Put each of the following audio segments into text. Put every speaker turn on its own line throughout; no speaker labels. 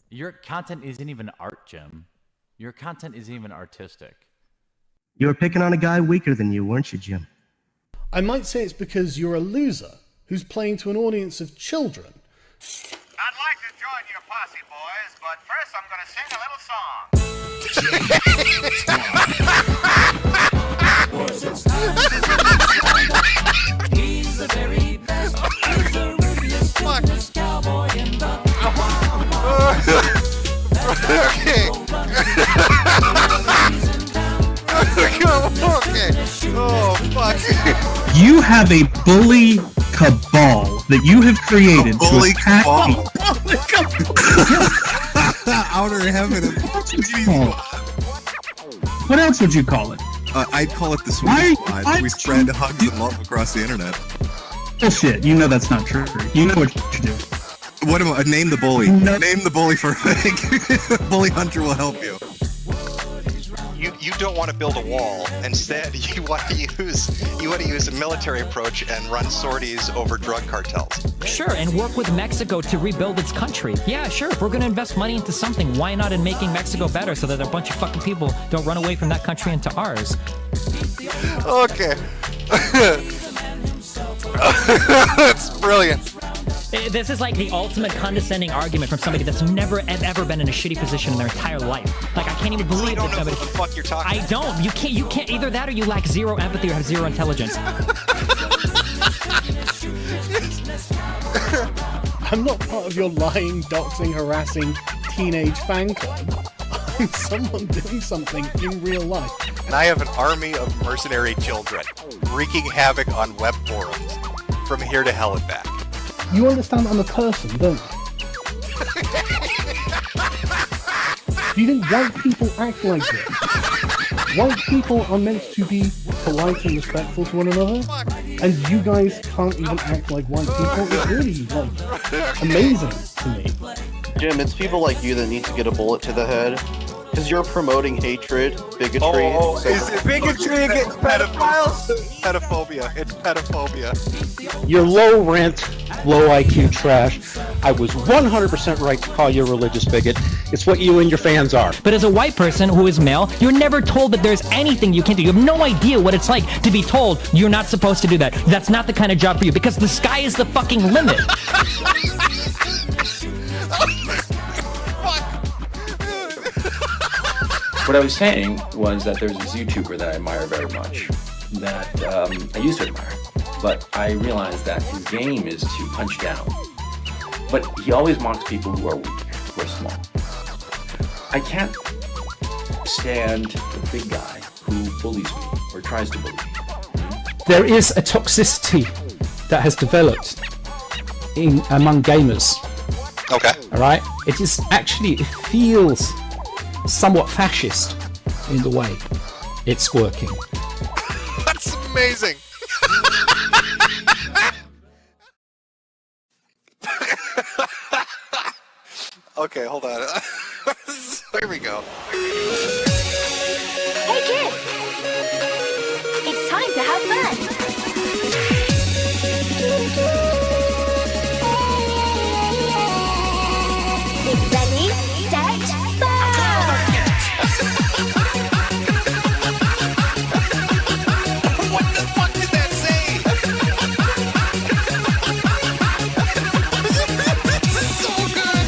Your content isn't even art, Jim. Your content isn't even artistic.
You were picking on a guy weaker than you, weren't you, Jim?
I might say it's because you're a loser who's playing to an audience of children.
I'd like to join your posse, boys, but first I'm going to sing a little song.
He's the very best. He's the rudest cowboy in the
Okay. Okay. Oh, fuck.
You have a bully cabal that you have created.
A bully cabal?
Outer heaven.
What else would you call it?
I'd call it the Swedish Squad. We spread hugs and love across the internet.
Bullshit. You know that's not true. You know what you do.
What am I? Name the bully.
No.
Name the bully for a thing. Bully Hunter will help you.
You don't want to build a wall. Instead, you want to use a military approach and run sorties over drug cartels.
Sure, and work with Mexico to rebuild its country. Yeah, sure. If we're going to invest money into something, why not in making Mexico better so that a bunch of fucking people don't run away from that country into ours?
Okay. That's brilliant.
This is like the ultimate condescending argument from somebody that's never ever been in a shitty position in their entire life. Like, I can't even believe
you don't
that
know
somebody...
what the fuck you're talking
I don't. You can't either that or you lack zero empathy or have zero intelligence.
I'm not part of your lying, doxing, harassing teenage fan club. I'm someone doing something in real life.
And I have an army of mercenary children wreaking havoc on web forums from here to hell and back.
You understand I'm a person, don't you? Do you think white people act like this? White people are meant to be polite and respectful to one another, and you guys can't even act like white people. It's really, like, amazing to me.
Jim, it's people like you that need to get a bullet to the head. Because you're promoting hatred, bigotry.
Oh,
so
is it bigotry against pedophiles? Pedophobia. It's pedophobia.
You're low rent, low IQ trash. I was 100% right to call you a religious bigot. It's what you and your fans are.
But as a white person who is male, you're never told that there's anything you can do. You have no idea what it's like to be told you're not supposed to do that. That's not the kind of job for you, because the sky is the fucking limit.
What I was saying was that there's this YouTuber that I admire very much, that I used to admire, but I realized that his game is to punch down. But he always mocks people who are weak, who are small. I can't stand the big guy who bullies me, or tries to bully me.
There is a toxicity that has developed among gamers.
Okay.
All right? It feels somewhat fascist in the way it's working.
That's amazing. Okay, hold on. Here we go.
Hey kids! It's time to have fun! Ready, set,
What the fuck did that say? This is so good.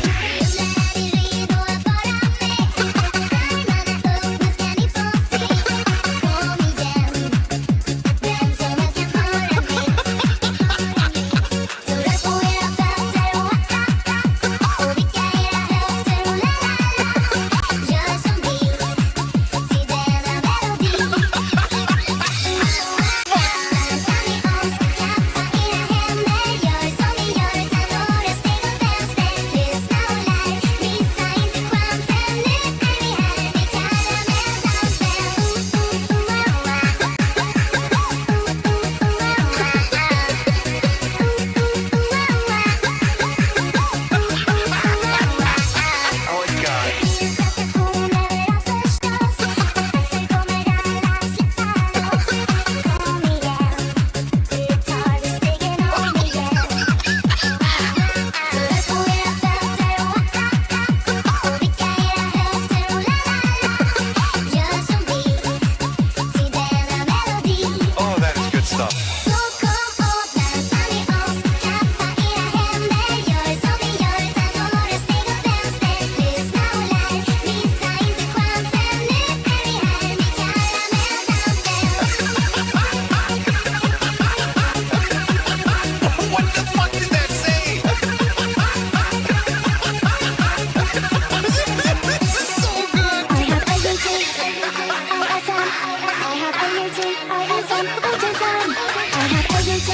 ISM, autism. I have ADD,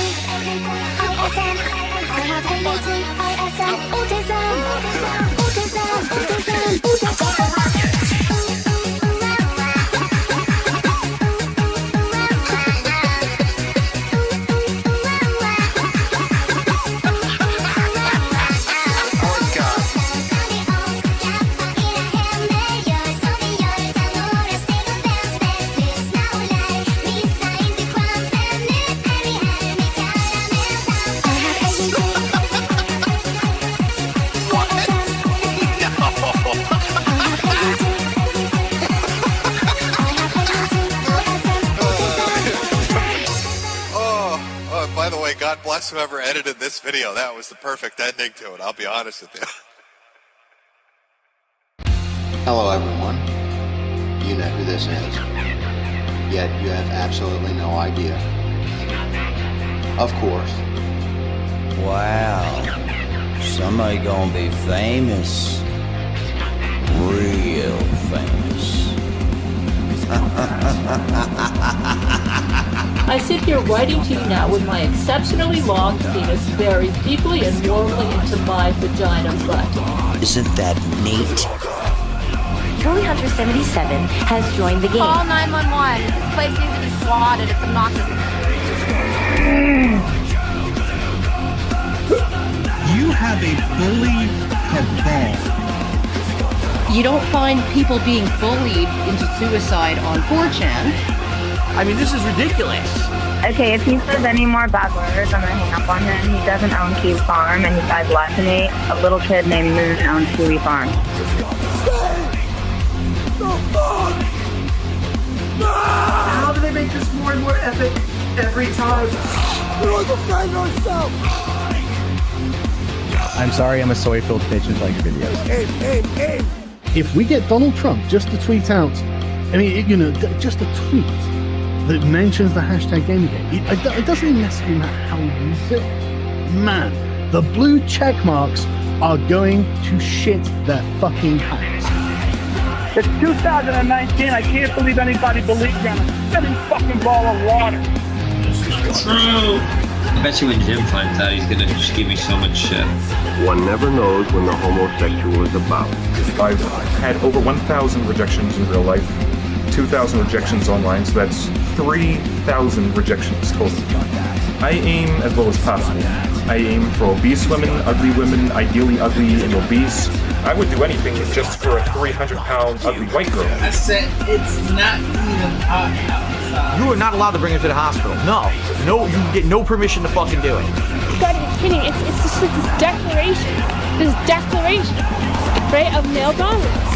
ISM. I have ADD, ISM, autism. Autism, autism.
By the way, God bless whoever edited this video. That was the perfect ending to it, I'll be honest with you.
Hello everyone. You know who this is. Yet you have absolutely no idea. Of course.
Wow. Somebody gonna be famous. Real famous.
I sit here writing to you now with my exceptionally long penis buried deeply and warmly into my vagina butt.
Isn't that neat?
Trolley Hunter 77 has joined the game.
Call 911. This place needs to be swatted. It's obnoxious.
You have a bully cabal.
You don't find people being bullied into suicide on 4chan.
I mean, this is ridiculous.
Okay, if he says any more bad words, I'm gonna hang up on him. He doesn't own Kiwi Farm, and you guys lied to me. A little kid named Moon owns Kiwi Farm.
How do they make this more and more epic every time? We're defend ourselves.
I'm sorry, I'm a soy-filled bitch and like videos.
Hey. If we get Donald Trump just to tweet out, I mean, just a tweet that mentions the hashtag Gamergate, it doesn't even necessarily matter how we use it. Man, the blue check marks are going to shit their fucking pants.
It's 2019. I can't believe anybody believes me. I'm a spinning fucking ball of water.
True. I bet you when Jim finds out, he's gonna just give me so much shit.
One never knows when the homosexual is about.
I've had over 1,000 rejections in real life, 2,000 rejections online, so that's 3,000 rejections total. I aim as low as possible. I aim for obese women, ideally ugly and obese. I would do anything just for a 300-pound ugly white girl.
I said it's not even hot outside. You are not allowed to bring her to the hospital. No, you get no permission to fucking do it.
You gotta be kidding. It's just like this declaration, right, of male dominance.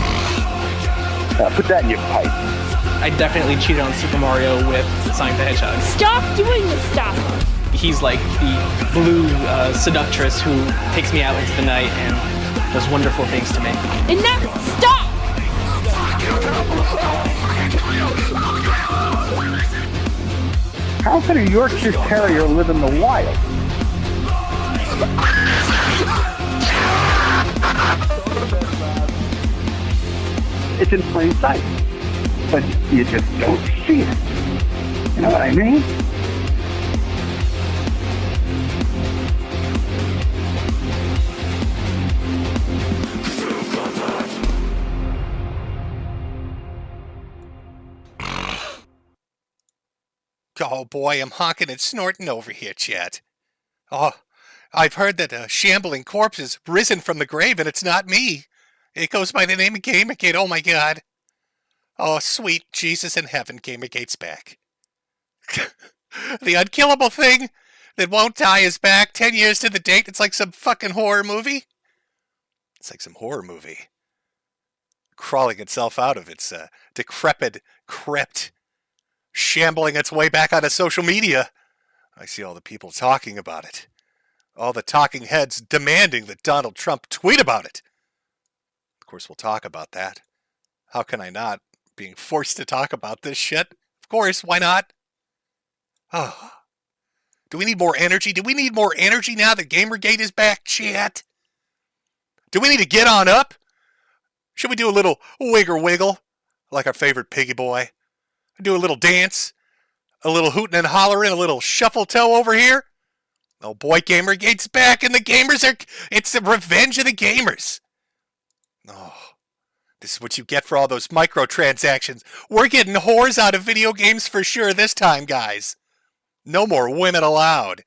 Put that in your pipe.
I definitely cheated on Super Mario with Sonic the Hedgehog.
Stop doing this stuff.
He's like the blue seductress who takes me out into the night and does wonderful things to me.
Enough! Stop!
How can a Yorkshire Terrier live in the wild? It's in plain sight, but you just don't see it. You know what I mean?
Oh boy, I'm honking and snorting over here, chat. Oh, I've heard that a shambling corpse has risen from the grave, and it's not me. It goes by the name of Gamergate. Oh my god. Oh, sweet Jesus in heaven, Gamergate's back. The unkillable thing that won't die is back 10 years to the date. It's like some fucking horror movie. It's like some horror movie. Crawling itself out of its decrepit crypt. Shambling its way back onto social media. I see all the people talking about it. All the talking heads demanding that Donald Trump tweet about it. Of course, we'll talk about that. How can I not? Being forced to talk about this shit? Of course, why not? Oh. Do we need more energy? Do we need more energy now that Gamergate is back, chat? Do we need to get on up? Should we do a little wiggle, like our favorite piggy boy? Do a little dance? A little hooting and hollering, a little shuffle toe over here. Oh boy, Gamergate's back, and the gamers are... It's the revenge of the gamers. Oh, this is what you get for all those microtransactions. We're getting whores out of video games for sure this time, guys. No more women allowed.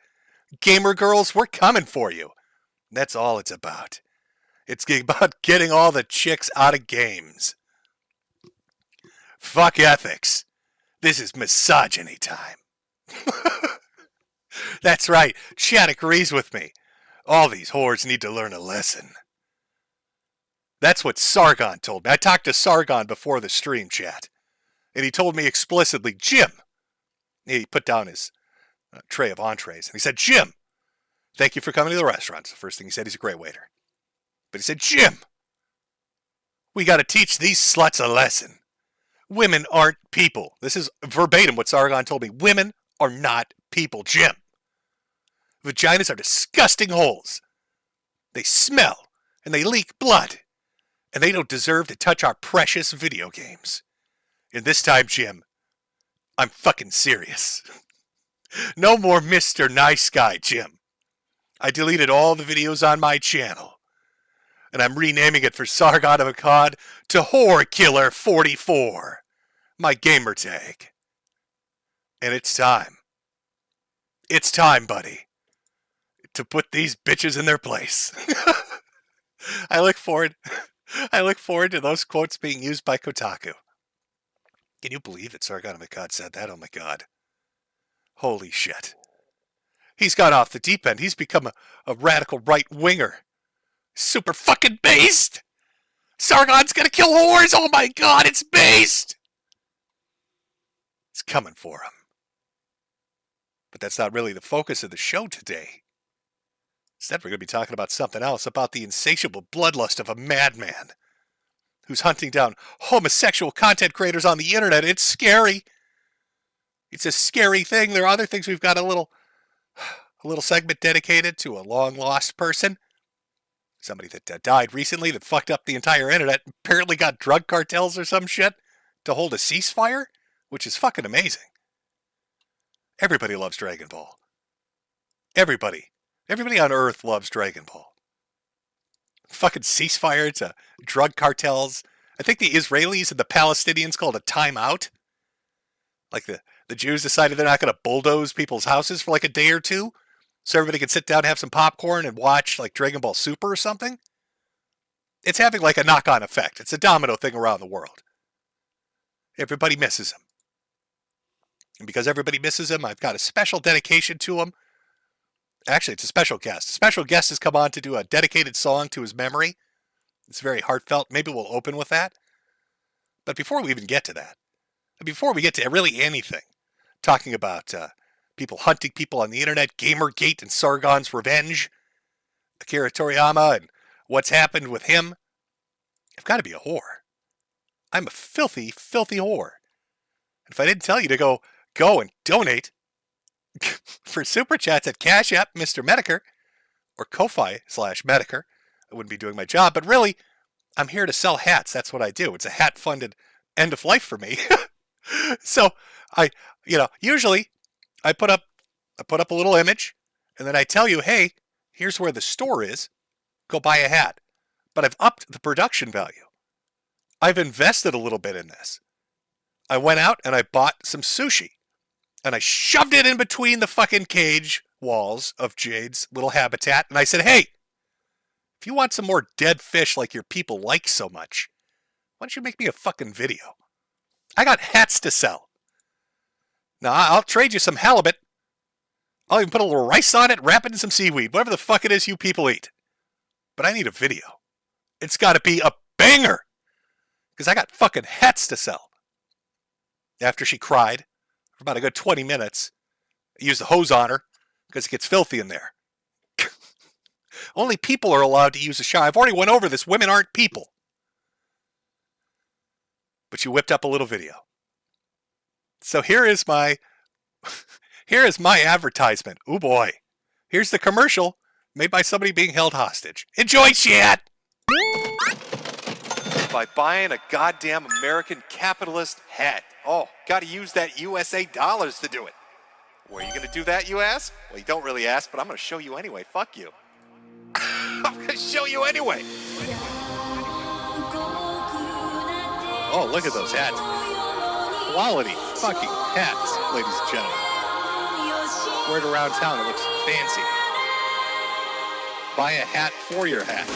Gamer girls, we're coming for you. That's all it's about. It's about getting all the chicks out of games. Fuck ethics. This is misogyny time. That's right. Chat agrees with me. All these whores need to learn a lesson. That's what Sargon told me. I talked to Sargon before the stream, chat. And he told me explicitly, Jim. He put down his tray of entrees. And he said, Jim, thank you for coming to the restaurant. It's the first thing he said. He's a great waiter. But he said, Jim, we got to teach these sluts a lesson. Women aren't people. This is verbatim what Sargon told me. Women are not people, Jim. Vaginas are disgusting holes. They smell, and they leak blood. And they don't deserve to touch our precious video games. And this time, Jim, I'm fucking serious. No more Mr. Nice Guy, Jim. I deleted all the videos on my channel. And I'm renaming it for Sargon of Akkad to Whore Killer 44. My gamer tag. And it's time. It's time, buddy. To put these bitches in their place. I look forward to those quotes being used by Kotaku. Can you believe that Sargon of Akkad said that? Oh my god. Holy shit. He's gone off the deep end. He's become a radical right-winger. Super fucking based! Sargon's gonna kill whores! Oh my god, it's based! It's coming for him. But that's not really the focus of the show today. Instead, we're going to be talking about something else, about the insatiable bloodlust of a madman who's hunting down homosexual content creators on the internet. It's scary. It's a scary thing. There are other things. We've got a little segment dedicated to a long-lost person. Somebody that died recently that fucked up the entire internet. Apparently got drug cartels or some shit to hold a ceasefire, which is fucking amazing. Everybody loves Dragon Ball. Everybody on Earth loves Dragon Ball. Fucking ceasefire to drug cartels. I think the Israelis and the Palestinians called a timeout. Like the Jews decided they're not going to bulldoze people's houses for like a day or two, so everybody can sit down, have some popcorn, and watch like Dragon Ball Super or something. It's having like a knock-on effect. It's a domino thing around the world. Everybody misses him. And because everybody misses him, I've got a special dedication to him. Actually, it's a special guest. A special guest has come on to do a dedicated song to his memory. It's very heartfelt. Maybe we'll open with that. But before we even get to that, before we get to really anything, talking about people hunting people on the internet, Gamergate and Sargon's revenge, Akira Toriyama and what's happened with him, I've got to be a whore. I'm a filthy, filthy whore. And if I didn't tell you to go and donate for Super Chats at Cash App, Mr. Metokur, or Ko-Fi /Metokur, I wouldn't be doing my job. But really, I'm here to sell hats. That's what I do. It's a hat-funded end of life for me. So, usually I put up a little image, and then I tell you, hey, here's where the store is. Go buy a hat. But I've upped the production value. I've invested a little bit in this. I went out and I bought some sushi. And I shoved it in between the fucking cage walls of Jade's little habitat. And I said, hey, if you want some more dead fish like your people like so much, why don't you make me a fucking video? I got hats to sell. Now, I'll trade you some halibut. I'll even put a little rice on it, wrap it in some seaweed, whatever the fuck it is you people eat. But I need a video. It's got to be a banger. Because I got fucking hats to sell. After she cried for about a good 20 minutes, I used the hose on her because it gets filthy in there. Only people are allowed to use a shower. I've already went over this. Women aren't people. But you whipped up a little video. So here is my advertisement. Oh boy. Here's the commercial made by somebody being held hostage. Enjoy, chat! by buying a goddamn American capitalist hat. Oh, gotta use that USA dollars to do it. Where are you gonna do that, you ask? Well, you don't really ask, but I'm gonna show you anyway. Fuck you. I'm gonna show you anyway. Oh, look at those hats. Quality fucking hats, ladies and gentlemen. Wear it around town, it looks fancy. Buy a hat for your hat.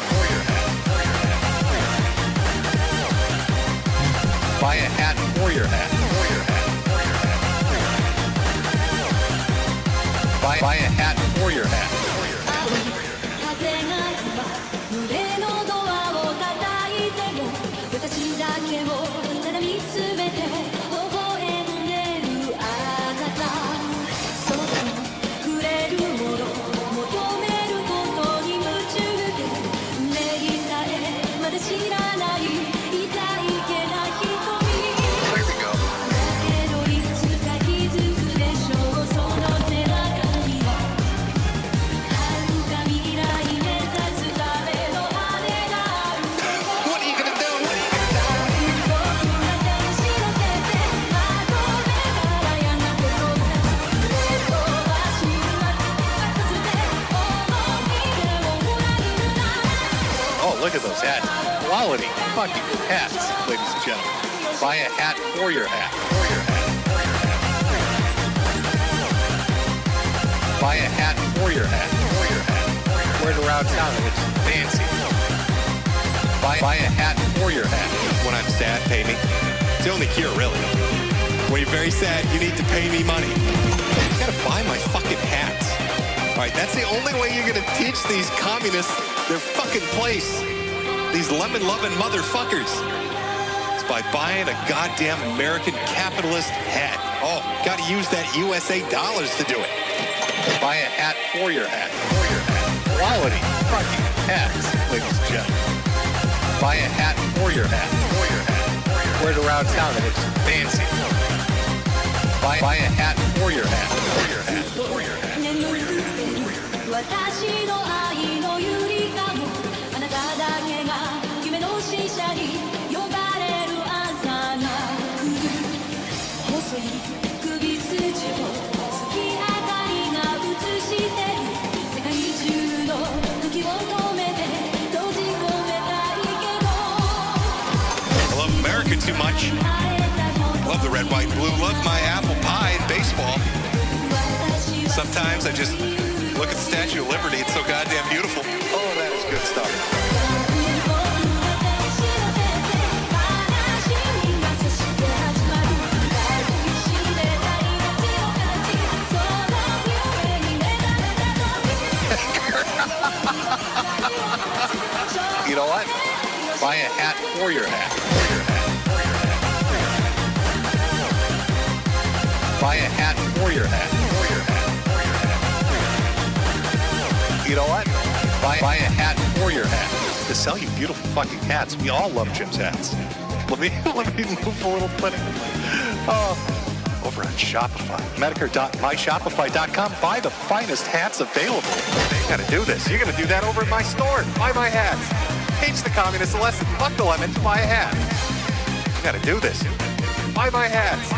Buy a hat for your hat. Buy a hat for your hat. Look at those hats. Quality fucking hats, ladies and gentlemen. Buy a hat for your hat. Buy a hat for your hat. Wear it around town, it looks fancy. Buy a hat for your hat. When I'm sad, pay me. It's the only cure, really. When you're very sad, you need to pay me money. You gotta buy my fucking hats. Alright, that's the only way you're gonna teach these communists their fucking place. These lemon-loving motherfuckers. It's by buying a goddamn American capitalist hat. Oh, gotta use that USA dollars to do it. Buy a hat for your hat. Quality fucking hats, ladies and gentlemen. Buy a hat for your hat. Wear it around town, it looks fancy. Buy a hat for your hat. For your hat. I love America too much. Love the red, white, blue. Love my apple pie and baseball. Sometimes I just look at the Statue of Liberty. It's so goddamn beautiful. Oh, that is good stuff. You know what? Buy a hat for your hat. Buy a hat for your hat. You know what? Buy a hat for your hat. To sell you beautiful fucking hats. We all love Jim's hats. Let me move a little bit. Over on Shopify. Metokur.myshopify.com. Buy the finest hats available. You gotta do this. You're gonna do that over at my store. Buy my hats. Teach the communists a lesson. Fuck the lemons. Buy a hat. You gotta do this. Buy my hats.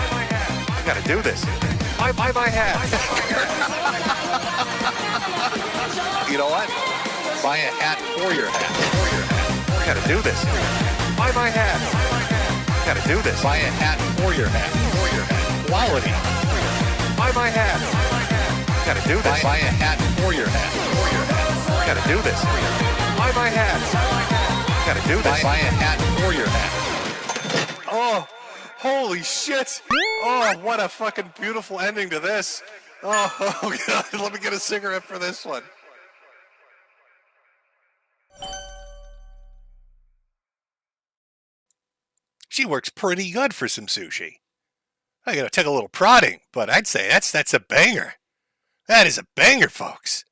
You gotta do this. Buy my hats. You know what? Buy a hat for your hat. You gotta do this. Buy my hats. You gotta do this. Buy a hat for your hat. Quality. Buy my hats. You gotta do this. Buy a hat for your hat. You gotta do this. Buy my hats. You gotta do this. Buy a hat for your hat. Oh, holy shit. Oh, what a fucking beautiful ending to this. Oh, God. Let me get a cigarette for this one. She works pretty good for some sushi. I gotta take a little prodding, but I'd say that's a banger. That is a banger, folks.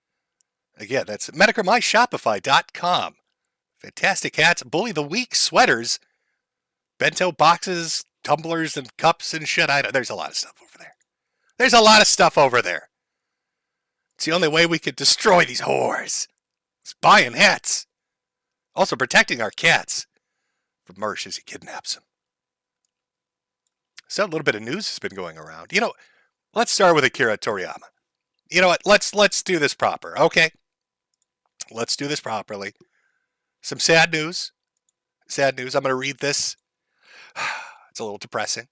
Again, that's MetokurMyShopify.com. Fantastic hats, Bully the Week sweaters, bento boxes, tumblers and cups and shit. There's a lot of stuff over there. There's a lot of stuff over there. It's the only way we could destroy these whores. It's buying hats. Also protecting our cats. from Mersh as he kidnaps him. So a little bit of news has been going around. You know, let's start with Akira Toriyama. You know what? Let's do this proper, okay? Let's do this properly. Some sad news. Sad news. I'm going to read this. It's a little depressing.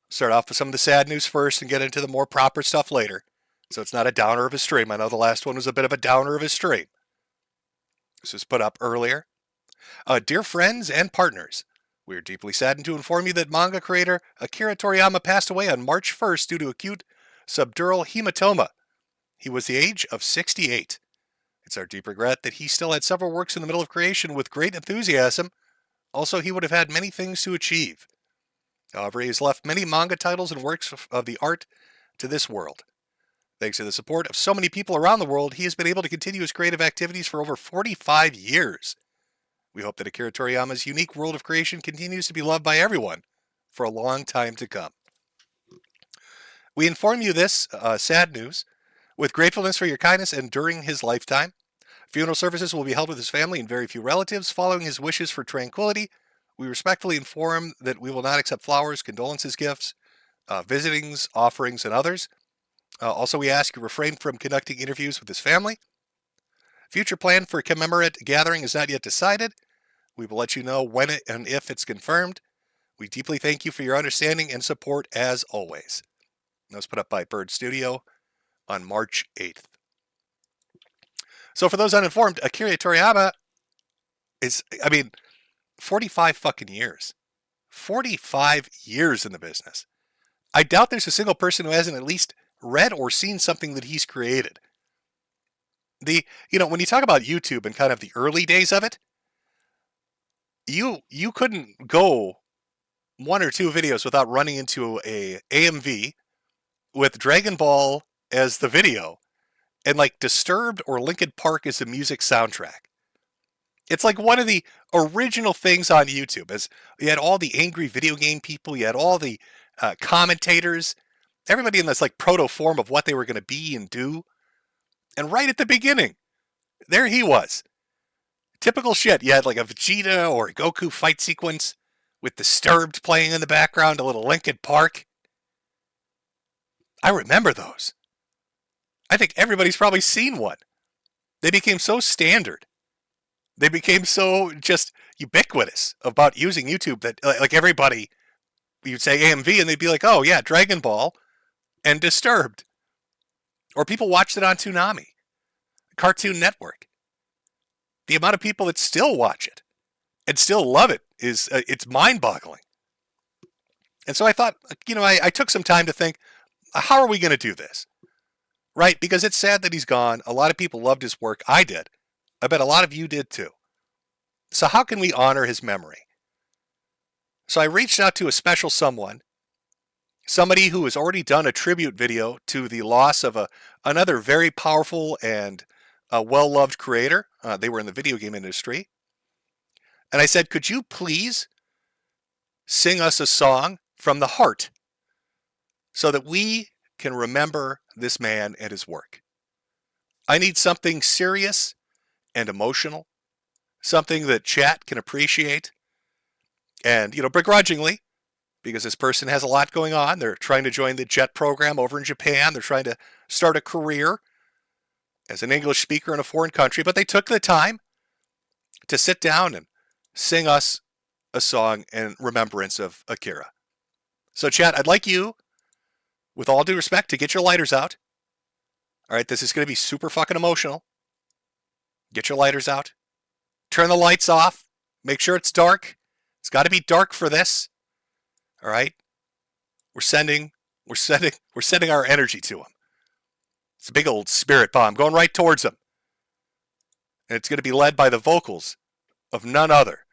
Start off with some of the sad news first and get into the more proper stuff later. So it's not a downer of a stream. I know the last one was a bit of a downer of a stream. This was put up earlier. Dear friends and partners, we are deeply saddened to inform you that manga creator Akira Toriyama passed away on March 1st due to acute subdural hematoma. He was the age of 68. It's our deep regret that he still had several works in the middle of creation with great enthusiasm. Also, he would have had many things to achieve. However, he has left many manga titles and works of the art to this world. Thanks to the support of so many people around the world, he has been able to continue his creative activities for over 45 years. We hope that Akira Toriyama's unique world of creation continues to be loved by everyone for a long time to come. We inform you this sad news with gratefulness for your kindness and during his lifetime. Funeral services will be held with his family and very few relatives. Following his wishes for tranquility, we respectfully inform that we will not accept flowers, condolences gifts, visitings, offerings, and others. Also, we ask you refrain from conducting interviews with his family. Future plan for a commemorate gathering is not yet decided. We will let you know when and if it's confirmed. We deeply thank you for your understanding and support as always. That was put up by Bird Studio on March 8th. So for those uninformed, Akira Toriyama is, 45 fucking years. 45 years in the business. I doubt there's a single person who hasn't at least read or seen something that he's created. When you talk about YouTube and kind of the early days of it, you couldn't go one or two videos without running into a AMV with Dragon Ball as the video and like Disturbed or Linkin Park as the music soundtrack. It's like one of the original things on YouTube. As you had all the angry video game people, you had all the commentators, everybody in this like proto form of what they were going to be and do. And right at the beginning, there he was. Typical shit. You had like a Vegeta or a Goku fight sequence with Disturbed playing in the background, a little Linkin Park. I remember those. I think everybody's probably seen one. They became so standard. They became so just ubiquitous about using YouTube that like everybody, you'd say AMV and they'd be like, oh yeah, Dragon Ball and Disturbed. Or people watched it on Toonami, Cartoon Network. The amount of people that still watch it and still love it is, it's mind-boggling. And so I thought, I took some time to think, how are we going to do this? Right? Because it's sad that he's gone. A lot of people loved his work. I did. I bet a lot of you did too. So how can we honor his memory? So I reached out to a special someone, somebody who has already done a tribute video to the loss of another very powerful and well-loved creator. They were in the video game industry. And I said, could you please sing us a song from the heart so that we can remember this man and his work? I need something serious and emotional, something that chat can appreciate. And, begrudgingly, because this person has a lot going on. They're trying to join the JET program over in Japan. They're trying to start a career as an English speaker in a foreign country. But they took the time to sit down and sing us a song in remembrance of Akira. So, chat, I'd like you, with all due respect, to get your lighters out. All right, this is going to be super fucking emotional. Get your lighters out. Turn the lights off. Make sure it's dark. It's got to be dark for this. All right? We're sending our energy to him. It's a big old spirit bomb going right towards him. And it's going to be led by the vocals of none other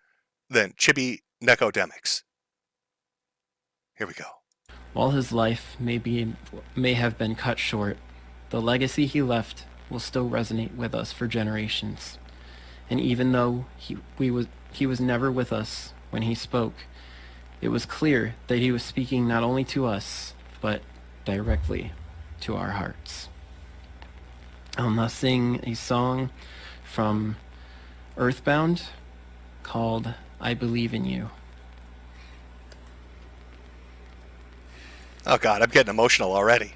than Chibi Nekodemics. Here we go.
While his life may have been cut short, the legacy he left will still resonate with us for generations. And even though he was never with us when he spoke, it was clear that he was speaking not only to us, but directly to our hearts. I'll now sing a song from Earthbound called I believe in you.
Oh God, I'm getting emotional already.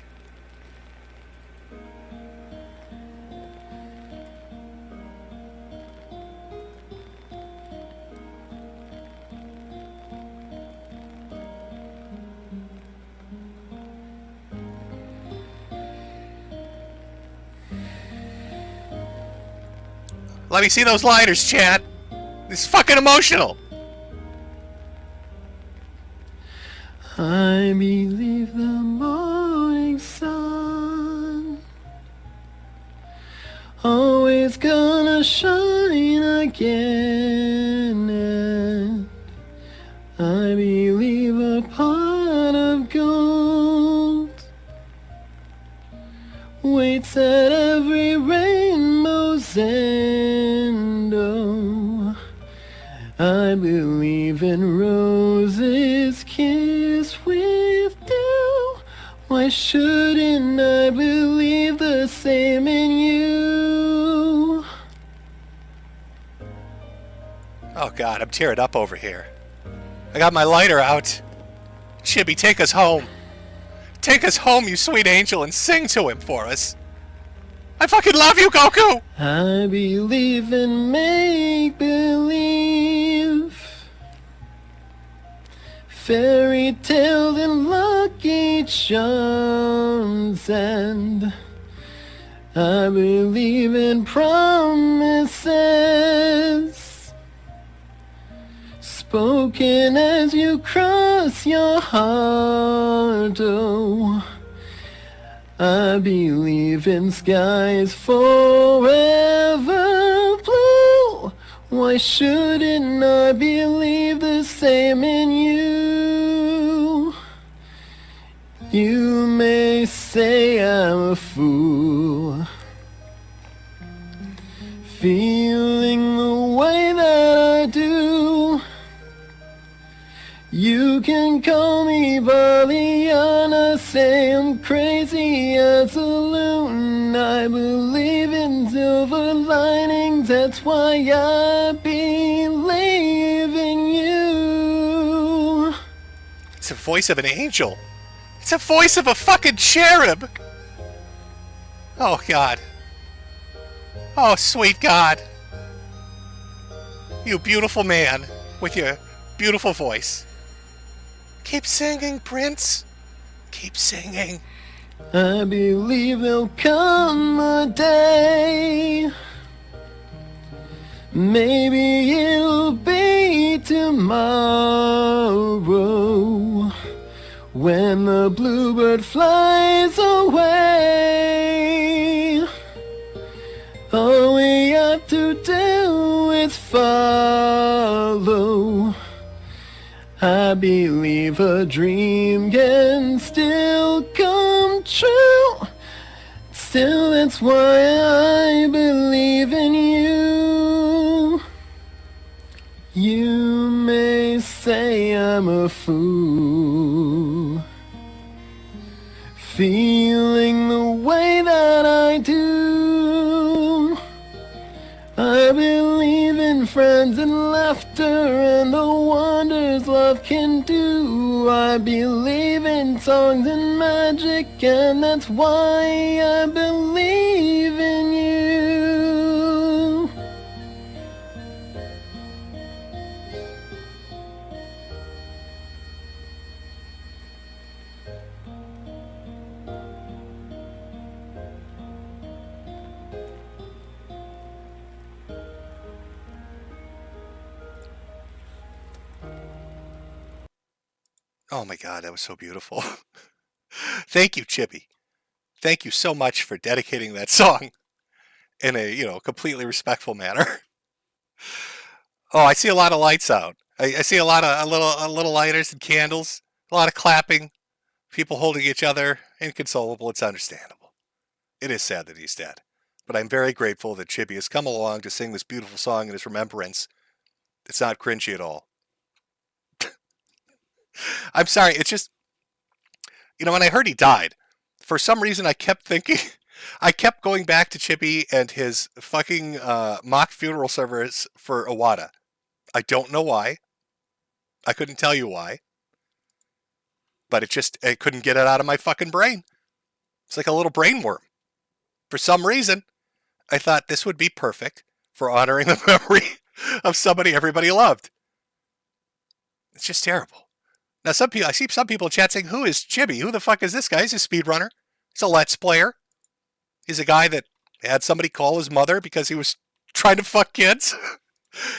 Let me see those lighters, Chad. This is fucking emotional.
I believe the morning sun always gonna shine again, and I believe a pot of gold waits at every rainbow's end. Oh, I believe in roses kissed with dew. Why shouldn't I believe the same in you?
Oh God, I'm tearing up over here. I got my lighter out. Chibi, take us home. Take us home, you sweet angel, and sing to him for us. I fucking love you, Goku!
I believe in make-believe, fairy tales and lucky charms, and I believe in promises spoken as you cross your heart. Oh, I believe in skies forever blue. Why shouldn't I believe the same in you? You may say I'm a fool, feeling the way that I do. You can call me Pollyanna, say I'm crazy as a loon. I believe in silver linings, that's why I believe in you.
It's the voice of an angel. It's the voice of a fucking cherub. Oh God. Oh sweet God. You beautiful man with your beautiful voice. Keep singing, Prince. Keep singing.
I believe there'll come a day, maybe it'll be tomorrow, when the bluebird flies away. All we have to do is follow. I believe a dream can still come true. Still, that's why I believe in you. You may say I'm a fool, feeling the way that I do. I believe in friends and laughter and the wonders love can do. I believe in songs and magic, and that's why I believe in you.
Oh my God, that was so beautiful. Thank you, Chippy. Thank you so much for dedicating that song in a, completely respectful manner. Oh, I see a lot of lights out. I see a lot of little lighters and candles, a lot of clapping, people holding each other, inconsolable. It's understandable. It is sad that he's dead, but I'm very grateful that Chippy has come along to sing this beautiful song in his remembrance. It's not cringy at all. I'm sorry. It's just, when I heard he died, for some reason I kept thinking, I kept going back to Chippy and his fucking mock funeral service for Iwata. I don't know why. I couldn't tell you why. But I couldn't get it out of my fucking brain. It's like a little brain worm. For some reason, I thought this would be perfect for honoring the memory of somebody everybody loved. It's just terrible. Now, I see some people in chat saying, who is Chibi? Who the fuck is this guy? He's a speedrunner. He's a Let's Player. He's a guy that had somebody call his mother because he was trying to fuck kids.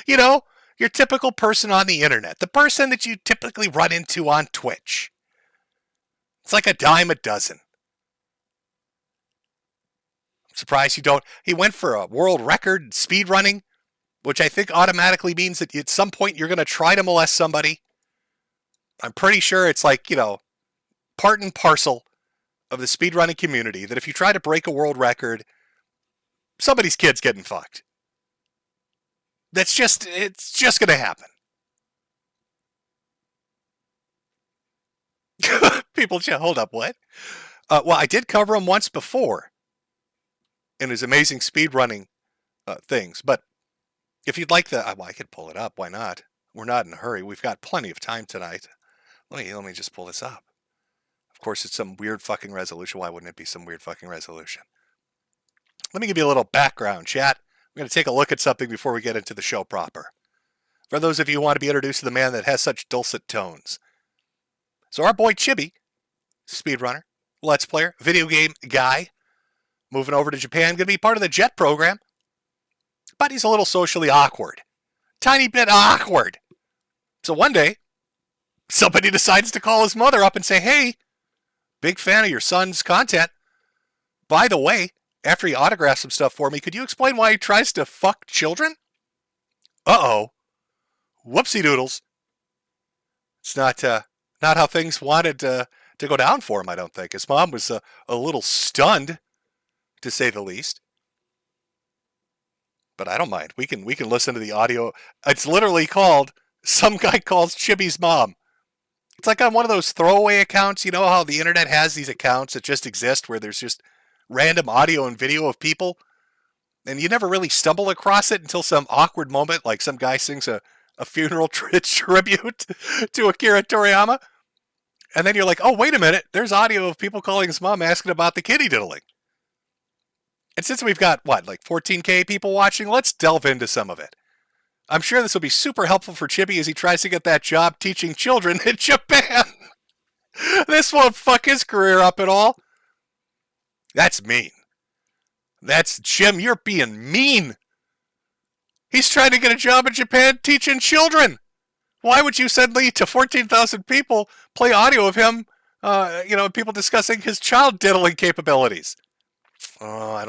You know, your typical person on the internet. The person that you typically run into on Twitch. It's like a dime a dozen. I'm surprised you don't. He went for a world record in speed running, which I think automatically means that at some point you're going to try to molest somebody. I'm pretty sure it's like, part and parcel of the speedrunning community that if you try to break a world record, somebody's kid's getting fucked. It's just going to happen. People, hold up, what? Well, I did cover him once before in his amazing speedrunning things, but if you'd like I could pull it up. Why not? We're not in a hurry. We've got plenty of time tonight. Let me just pull this up. Of course, it's some weird fucking resolution. Why wouldn't it be some weird fucking resolution? Let me give you a little background, chat. We're going to take a look at something before we get into the show proper. For those of you who want to be introduced to the man that has such dulcet tones. So our boy Chibi, speedrunner, Let's Player, video game guy, moving over to Japan, going to be part of the JET program. But he's a little socially awkward. Tiny bit awkward. So one day, somebody decides to call his mother up and say, hey, big fan of your son's content. By the way, after he autographs some stuff for me, could you explain why he tries to fuck children? Uh-oh. Whoopsie doodles. It's not how things wanted to go down for him, I don't think. His mom was a little stunned, to say the least. But I don't mind. We can listen to the audio. It's literally called, some guy calls Chibi's mom. It's like on one of those throwaway accounts. You know how the internet has these accounts that just exist where there's just random audio and video of people, and you never really stumble across it until some awkward moment, like some guy sings a funeral tribute to Akira Toriyama, and then you're like, oh, wait a minute, there's audio of people calling his mom asking about the kitty diddling. And since we've got, like 14K people watching, let's delve into some of it. I'm sure this will be super helpful for Chibi as he tries to get that job teaching children in Japan. This won't fuck his career up at all. That's mean. That's Jim, you're being mean. He's trying to get a job in Japan teaching children. Why would you suddenly, to 14,000 people, play audio of him, people discussing his child diddling capabilities? Oh, I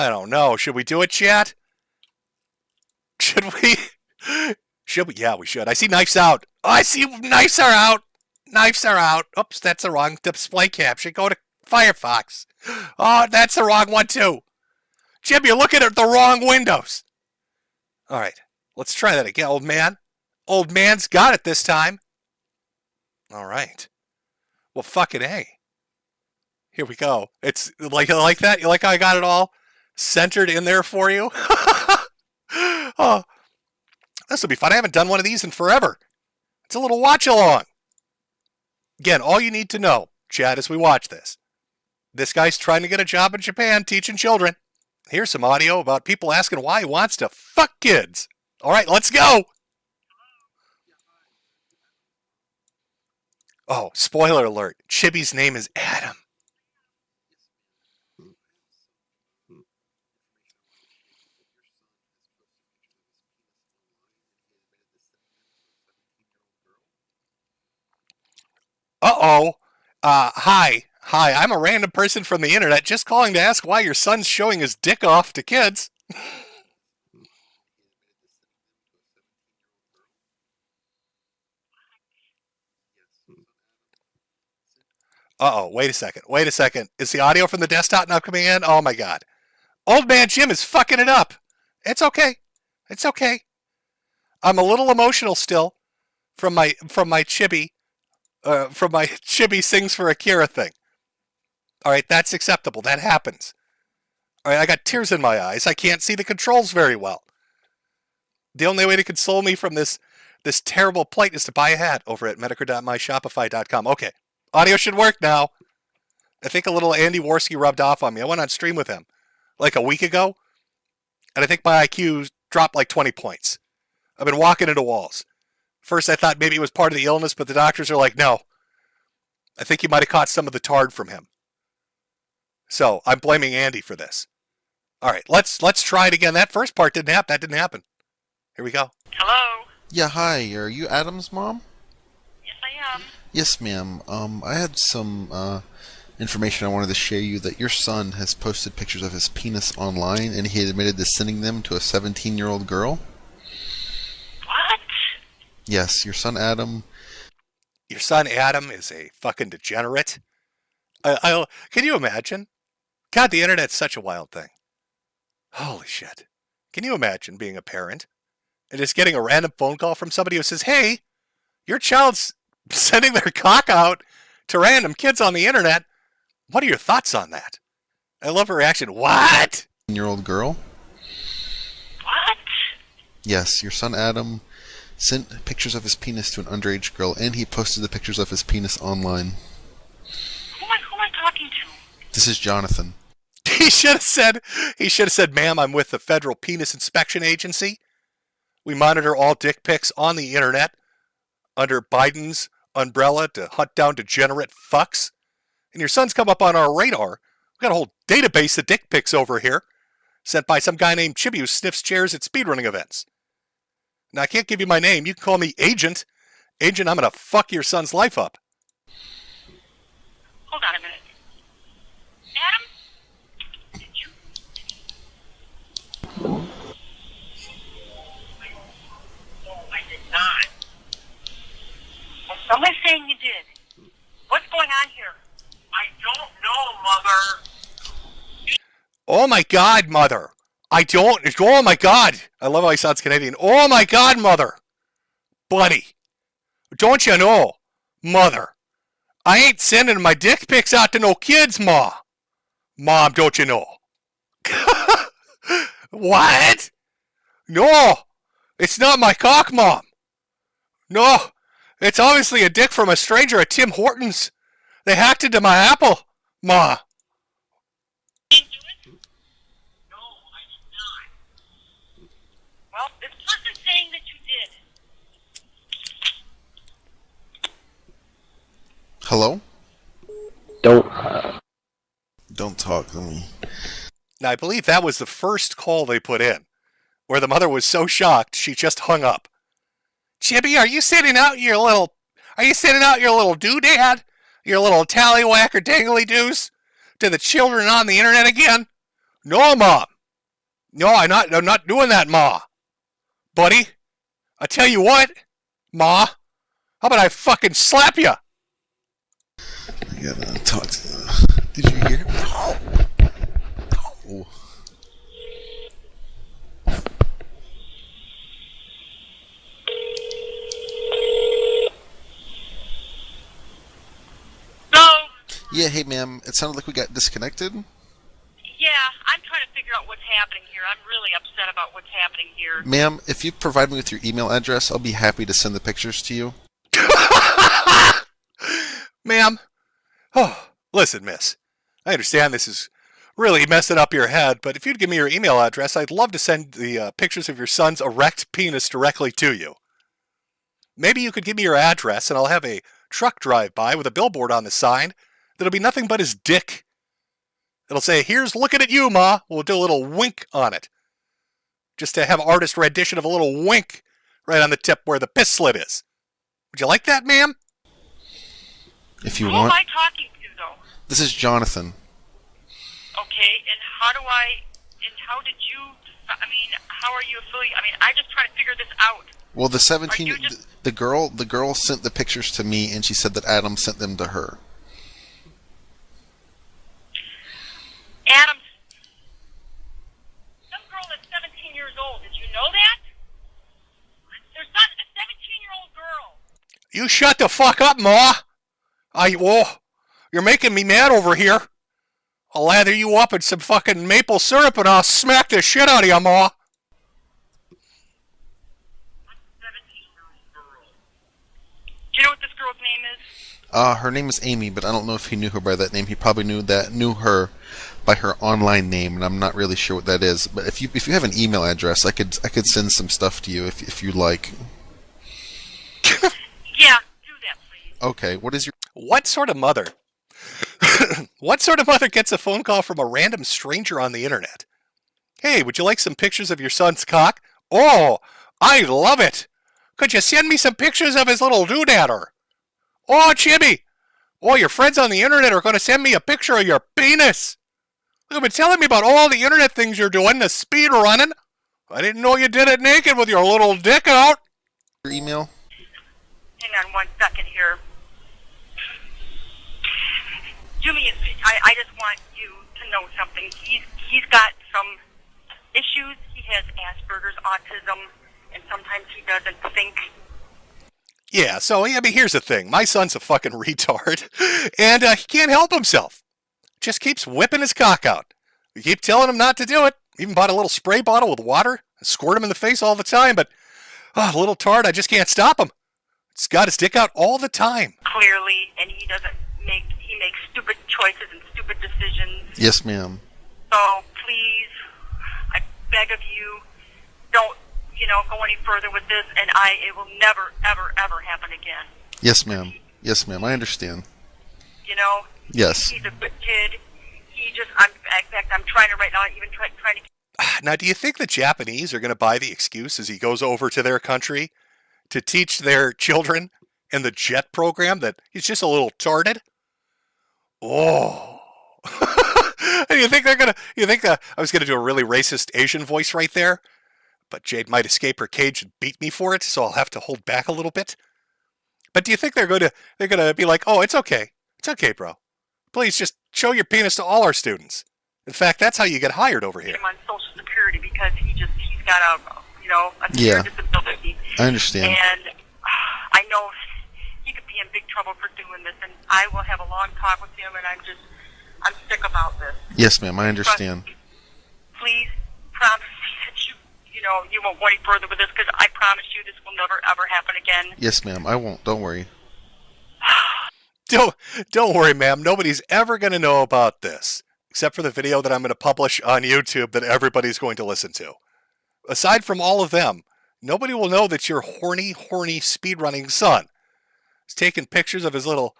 don't know. Should we do it, chat? Should we? Yeah, we should. I see knives out. Oh, I see knives are out. Knives are out. Oops, that's the wrong display caption. Go to Firefox. Oh, that's the wrong one, too. Jim, you're looking at the wrong windows. All right, let's try that again, old man. Old man's got it this time. All right. Well, fucking A. Here we go. It's like that? You like how I got it all centered in there for you? Oh, this will be fun. I haven't done one of these in forever. It's a little watch-along. Again, all you need to know, chat, as we watch this. This guy's trying to get a job in Japan teaching children. Here's some audio about people asking why he wants to fuck kids. All right, let's go. Oh, spoiler alert. Chibi's name is Adam. Uh-oh. Hi, I'm a random person from the internet just calling to ask why your son's showing his dick off to kids. Uh-oh, wait a second. Is the audio from the desktop now coming in? Oh my god. Old man Jim is fucking it up. It's okay. I'm a little emotional still from my Chibi Sings for Akira thing. All right, that's acceptable. That happens. All right, I got tears in my eyes. I can't see the controls very well. The only way to console me from this terrible plight is to buy a hat over at metokur.myshopify.com. Okay, audio should work now. I think a little Andy Worski rubbed off on me. I went on stream with him like a week ago, and I think my IQ dropped like 20 points. I've been walking into walls. First, I thought maybe it was part of the illness, but the doctors are like, no. I think you might have caught some of the tard from him. So I'm blaming Andy for this. All right, let's try it again. That first part didn't happen. That didn't happen. Here we go.
Hello? Yeah, hi. Are you Adam's mom?
Yes, I am.
Yes, ma'am. I had some information I wanted to share you that your son has posted pictures of his penis online, and he admitted to sending them to a 17-year-old girl.
What?
Yes, your son Adam.
Your son Adam is a fucking degenerate. Can you imagine? God, the internet's such a wild thing. Holy shit. Can you imagine being a parent and just getting a random phone call from somebody who says, hey, your child's sending their cock out to random kids on the internet. What are your thoughts on that? I love her reaction. What?
17-year-old girl.
What?
Yes, your son Adam sent pictures of his penis to an underage girl, and he posted the pictures of his penis online.
Who am I talking to?
This is Jonathan.
He should have said, ma'am, I'm with the Federal Penis Inspection Agency. We monitor all dick pics on the internet under Biden's umbrella to hunt down degenerate fucks. And your son's come up on our radar. We've got a whole database of dick pics over here, sent by some guy named Chibi who sniffs chairs at speedrunning events. Now, I can't give you my name. You can call me Agent. Agent, I'm going to fuck your son's life up.
Hold on a minute. Adam? Did you? No, I did not. Well, someone's saying you did. What's going on here? I don't know, Mother.
Oh my God, Mother. Oh my God. I love how he sounds Canadian. Oh my God, Mother. Buddy. Don't you know, Mother? I ain't sending my dick pics out to no kids, Ma. Mom, don't you know? What? No. It's not my cock, Mom. No. It's obviously a dick from a stranger at Tim Hortons. They hacked into my Apple, Ma.
Well, this person's saying that you did.
Hello? Don't talk to me.
Now, I believe that was the first call they put in, where the mother was so shocked she just hung up. Chibi, are you sending out your little doodad? Your little tallywhacker dangly doos to the children on the internet again? No, Mom. No, I'm not doing that, Ma. Buddy, I tell you what, Ma, how about I fucking slap you?
I gotta talk to them. Did you hear? Oh. Yeah, hey ma'am, it sounded like we got disconnected.
Yeah, I'm trying to figure out what's happening here. I'm really upset about what's happening here.
Ma'am, if you provide me with your email address, I'll be happy to send the pictures to you.
Ma'am, oh, listen, miss, I understand this is really messing up your head, but if you'd give me your email address, I'd love to send the pictures of your son's erect penis directly to you. Maybe you could give me your address, and I'll have a truck drive by with a billboard on the sign that'll be nothing but his dick. It'll say, here's looking at you, Ma. We'll do a little wink on it. Just to have artist rendition of a little wink right on the tip where the piss slit is. Would you like that, ma'am?
If you
Who
want.
am I talking to, though?
This is Jonathan.
Okay, and how did you, how are you affiliated? I'm just trying to figure this out.
Well, the girl sent the pictures to me, and she said that Adam sent them to her.
Adam, some girl that's 17 years old, did you know that? There's not a 17-year-old girl.
You shut the fuck up, Ma. You're making me mad over here. I'll lather you up in some fucking maple syrup and I'll smack the shit out of you, Ma.
you know what this girl's name is?
Her name is Amy, but I don't know if he knew her by that name. He probably knew her by her online name, and I'm not really sure what that is. But if you have an email address, I could send some stuff to you if you'd like.
Yeah, do that, please.
Okay, what is your...
What sort of mother? What sort of mother gets a phone call from a random stranger on the internet? Hey, would you like some pictures of your son's cock? Oh, I love it. Could you send me some pictures of his little doodatter? Oh, Chibi. Oh, your friends on the internet are going to send me a picture of your penis. You've been telling me about all the internet things you're doing, the speed running. I didn't know you did it naked with your little dick out.
Your email?
Hang on 1 second here. Do me I just want you to know something. He's got some issues. He has Asperger's, autism, and sometimes he doesn't think.
Yeah, so, I mean, here's the thing. My son's a fucking retard, and he can't help himself. Just keeps whipping his cock out. We keep telling him not to do it. Even bought a little spray bottle with water. Squirt him in the face all the time, but, little tart, I just can't stop him. He's got his dick out all the time.
Clearly, and he makes stupid choices and stupid decisions.
Yes, ma'am.
So, please, I beg of you, don't, go any further with this, and it will never, ever, ever happen again.
Yes, ma'am. Yes, ma'am. I understand.
Yes. He's a good kid. In fact, I'm trying to right now, even trying to...
Now, do you think the Japanese are going to buy the excuse as he goes over to their country to teach their children in the JET program that he's just a little tarted? Oh. You think I was going to do a really racist Asian voice right there? But Jade might escape her cage and beat me for it, so I'll have to hold back a little bit. But do you think they're going to be like, oh, it's okay. It's okay, bro. Please just show your penis to all our students. In fact, that's how you get hired over here.
Him on Social Security because he's got a severe disability.
I understand.
And I know he could be in big trouble for doing this, and I will have a long talk with him, and I'm sick about this.
Yes, ma'am, I understand.
But please promise me that you won't go any further with this, because I promise you this will never, ever happen again.
Yes, ma'am, I won't. Don't worry.
Don't worry, ma'am. Nobody's ever going to know about this, except for the video that I'm going to publish on YouTube that everybody's going to listen to. Aside from all of them, nobody will know that your horny speedrunning son is taking pictures of his little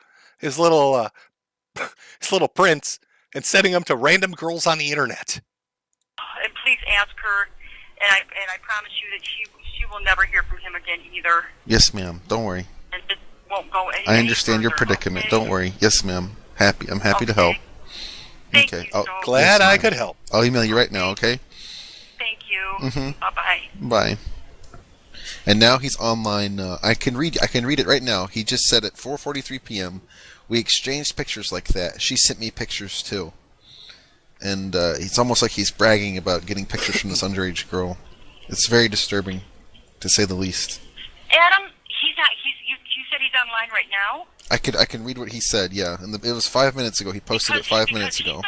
prints and sending them to random girls on the internet.
And please ask her, and I promise you that she will never hear from him again either.
Yes, ma'am. Don't worry.
And it won't go any
I understand
further,
your predicament.
okay?
Don't worry. Yes, ma'am. I'm happy to help.
Thank
okay.
you
Glad I could help.
I'll email you right now, okay?
Thank you.
Mm-hmm.
Bye-bye.
Bye. And now he's online. I can read it right now. He just said at 4:43 p.m. we exchanged pictures like that. She sent me pictures too. And it's almost like he's bragging about getting pictures from this underage girl. It's very disturbing, to say the least.
Adam, you said he's online right now?
I can read what he said, yeah. And it was 5 minutes ago. He posted it 5 minutes ago.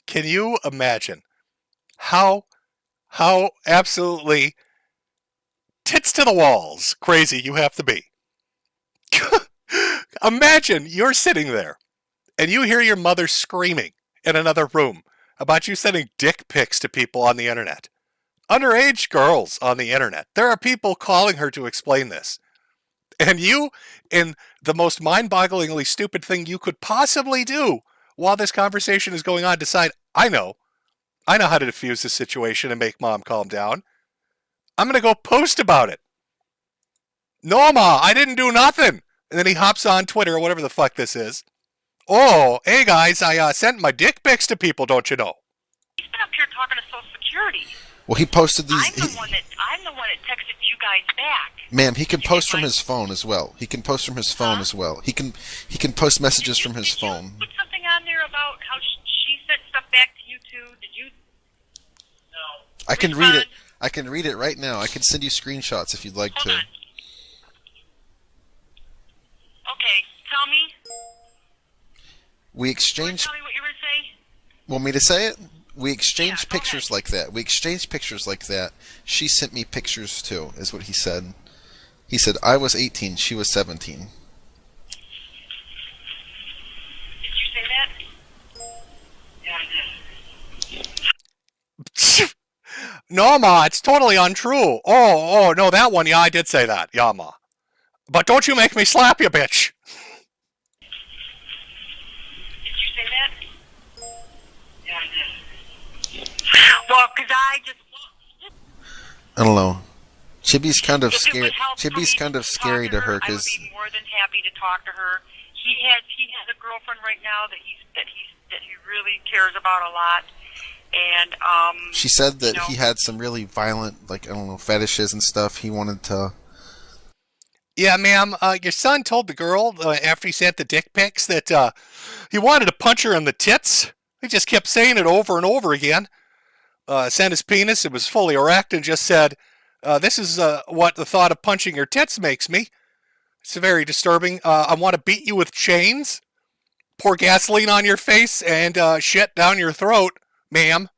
Can you imagine how absolutely tits to the walls crazy you have to be? Imagine you're sitting there and you hear your mother screaming in another room about you sending dick pics to people on the internet. Underage girls on the internet. There are people calling her to explain this. And you, in the most mind-bogglingly stupid thing you could possibly do while this conversation is going on, decide, I know how to diffuse this situation and make mom calm down. I'm going to go post about it. No, Ma, I didn't do nothing. And then he hops on Twitter or whatever the fuck this is. Oh, hey guys, I sent my dick pics to people, don't you know?
He's been up here talking to Social Security.
Well, he posted these...
I'm the one that texted you guys back.
Ma'am, he can post from his phone as well. He can post from his phone as well. He can post messages from his phone.
Put something on there about how she sent stuff back to you too. Did you? No.
I can read it. I can read it right now. I can send you screenshots if you'd like to.
Hold on. Okay, tell me.
We exchanged...
Tell me what you were going to say?
Want me to say it? We exchanged pictures like that. We exchanged pictures like that. She sent me pictures too, is what he said. He said, I was 18, she was 17.
Did you say that? Yeah, I did.
No, Ma, it's totally untrue. Oh, no, that one, yeah, I did say that. Yeah, Ma. But don't you make me slap you, bitch.
Did you say that? Yeah, I did. Well, because I just...
I don't know. Chibi's kind of
If it
scared.
would help for
Chibi's
me
kind of
to
scary
talk
to her
I would
because
be more than happy to talk to her. He has a girlfriend right now that he really cares about a lot, and
she said that he had some really violent, like, I don't know, fetishes and stuff. He wanted to.
Yeah, ma'am, your son told the girl after he sent the dick pics that he wanted to punch her in the tits. He just kept saying it over and over again. Sent his penis, it was fully erect, and just said, this is what the thought of punching your tits makes me. It's very disturbing. I want to beat you with chains, pour gasoline on your face, and shit down your throat, ma'am.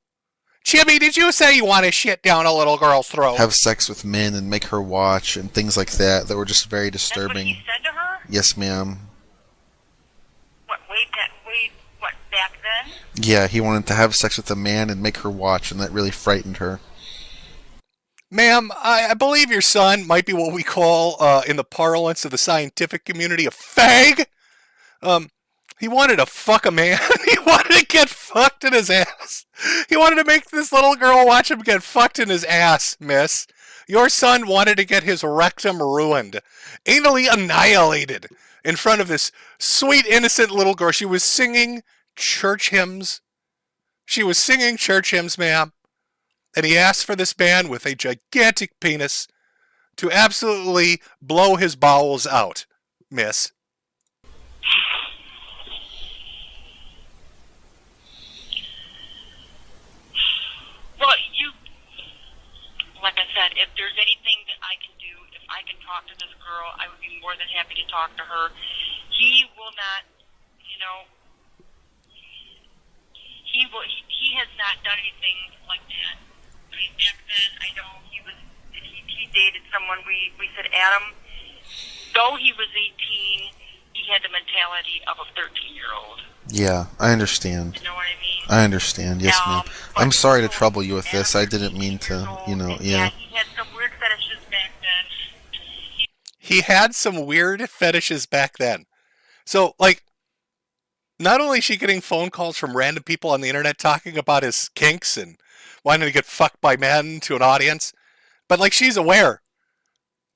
Chibi, did you say you want to shit down a little girl's throat?
Have sex with men and make her watch and things like that were just very disturbing.
That's what he said to her?
Yes, ma'am.
What back then?
Yeah, he wanted to have sex with a man and make her watch, and that really frightened her.
Ma'am, I believe your son might be what we call, in the parlance of the scientific community, a fag. He wanted to fuck a man. He wanted to get fucked in his ass. He wanted to make this little girl watch him get fucked in his ass, miss. Your son wanted to get his rectum ruined, anally annihilated in front of this sweet, innocent little girl. She was singing church hymns. She was singing church hymns, ma'am. And he asked for this man with a gigantic penis to absolutely blow his bowels out, miss.
Well, like I said, if there's anything that I can do, if I can talk to this girl, I would be more than happy to talk to her. He will not, he has not done anything like that. Back then, I know he dated someone, we said Adam, though he was 18, he had the mentality of a 13-year-old.
Yeah, I understand.
You know what I mean?
I understand, yes, ma'am. I'm sorry to trouble you with this. I didn't mean to, yeah.
He had some weird fetishes back then.
He had some weird fetishes back then. So, not only is she getting phone calls from random people on the internet talking about his kinks and wanting to get fucked by men to an audience, but, she's aware.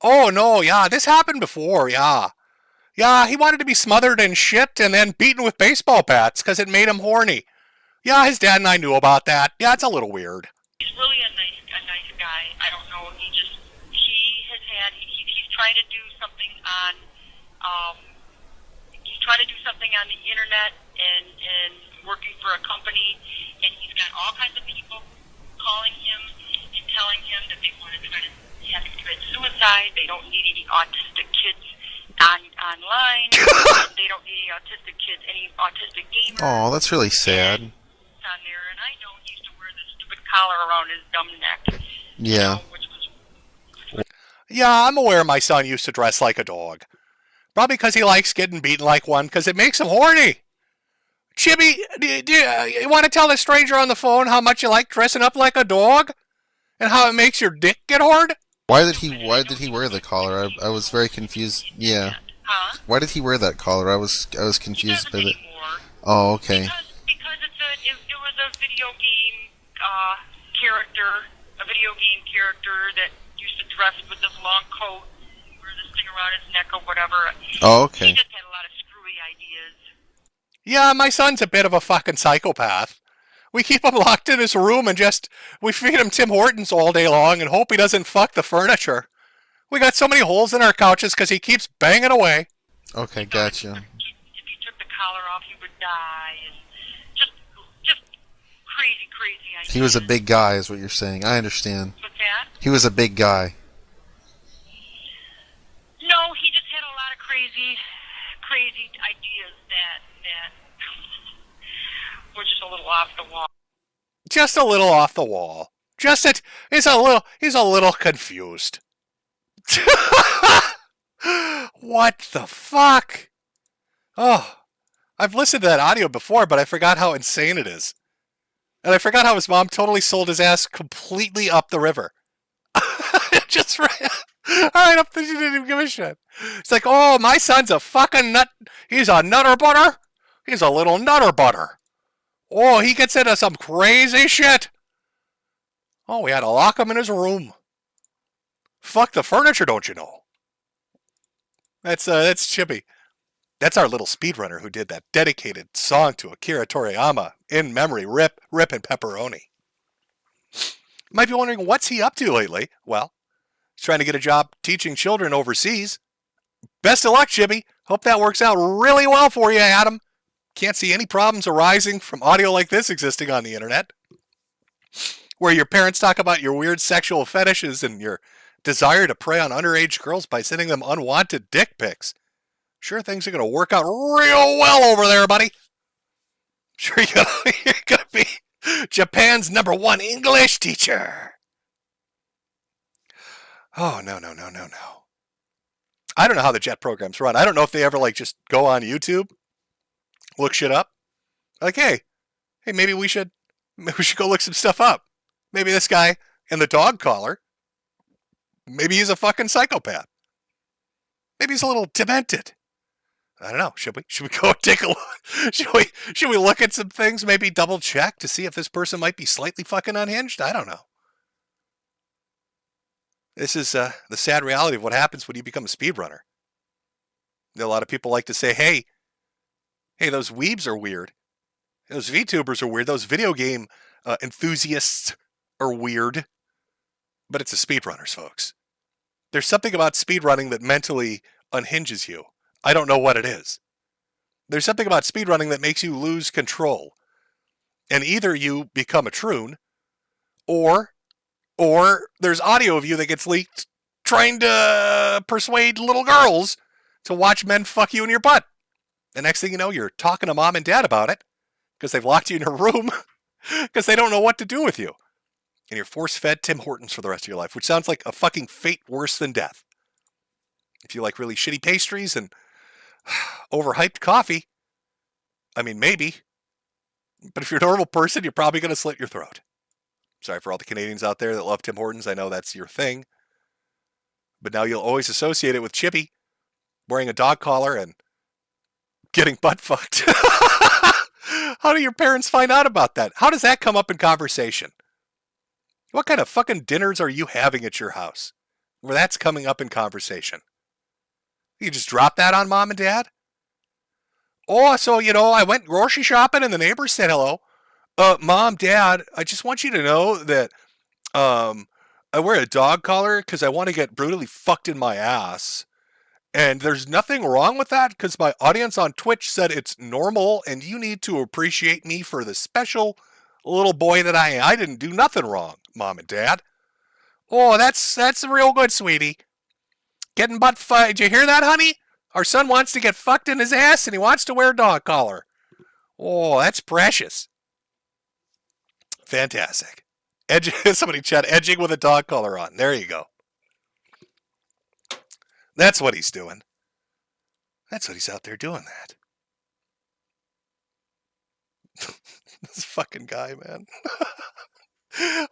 Oh, no, yeah, this happened before, yeah. Yeah, he wanted to be smothered in shit and then beaten with baseball bats because it made him horny. Yeah, his dad and I knew about that. Yeah, it's a little weird.
He's really a nice guy. I don't know. He's trying to do something on the internet and working for a company, and he's got all kinds of people calling him and telling him that they want to try to have him commit suicide. They don't need any autistic kids online. They don't need any autistic kids, any autistic gamers.
Oh, that's really sad.
On there, and I know he used to wear this stupid collar around his dumb neck.
Yeah.
Yeah, I'm aware my son used to dress like a dog. Probably because he likes getting beaten like one, because it makes him horny. Chibi, do you want to tell the stranger on the phone how much you like dressing up like a dog? And how it makes your dick get hard?
Why did he wear the collar? I was very confused. Yeah.
Huh?
Why did he wear that collar? I was confused by it. Oh, okay.
Because it was a video game character that used to dress with this long coat, wear this thing around his neck or whatever.
Oh, okay.
He just had a lot of screwy ideas.
Yeah, my son's a bit of a fucking psychopath. We keep him locked in his room and we feed him Tim Hortons all day long and hope he doesn't fuck the furniture. We got so many holes in our couches because he keeps banging away.
Okay, gotcha.
If he took the collar off, he would die. And just crazy ideas.
He was a big guy, is what you're saying. I understand.
What's that?
He was a big guy.
No, he just had a lot of crazy ideas that were just a little off the wall.
Just a little off the wall. He's a little confused. What the fuck? Oh, I've listened to that audio before, but I forgot how insane it is. And I forgot how his mom totally sold his ass completely up the river. Just right up there, she didn't even give a shit. It's like, oh, my son's a fucking nut. He's a nutter butter. He's a little nutter butter. Oh, he gets into some crazy shit. Oh, we had to lock him in his room. Fuck the furniture, don't you know? That's Chippy. That's our little speedrunner who did that dedicated song to Akira Toriyama. In memory, Rip and Pepperoni. Might be wondering, what's he up to lately? Well, he's trying to get a job teaching children overseas. Best of luck, Chippy. Hope that works out really well for you, Adam. Can't see any problems arising from audio like this existing on the internet, where your parents talk about your weird sexual fetishes and your desire to prey on underage girls by sending them unwanted dick pics. Sure, things are going to work out real well over there, buddy. Sure, you're going to be Japan's #1 English teacher. Oh, no. I don't know how the jet programs run. I don't know if they ever, like, just go on YouTube, look shit up. Like, hey, maybe we should go look some stuff up. Maybe this guy in the dog collar, maybe he's a fucking psychopath. Maybe he's a little demented. I don't know. Should we go take a look? Should we look at some things? Maybe double check to see if this person might be slightly fucking unhinged? I don't know. This is the sad reality of what happens when you become a speedrunner. A lot of people like to say, hey, those weebs are weird. Those VTubers are weird. Those video game enthusiasts are weird. But it's the speedrunners, folks. There's something about speedrunning that mentally unhinges you. I don't know what it is. There's something about speedrunning that makes you lose control. And either you become a troon, or there's audio of you that gets leaked trying to persuade little girls to watch men fuck you in your butt. The next thing you know, you're talking to mom and dad about it because they've locked you in your room because they don't know what to do with you. And you're force-fed Tim Hortons for the rest of your life, which sounds like a fucking fate worse than death. If you like really shitty pastries and overhyped coffee, I mean, maybe. But if you're a normal person, you're probably going to slit your throat. Sorry for all the Canadians out there that love Tim Hortons. I know that's your thing. But now you'll always associate it with Chippy wearing a dog collar and getting butt fucked. How do your parents find out about that? How does that come up in conversation? What kind of fucking dinners are you having at your house where that's coming up in conversation? You just drop that on mom and dad? Oh, so, I went grocery shopping and the neighbors said hello. Mom, Dad, I just want you to know that I wear a dog collar because I want to get brutally fucked in my ass. And there's nothing wrong with that because my audience on Twitch said it's normal and you need to appreciate me for the special little boy that I am. I didn't do nothing wrong, Mom and Dad. Oh, that's real good, sweetie. Getting butt fucked. Did you hear that, honey? Our son wants to get fucked in his ass and he wants to wear a dog collar. Oh, that's precious. Fantastic. Somebody chat, edging with a dog collar on. There you go. That's what he's doing. That's what he's out there doing that. This fucking guy, man.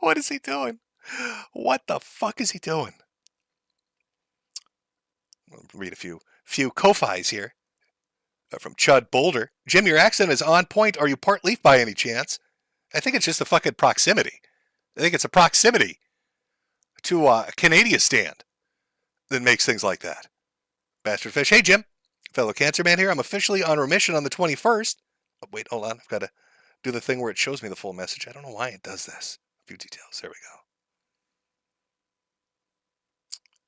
What is he doing? What the fuck is he doing? I'll read a few ko-fis here. From Chud Boulder. Jim, your accent is on point. Are you part leaf by any chance? I think it's just a fucking proximity. I think it's a proximity to a Canadian stand that makes things like that. Bastard Fish. Hey, Jim. Fellow Cancer Man here. I'm officially on remission on the 21st. Oh, wait, hold on. I've got to do the thing where it shows me the full message. I don't know why it does this. A few details. There we go.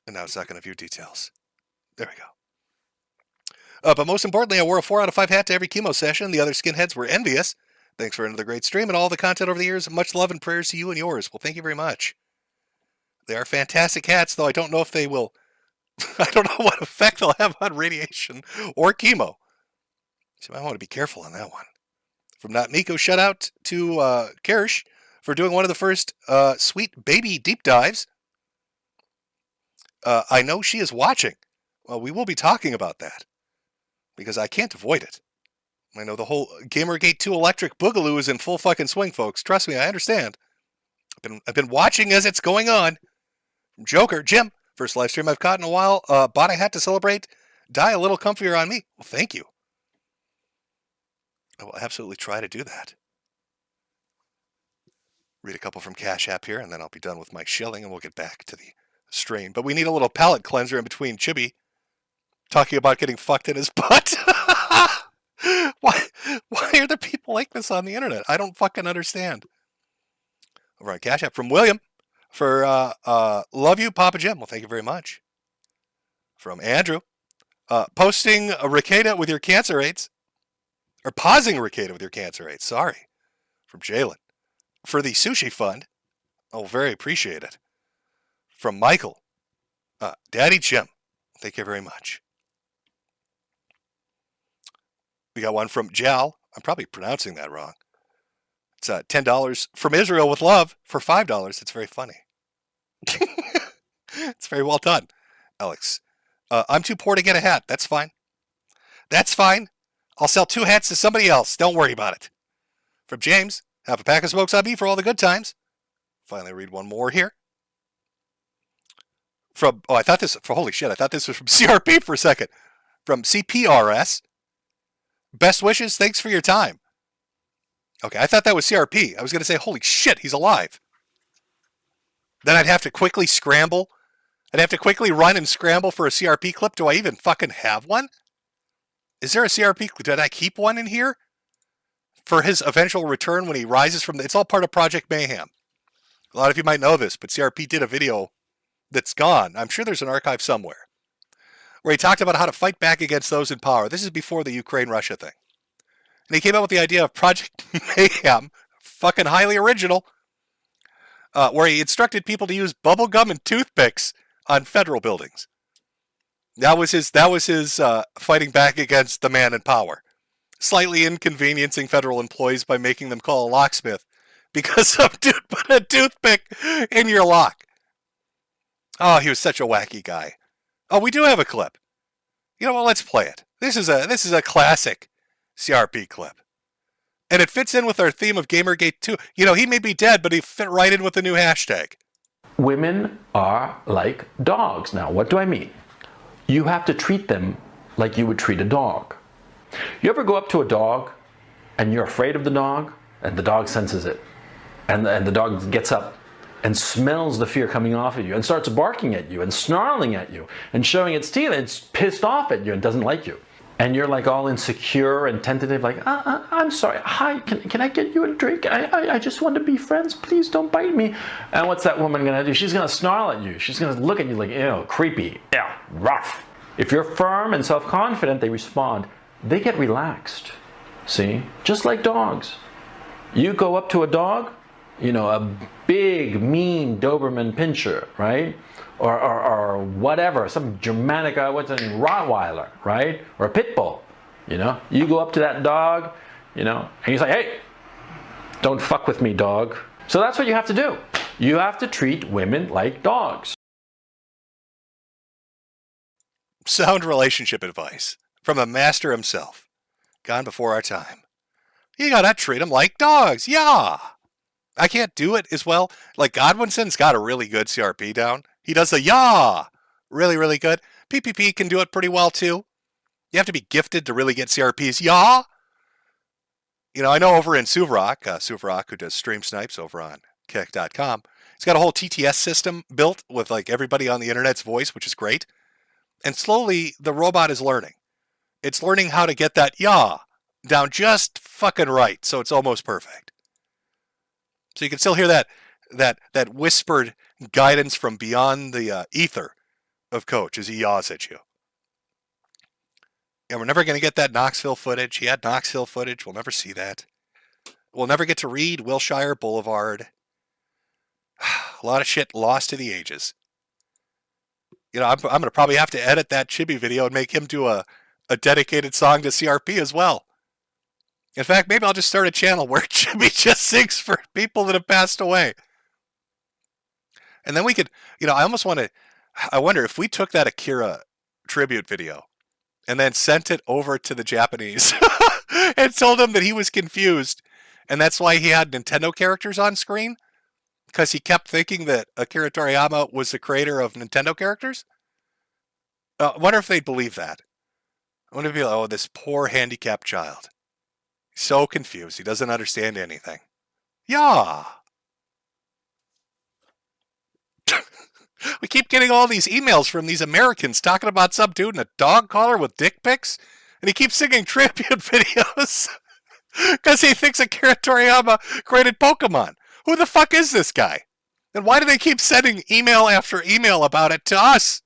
And now it's not going to view details. There we go. But most importantly, I wore a 4 out of 5 hat to every chemo session. The other skinheads were envious. Thanks for another great stream and all the content over the years. Much love and prayers to you and yours. Well, thank you very much. They are fantastic hats, though I don't know if they will... I don't know what effect they'll have on radiation or chemo. So I want to be careful on that one. From Not Miko, shout out to Kirsch for doing one of the first sweet baby deep dives. I know she is watching. Well, we will be talking about that because I can't avoid it. I know the whole Gamergate 2 electric boogaloo is in full fucking swing, folks. Trust me, I understand. I've been watching as it's going on. Joker, Jim, first live stream I've caught in a while. Bought a hat to celebrate. Die a little comfier on me. Well, thank you. I will absolutely try to do that. Read a couple from Cash App here, and then I'll be done with my shilling, and we'll get back to the stream. But we need a little palate cleanser in between Chibi talking about getting fucked in his butt. Why are there people like this on the internet? I don't fucking understand. Over on Cash App from William for love you, Papa Jim. Well, thank you very much. From Andrew, posting a Ricada with your cancer rates, or pausing Ricada with your cancer rates. Sorry. From Jalen for the sushi fund. Oh, very appreciate it. From Michael, Daddy Jim. Thank you very much. We got one from Jal. I'm probably pronouncing that wrong. It's $10 from Israel with love for $5. It's very funny. It's very well done, Alex. I'm too poor to get a hat. That's fine. That's fine. I'll sell 2 hats to somebody else. Don't worry about it. From James, have a pack of smokes on me for all the good times. Finally read one more here. From, oh, I thought this, for holy shit, I thought this was from CRP for a second. From CPRS. Best wishes, thanks for your time. Okay, I thought that was CRP. I was going to say, holy shit, he's alive. Then I'd have to quickly scramble. I'd have to quickly run and scramble for a CRP clip. Do I even fucking have one? Is there a CRP clip? Did I keep one in here? For his eventual return when he rises from the... It's all part of Project Mayhem. A lot of you might know this, but CRP did a video that's gone. I'm sure there's an archive somewhere. Where he talked about how to fight back against those in power. This is before the Ukraine-Russia thing. And he came up with the idea of Project Mayhem, fucking highly original, where he instructed people to use bubble gum and toothpicks on federal buildings. That was his fighting back against the man in power. Slightly inconveniencing federal employees by making them call a locksmith because some dude put a toothpick in your lock. Oh, he was such a wacky guy. Oh, we do have a clip. You know what? Let's play it. This is a classic CRP clip. And it fits in with our theme of Gamergate 2. You know, he may be dead, but he fit right in with the new hashtag.
Women are like dogs. Now, what do I mean? You have to treat them like you would treat a dog. You ever go up to a dog and you're afraid of the dog and the dog senses it, and the dog gets up and smells the fear coming off of you and starts barking at you and snarling at you and showing its teeth, and it's pissed off at you and doesn't like you. And you're like all insecure and tentative, like, I'm sorry, hi, can I get you a drink? I just want to be friends, please don't bite me. And what's that woman gonna do? She's gonna snarl at you. She's gonna look at you like, ew, creepy, ew, rough. If you're firm and self-confident, they respond. They get relaxed, see? Just like dogs. You go up to a dog, you know, a big, mean Doberman Pinscher, right? Or whatever, some Germanic, what's a Rottweiler, right? Or a pit bull, you know? You go up to that dog, you know, and you say, hey, don't fuck with me, dog. So that's what you have to do. You have to treat women like dogs.
Sound relationship advice from the master himself. Gone before our time. You gotta treat them like dogs, yeah! I can't do it as well. Like Godwinson's got a really good CRP down. He does the yah really, really good. PPP can do it pretty well too. You have to be gifted to really get CRP's yah. You know, I know over in Suvrok, who does stream snipes over on kick.com, he's got a whole TTS system built with like everybody on the internet's voice, which is great. And slowly the robot is learning. It's learning how to get that yah down just fucking right, so it's almost perfect. So you can still hear that whispered guidance from beyond the ether of Coach as he yaws at you. And we're never going to get that Knoxville footage. He had Knoxville footage. We'll never see that. We'll never get to read Wilshire Boulevard. A lot of shit lost to the ages. You know, I'm going to probably have to edit that Chibi video and make him do a dedicated song to CRP as well. In fact, maybe I'll just start a channel where Chibi just sings for people that have passed away. And then we could, you know, I almost want to, I wonder if we took that Akira tribute video and then sent it over to the Japanese and told them that he was confused, and that's why he had Nintendo characters on screen, because he kept thinking that Akira Toriyama was the creator of Nintendo characters. I wonder if they'd believe that. I wonder if they'd be like, oh, this poor handicapped child. He's so confused. He doesn't understand anything. Yeah. We keep getting all these emails from these Americans talking about some dude in a dog collar with dick pics, and he keeps singing tribute videos because he thinks Akira Toriyama created Pokemon. Who the fuck is this guy? And why do they keep sending email after email about it to us?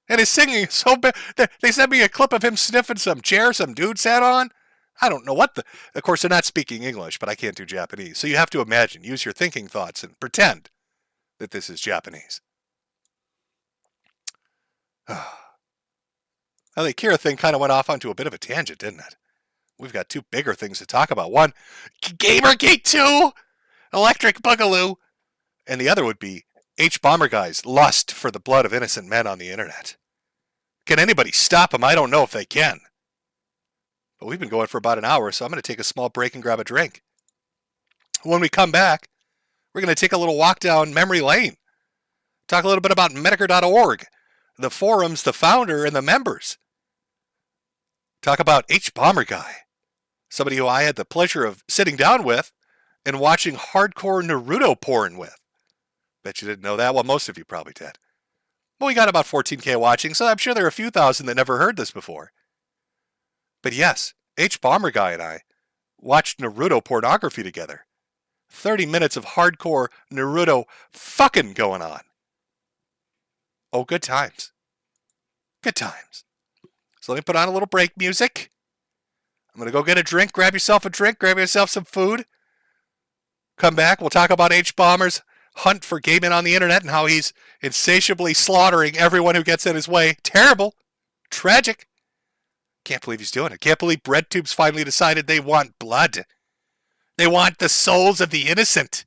And his singing is so bad. They sent me a clip of him sniffing some chair some dude sat on. I don't know what the... Of course, they're not speaking English, but I can't do Japanese. So you have to imagine, use your thinking thoughts and pretend that this is Japanese. Now, the Akira thing kind of went off onto a bit of a tangent, didn't it? We've got two bigger things to talk about. One, Gamergate 2, Electric Boogaloo, and the other would be H-Bomber Guy's lust for the blood of innocent men on the internet. Can anybody stop him? I don't know if they can. But we've been going for about an hour, so I'm going to take a small break and grab a drink. When we come back, we're going to take a little walk down memory lane. Talk a little bit about Metokur.org, the forums, the founder, and the members. Talk about H-Bomber Guy, somebody who I had the pleasure of sitting down with and watching hardcore Naruto porn with. Bet you didn't know that. Well, most of you probably did. Well, we got about 14K watching, so I'm sure there are a few thousand that never heard this before. But yes, H-Bomber Guy and I watched Naruto pornography together. 30 minutes of hardcore Naruto fucking going on. Oh, good times. Good times. So let me put on a little break music. I'm going to go get a drink. Grab yourself a drink. Grab yourself some food. Come back. We'll talk about H-Bomber's hunt for gay men on the internet and how he's insatiably slaughtering everyone who gets in his way. Terrible. Tragic. Can't believe he's doing it. Can't believe BreadTube's finally decided they want blood. They want the souls of the innocent.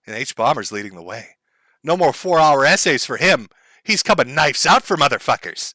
And H-Bomber's leading the way. No more 4-hour essays for him. He's coming knives out for motherfuckers.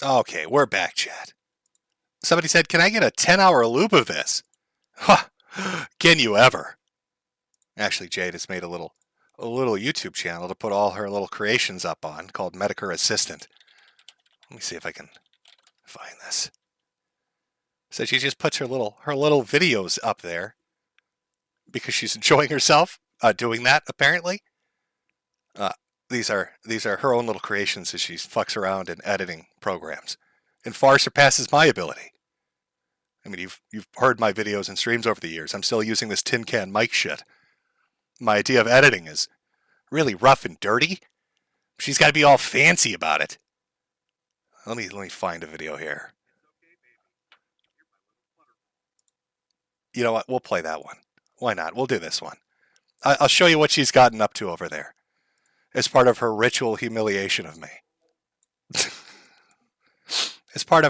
Okay, we're back, chat. Somebody said, can I get a 10-hour loop of this? Huh. Can you ever? Actually, Jade has made a little YouTube channel to put all her little creations up on called Metokur Assistant. Let me see if I can find this. So she just puts her little videos up there because she's enjoying herself doing that, apparently. These are her own little creations as she fucks around in editing programs, and far surpasses my ability. I mean, you've heard my videos and streams over the years. I'm still using this tin can mic shit. My idea of editing is really rough and dirty. She's got to be all fancy about it. Let me find a video here. You know what? We'll play that one. Why not? We'll do this one. I'll show you what she's gotten up to over there as part of her ritual humiliation of me. as part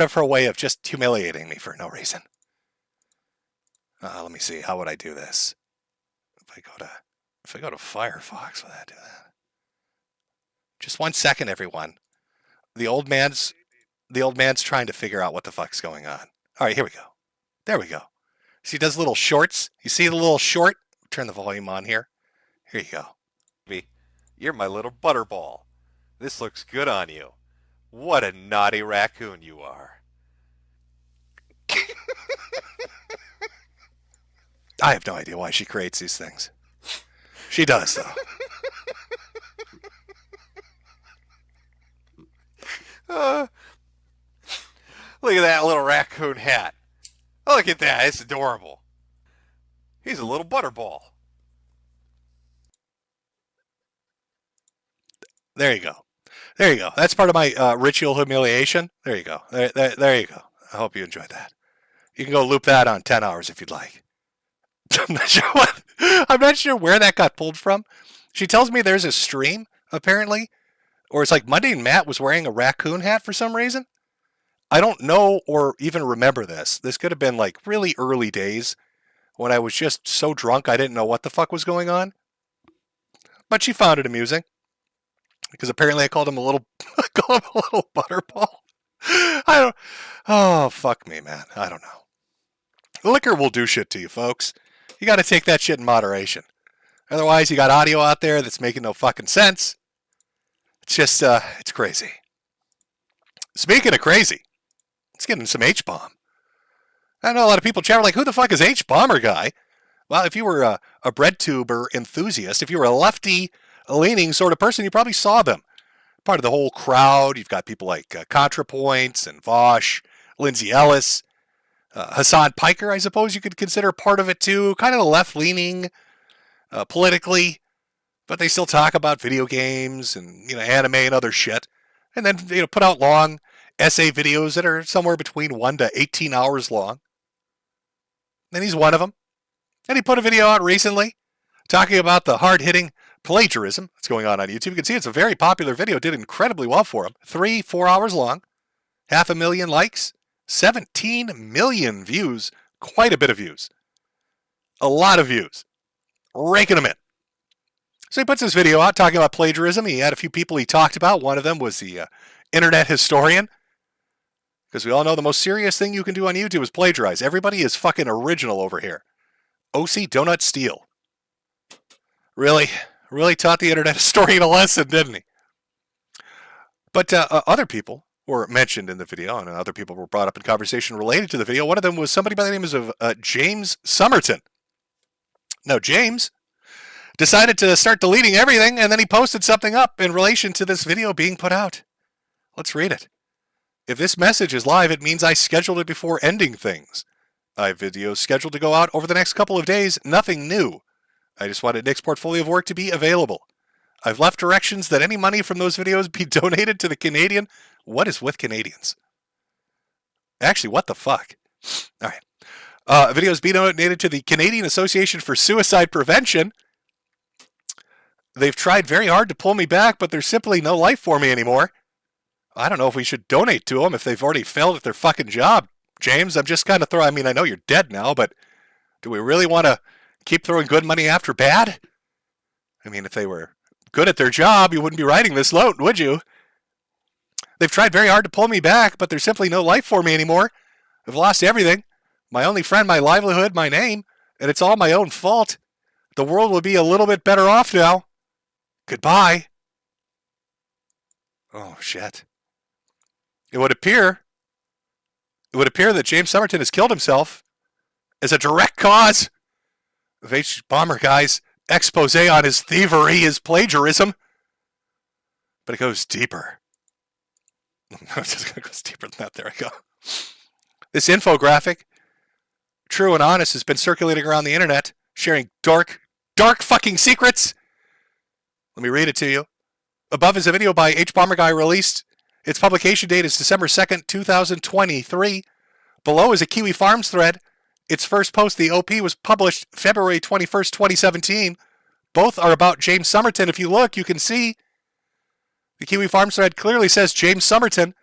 of her way of just humiliating me for no reason. Let me see. How would I do this? If I go to Firefox, would that do that? Just 1 second, everyone. The old man's trying to figure out what the fuck's going on. All right, here we go. There we go. She does little shorts. You see the little short? Turn the volume on here. Here you go.
You're my little butterball. This looks good on you. What a naughty raccoon you are.
I have no idea why she creates these things. She does, though.
Look at that little raccoon hat. Look at that. It's adorable. He's a little butterball.
There you go. There you go. That's part of my ritual humiliation. There you go. There you go. I hope you enjoyed that. You can go loop that on 10 hours if you'd like. I'm not sure where that got pulled from. She tells me there's a stream, apparently, or it's like Monday and Matt was wearing a raccoon hat for some reason. I don't know or even remember this. This could have been like really early days when I was just so drunk I didn't know what the fuck was going on. But she found it amusing. Because apparently I called him a little butterball. Oh, fuck me, man. I don't know. Liquor will do shit to you, folks. You got to take that shit in moderation. Otherwise, you got audio out there that's making no fucking sense. It's just, it's crazy. Speaking of crazy, let's get into some H-Bomb. I know a lot of people chat like, who the fuck is H-Bomber guy? Well, if you were a bread tuber enthusiast, if you were a lefty-leaning sort of person, you probably saw them. Part of the whole crowd. You've got people like ContraPoints and Vosh, Lindsay Ellis, Hassan Piker, I suppose you could consider part of it too. Kind of left-leaning politically, but they still talk about video games and anime and other shit. And then put out long essay videos that are somewhere between 1 to 18 hours long. And he's one of them. And he put a video out recently talking about the hard-hitting plagiarism that's going on YouTube. You can see it's a very popular video. It did incredibly well for him. 3-4 hours long. 500,000 likes. 17 million views. Quite a bit of views. A lot of views. Raking them in. So he puts this video out talking about plagiarism. He had a few people he talked about. One of them was the internet historian. Because we all know the most serious thing you can do on YouTube is plagiarize. Everybody is fucking original over here. OC Donut Steele. Really taught the internet historian a lesson, didn't he? But other people were mentioned in the video, and other people were brought up in conversation related to the video. One of them was somebody by the name of James Somerton. Now, James decided to start deleting everything, and then he posted something up in relation to this video being put out. Let's read it. If this message is live, it means I scheduled it before ending things. I have videos scheduled to go out over the next couple of days. Nothing new. I just wanted Nick's portfolio of work to be available. I've left directions that any money from those videos be donated to the Canadian. What is with Canadians? Actually, what the fuck? All right. Videos be donated to the Canadian Association for Suicide Prevention. They've tried very hard to pull me back, but there's simply no life for me anymore. I don't know if we should donate to them if they've already failed at their fucking job. James, I'm just kind of throwing, I know you're dead now, but do we really want to keep throwing good money after bad? I mean, if they were good at their job, you wouldn't be writing this note, would you? They've tried very hard to pull me back, but there's simply no life for me anymore. I've lost everything. My only friend, my livelihood, my name, and it's all my own fault. The world will be a little bit better off now. Goodbye. Oh, shit. It would appear that James Somerton has killed himself as a direct cause of H. Bomber Guy's expose on his thievery, his plagiarism. But it goes deeper. No, it just goes deeper than that. There I go. This infographic, true and honest, has been circulating around the internet, sharing dark fucking secrets. Let me read it to you. Above is a video by H. Bomber Guy released. Its publication date is December 2nd, 2023. Below is a Kiwi Farms thread. Its first post, the OP, was published February 21st, 2017. Both are about James Somerton. If you look, you can see the Kiwi Farms thread clearly says James Somerton.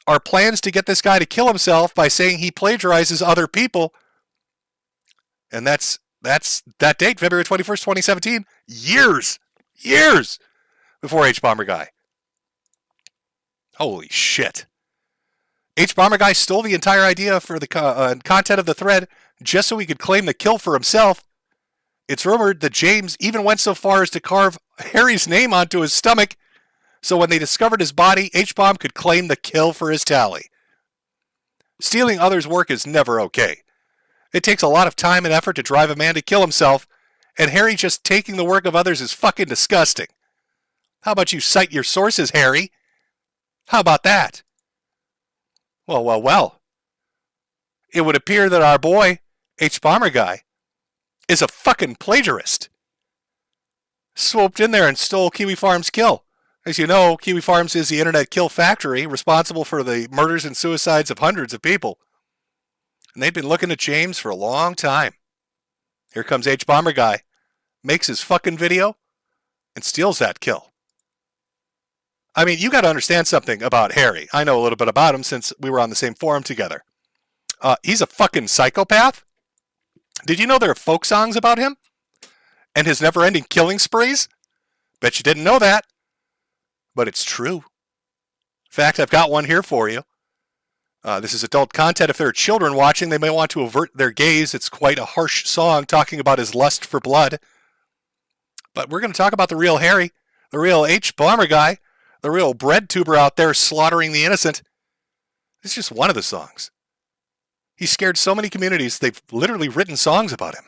Our plans to get this guy to kill himself by saying he plagiarizes other people. And that's that date, February 21st, 2017. Years before H. Bomber Guy. Holy shit. H. Bomber Guy stole the entire idea for the content of the thread just so he could claim the kill for himself. It's rumored that James even went so far as to carve Harry's name onto his stomach so when they discovered his body, H-Bomb could claim the kill for his tally. Stealing others' work is never okay. It takes a lot of time and effort to drive a man to kill himself, and Harry just taking the work of others is fucking disgusting. How about you cite your sources, Harry? How about that? Well. It would appear that our boy, H. Bomber Guy, is a fucking plagiarist. Swooped in there and stole Kiwi Farms' kill. As you know, Kiwi Farms is the internet kill factory responsible for the murders and suicides of hundreds of people. And they've been looking at James for a long time. Here comes H. Bomber Guy, makes his fucking video, and steals that kill. I mean, you got to understand something about Harry. I know a little bit about him since we were on the same forum together. He's a fucking psychopath. Did you know there are folk songs about him? And his never-ending killing sprees? Bet you didn't know that. But it's true. In fact, I've got one here for you. This is adult content. If there are children watching, they may want to avert their gaze. It's quite a harsh song talking about his lust for blood. But we're going to talk about the real Harry, the real H. Bomber Guy, the real bread tuber out there slaughtering the innocent. This is just one of the songs. He scared so many communities, they've literally written songs about him.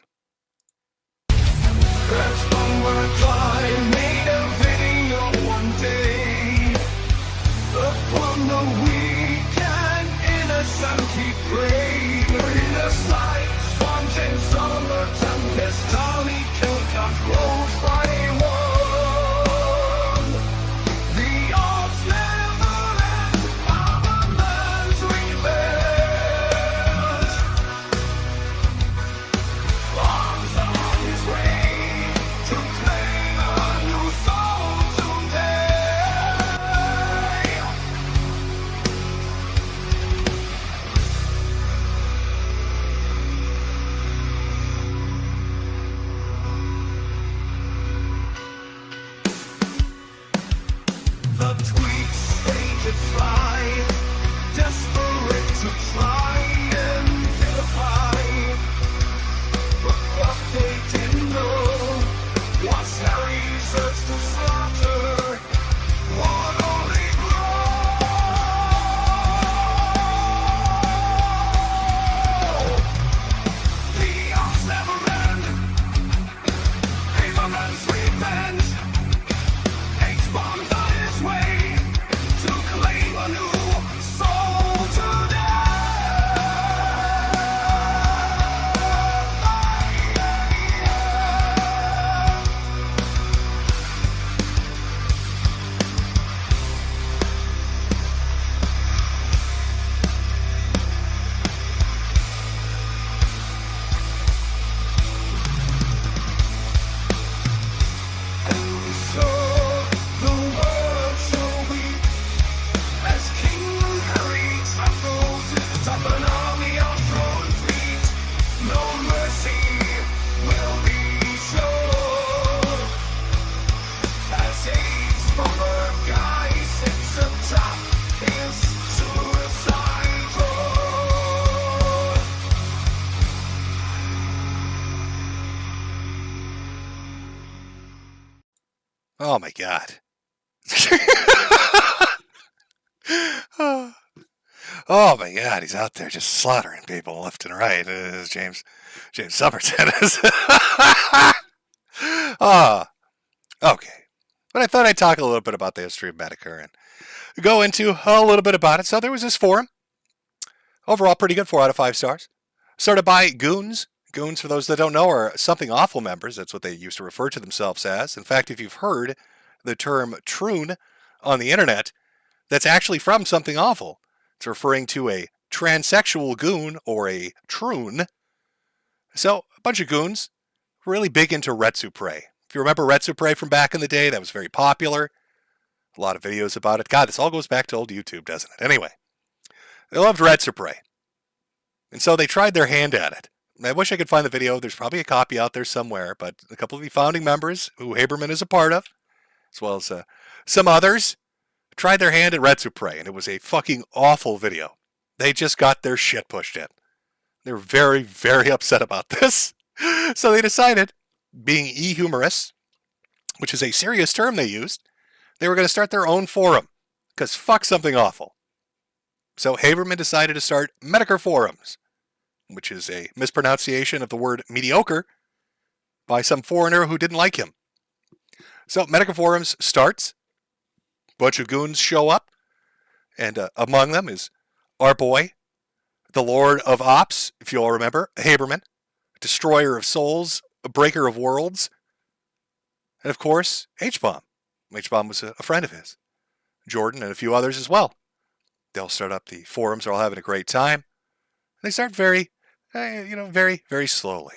Oh my God. Oh my God, he's out there just slaughtering people left and right. James Somerset is. Okay. But I thought I'd talk a little bit about the history of Metokur and go into a little bit about it. So there was this forum. Overall, pretty good, 4 out of 5 stars. Started by goons. Goons, for those that don't know, are something awful members. That's what they used to refer to themselves as. In fact, if you've heard the term troon on the internet, that's actually from something awful. It's referring to a transsexual goon or a troon. So, a bunch of goons, really big into Retsupre. If you remember Retsupre from back in the day, that was very popular. A lot of videos about it. God, this all goes back to old YouTube, doesn't it? Anyway, they loved Retsupre. And so they tried their hand at it. I wish I could find the video. There's probably a copy out there somewhere, but a couple of the founding members, who Haberman is a part of, as well as some others, tried their hand at Retsupre, and it was a fucking awful video. They just got their shit pushed in. They were very, very upset about this. So they decided, being e-humorists, which is a serious term they used, they were going to start their own forum, because fuck something awful. So Haberman decided to start Metokur Forums, which is a mispronunciation of the word mediocre by some foreigner who didn't like him. So Metokur Forums starts. A bunch of goons show up, and among them is our boy, the Lord of Ops, if you all remember, Haberman, destroyer of souls, a breaker of worlds, and of course, H-Bomb. H-Bomb was a friend of his. Jordan and a few others as well. They'll start up the forums. They're all having a great time. They start very, very slowly.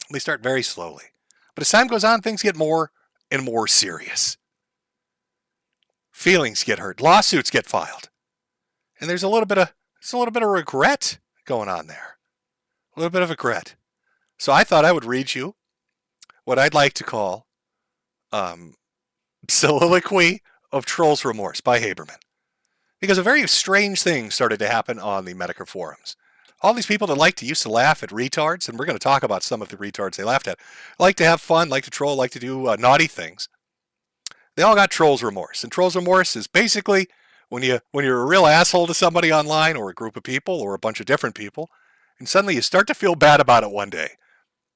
They start very slowly. But as time goes on, things get more and more serious. Feelings get hurt. Lawsuits get filed. And there's a little bit of regret going on there. A little bit of regret. So I thought I would read you what I'd like to call Soliloquy of Troll's Remorse by Haberman. Because a very strange thing started to happen on the Metokur forums. All these people that used to laugh at retards, and we're going to talk about some of the retards they laughed at, like to have fun, like to troll, like to do naughty things. They all got Troll's Remorse. And Troll's Remorse is basically when you're a real asshole to somebody online, or a group of people, or a bunch of different people, and suddenly you start to feel bad about it one day,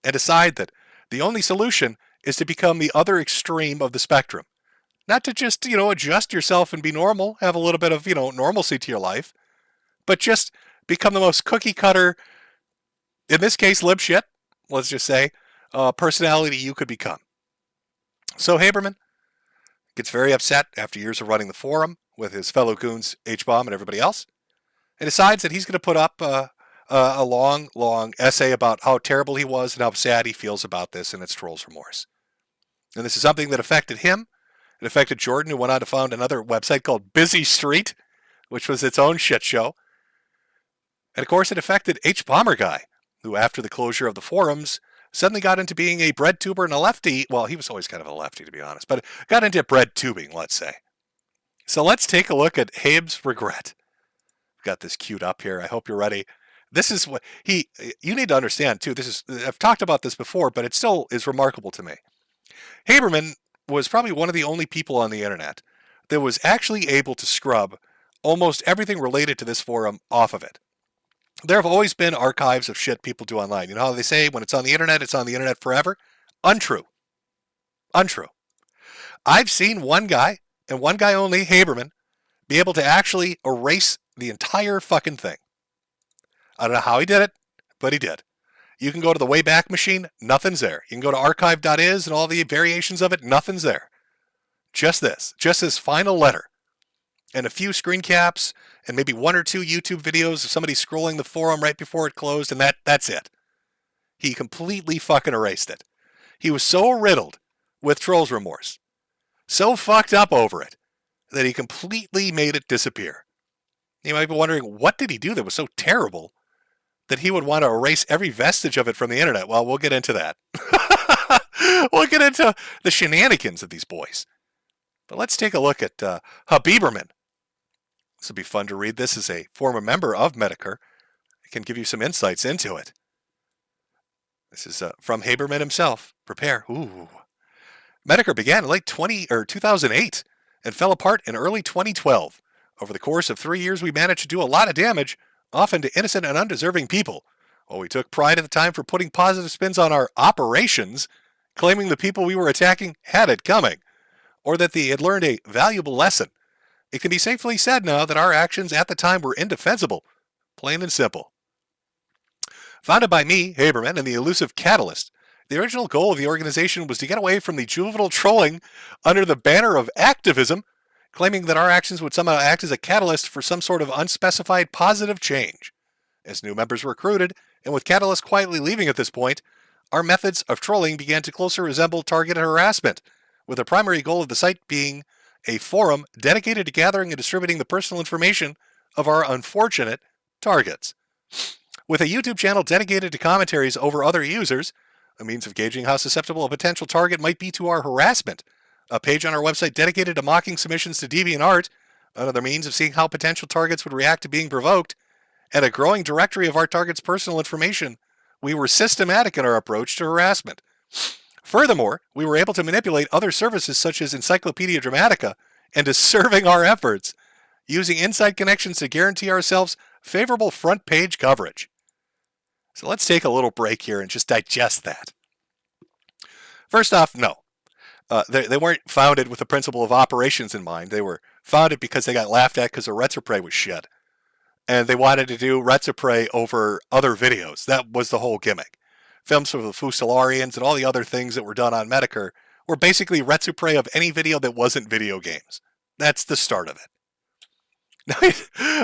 and decide that the only solution is to become the other extreme of the spectrum. Not to just, adjust yourself and be normal, have a little bit of, normalcy to your life, but just become the most cookie cutter, in this case, lib shit, let's just say, personality you could become. So Haberman gets very upset after years of running the forum with his fellow goons, H-Bomb and everybody else, and decides that he's going to put up a long, long essay about how terrible he was and how sad he feels about this, and it's Troll's Remorse. And this is something that affected him. It affected Jordan, who went on to found another website called Busy Street, which was its own shit show. And of course, it affected H-Bomber Guy, who after the closure of the forums, suddenly got into being a bread tuber and a lefty. Well, he was always kind of a lefty, to be honest, but got into bread tubing, let's say. So let's take a look at Habe's regret. I've got this queued up here. I hope you're ready. This is what you need to understand, too. I've talked about this before, but it still is remarkable to me. Haberman was probably one of the only people on the internet that was actually able to scrub almost everything related to this forum off of it. There have always been archives of shit people do online. You know how they say when it's on the internet forever? Untrue. Untrue. I've seen one guy, and one guy only, Haberman, be able to actually erase the entire fucking thing. I don't know how he did it, but he did. You can go to the Wayback Machine, nothing's there. You can go to archive.is and all the variations of it, nothing's there. Just this final letter, and a few screen caps, and maybe 1 or 2 YouTube videos of somebody scrolling the forum right before it closed, and that's it. He completely fucking erased it. He was so riddled with Troll's Remorse, so fucked up over it, that he completely made it disappear. You might be wondering, what did he do that was so terrible that he would want to erase every vestige of it from the internet? Well, we'll get into that. We'll get into the shenanigans of these boys. But let's take a look at Haberman. This will be fun to read. This is a former member of Metokur. I can give you some insights into it. This is from Haberman himself. Prepare. Ooh. Metokur began in late 2008 and fell apart in early 2012. Over the course of 3 years, we managed to do a lot of damage, often to innocent and undeserving people. While we took pride at the time for putting positive spins on our operations, claiming the people we were attacking had it coming, or that they had learned a valuable lesson, it can be safely said now that our actions at the time were indefensible, plain and simple. Founded by me, Haberman, and the elusive Catalyst, the original goal of the organization was to get away from the juvenile trolling under the banner of activism, claiming that our actions would somehow act as a catalyst for some sort of unspecified positive change. As new members were recruited, and with Catalyst quietly leaving at this point, our methods of trolling began to closer resemble targeted harassment, with the primary goal of the site being a forum dedicated to gathering and distributing the personal information of our unfortunate targets. With a YouTube channel dedicated to commentaries over other users, a means of gauging how susceptible a potential target might be to our harassment, a page on our website dedicated to mocking submissions to DeviantArt, another means of seeing how potential targets would react to being provoked, and a growing directory of our target's personal information, we were systematic in our approach to harassment. Furthermore, we were able to manipulate other services such as Encyclopedia Dramatica into serving our efforts, using inside connections to guarantee ourselves favorable front page coverage. So let's take a little break here and just digest that. First off, no. They weren't founded with the principle of operations in mind. They were founded because they got laughed at because their Retropray was shit. And they wanted to do Retropray over other videos. That was the whole gimmick. Films of the Fusiliarians and all the other things that were done on Metokur were basically Retropray of any video that wasn't video games. That's the start of it.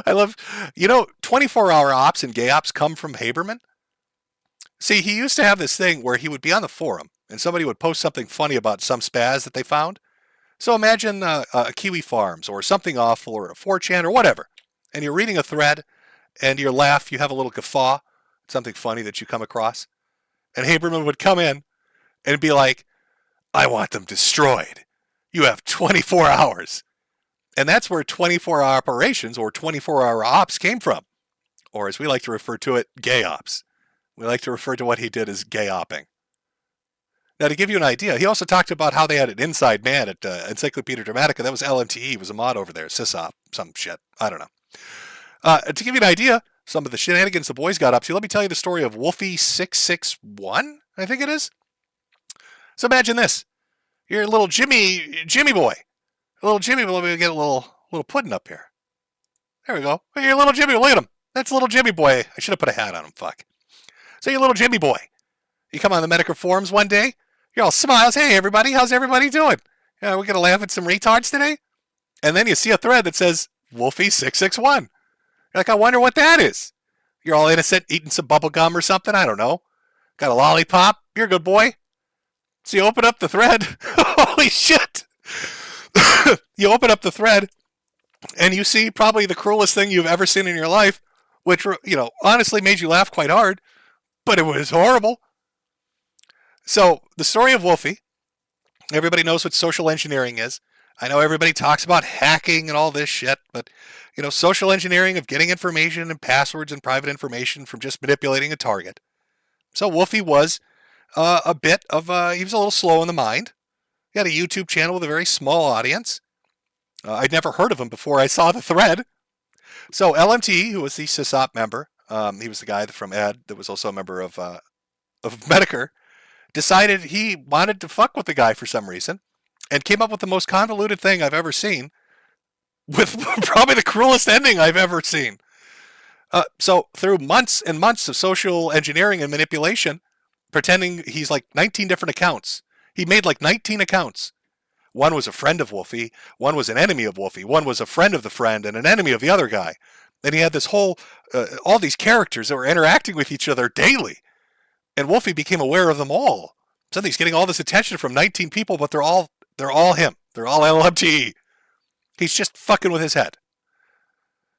I love, 24-hour ops and gay ops come from Haberman. See, he used to have this thing where he would be on the forum and somebody would post something funny about some spaz that they found. So imagine Kiwi Farms or something awful or a 4chan or whatever. And you're reading a thread and you laugh, you have a little guffaw, something funny that you come across. And Haberman would come in and be like, I want them destroyed. You have 24 hours. And that's where 24-hour operations or 24-hour ops came from. Or as we like to refer to it, gay ops. We like to refer to what he did as gay opping. Now, to give you an idea, he also talked about how they had an inside man at Encyclopedia Dramatica. That was LMTE. He was a mod over there. Sysop. Some shit. I don't know. To give you an idea, some of the shenanigans the boys got up to, let me tell you the story of Wolfie661, I think it is. So imagine this. You're a little Jimmy boy. A little Jimmy boy. Let me get a little pudding up here. There we go. You're a little Jimmy. Look at him. That's a little Jimmy boy. I should have put a hat on him. Fuck. So you're a little Jimmy boy. You come on the Metokur forums one day. You're all smiles. Hey, everybody. How's everybody doing? We're going to laugh at some retards today? And then you see a thread that says Wolfie661. You're like, I wonder what that is. You're all innocent, eating some bubble gum or something. I don't know. Got a lollipop. You're a good boy. So you open up the thread. Holy shit. You open up the thread and you see probably the cruelest thing you've ever seen in your life, which, honestly made you laugh quite hard, but it was horrible. So the story of Wolfie, everybody knows what social engineering is. I know everybody talks about hacking and all this shit, but, social engineering of getting information and passwords and private information from just manipulating a target. So Wolfie was he was a little slow in the mind. He had a YouTube channel with a very small audience. I'd never heard of him before I saw the thread. So LMT, who was the Sysop member, he was the guy from Ed that was also a member of Metokur, decided he wanted to fuck with the guy for some reason and came up with the most convoluted thing I've ever seen with probably the cruelest ending I've ever seen. So through months and months of social engineering and manipulation, pretending he's like 19 different accounts. He made like 19 accounts. One was a friend of Wolfie, one was an enemy of Wolfie, one was a friend of the friend and an enemy of the other guy. And he had this whole, all these characters that were interacting with each other daily. And Wolfie became aware of them all. Suddenly he's getting all this attention from 19 people, but they're all him. They're all LMTE. He's just fucking with his head.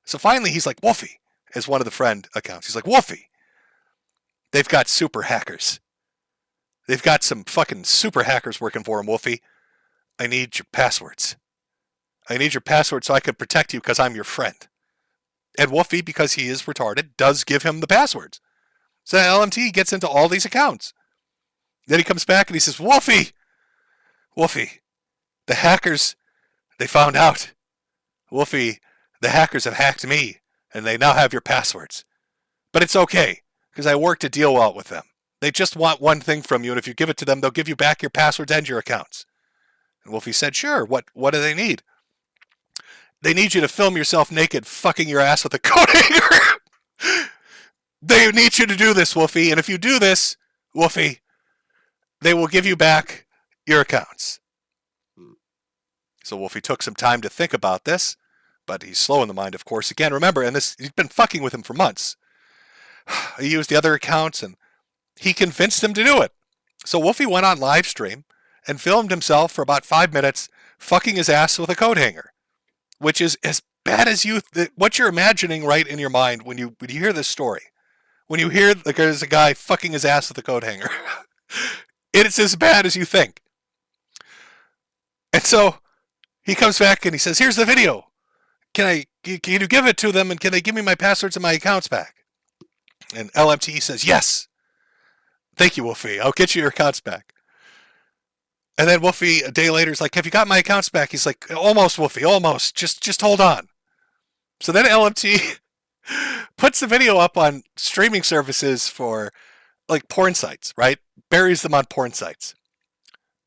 So finally he's like, Wolfie, as one of the friend accounts. He's like, Wolfie, they've got super hackers. They've got some fucking super hackers working for him, Wolfie. I need your passwords. I need your passwords so I can protect you because I'm your friend. And Wolfie, because he is retarded, does give him the passwords. So LMT gets into all these accounts. Then he comes back and he says, Wolfie, Wolfie, the hackers, they found out. Wolfie, the hackers have hacked me, and they now have your passwords. But it's okay, because I worked a deal out with them. They just want one thing from you, and if you give it to them, they'll give you back your passwords and your accounts. And Wolfie said, sure, what do they need? They need you to film yourself naked fucking your ass with a coat hanger. They need you to do this, Wolfie, and if you do this, Wolfie, they will give you back your accounts. So Wolfie took some time to think about this, but he's slow in the mind, of course. Again, remember, and he's been fucking with him for months. He used the other accounts, and he convinced him to do it. So Wolfie went on live stream and filmed himself for about 5 minutes fucking his ass with a coat hanger, which is as bad as what you're imagining right in your mind when you hear this story. When you hear there's a guy fucking his ass with a coat hanger. It's as bad as you think. And so he comes back and he says, here's the video. Can you give it to them, and can they give me my passwords and my accounts back? And LMTE says, yes. Thank you, Wolfie. I'll get you your accounts back. And then Wolfie, a day later, is like, have you got my accounts back? He's like, almost, Wolfie, almost. Just hold on. So then LMTE puts the video up on streaming services for like porn sites, right? Buries them on porn sites.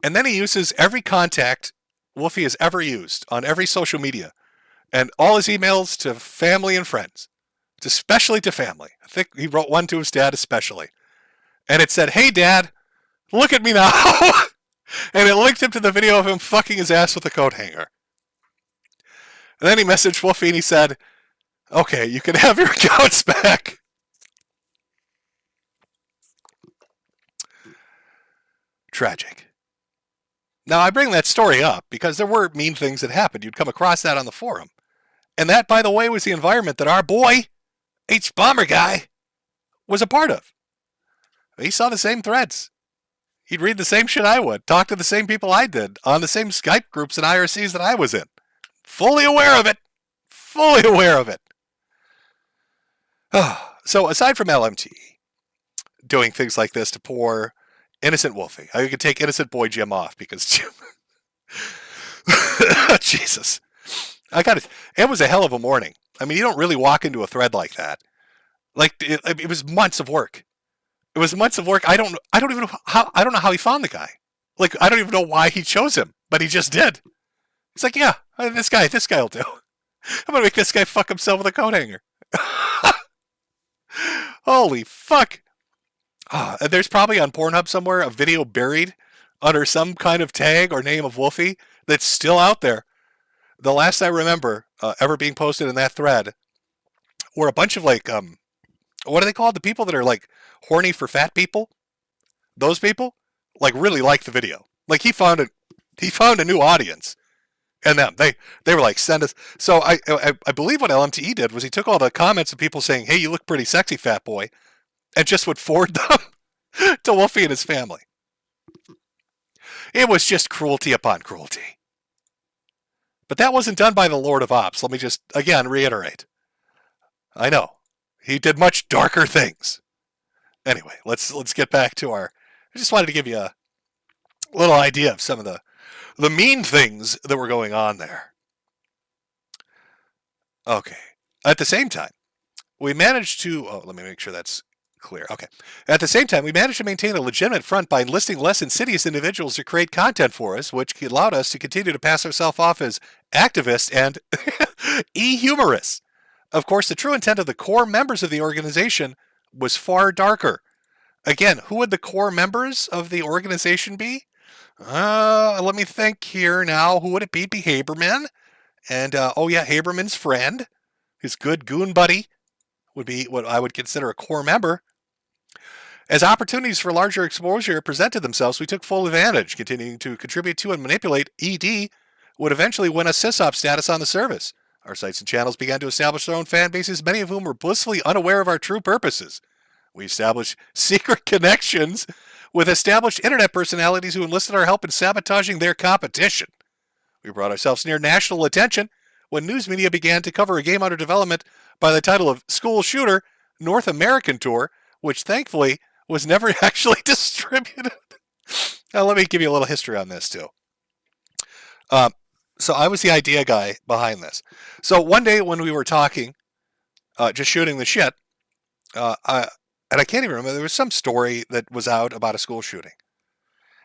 And then he uses every contact Wolfie has ever used on every social media and all his emails to family and friends, especially to family. I think he wrote one to his dad especially. And it said, hey, Dad, look at me now. And it linked him to the video of him fucking his ass with a coat hanger. And then he messaged Wolfie and he said, okay, you can have your accounts back. Tragic. Now, I bring that story up because there were mean things that happened. You'd come across that on the forum. And that, by the way, was the environment that our boy, H. Bomber Guy, was a part of. He saw the same threads. He'd read the same shit I would, talk to the same people I did, on the same Skype groups and IRCs that I was in. Fully aware of it. Fully aware of it. So, aside from LMT doing things like this to poor innocent Wolfie, I could take innocent boy Jim off because Jim... Jesus. It was a hell of a morning. I mean, you don't really walk into a thread like that. Like, it was months of work. It was months of work. I don't even know how he found the guy. Like, I don't even know why he chose him, but he just did. He's like, yeah, this guy will do. I'm gonna make this guy fuck himself with a coat hanger. Holy fuck. There's probably on Pornhub somewhere a video buried under some kind of tag or name of Wolfie that's still out there. The last I remember ever being posted in that thread were a bunch of like, what are they called? The people that are like horny for fat people? Those people like really liked the video. Like he found a new audience. And them, they were like, send us. So I believe what LMTE did was he took all the comments of people saying, hey, you look pretty sexy, fat boy, and just would forward them to Wolfie and his family. It was just cruelty upon cruelty. But that wasn't done by the Lord of Ops. Let me just, again, reiterate. I know. He did much darker things. Anyway, let's get back to I just wanted to give you a little idea of some of the mean things that were going on there. Okay. At the same time, we managed to... Oh, let me make sure that's clear. Okay. At the same time, we managed to maintain a legitimate front by enlisting less insidious individuals to create content for us, which allowed us to continue to pass ourselves off as activists and e-humorists. Of course, the true intent of the core members of the organization was far darker. Again, who would the core members of the organization be? Let me think here now. Who would it be? It'd be Haberman. And, Haberman's friend, his good goon buddy, would be what I would consider a core member. As opportunities for larger exposure presented themselves, we took full advantage, continuing to contribute to and manipulate. ED would eventually win a sysop status on the service. Our sites and channels began to establish their own fan bases, many of whom were blissfully unaware of our true purposes. We established secret connections with established internet personalities who enlisted our help in sabotaging their competition. We brought ourselves near national attention when news media began to cover a game under development by the title of School Shooter North American Tour, which thankfully was never actually distributed. Now, let me give you a little history on this, too. So I was the idea guy behind this. So one day when we were talking, just shooting the shit, and I can't even remember, there was some story that was out about a school shooting.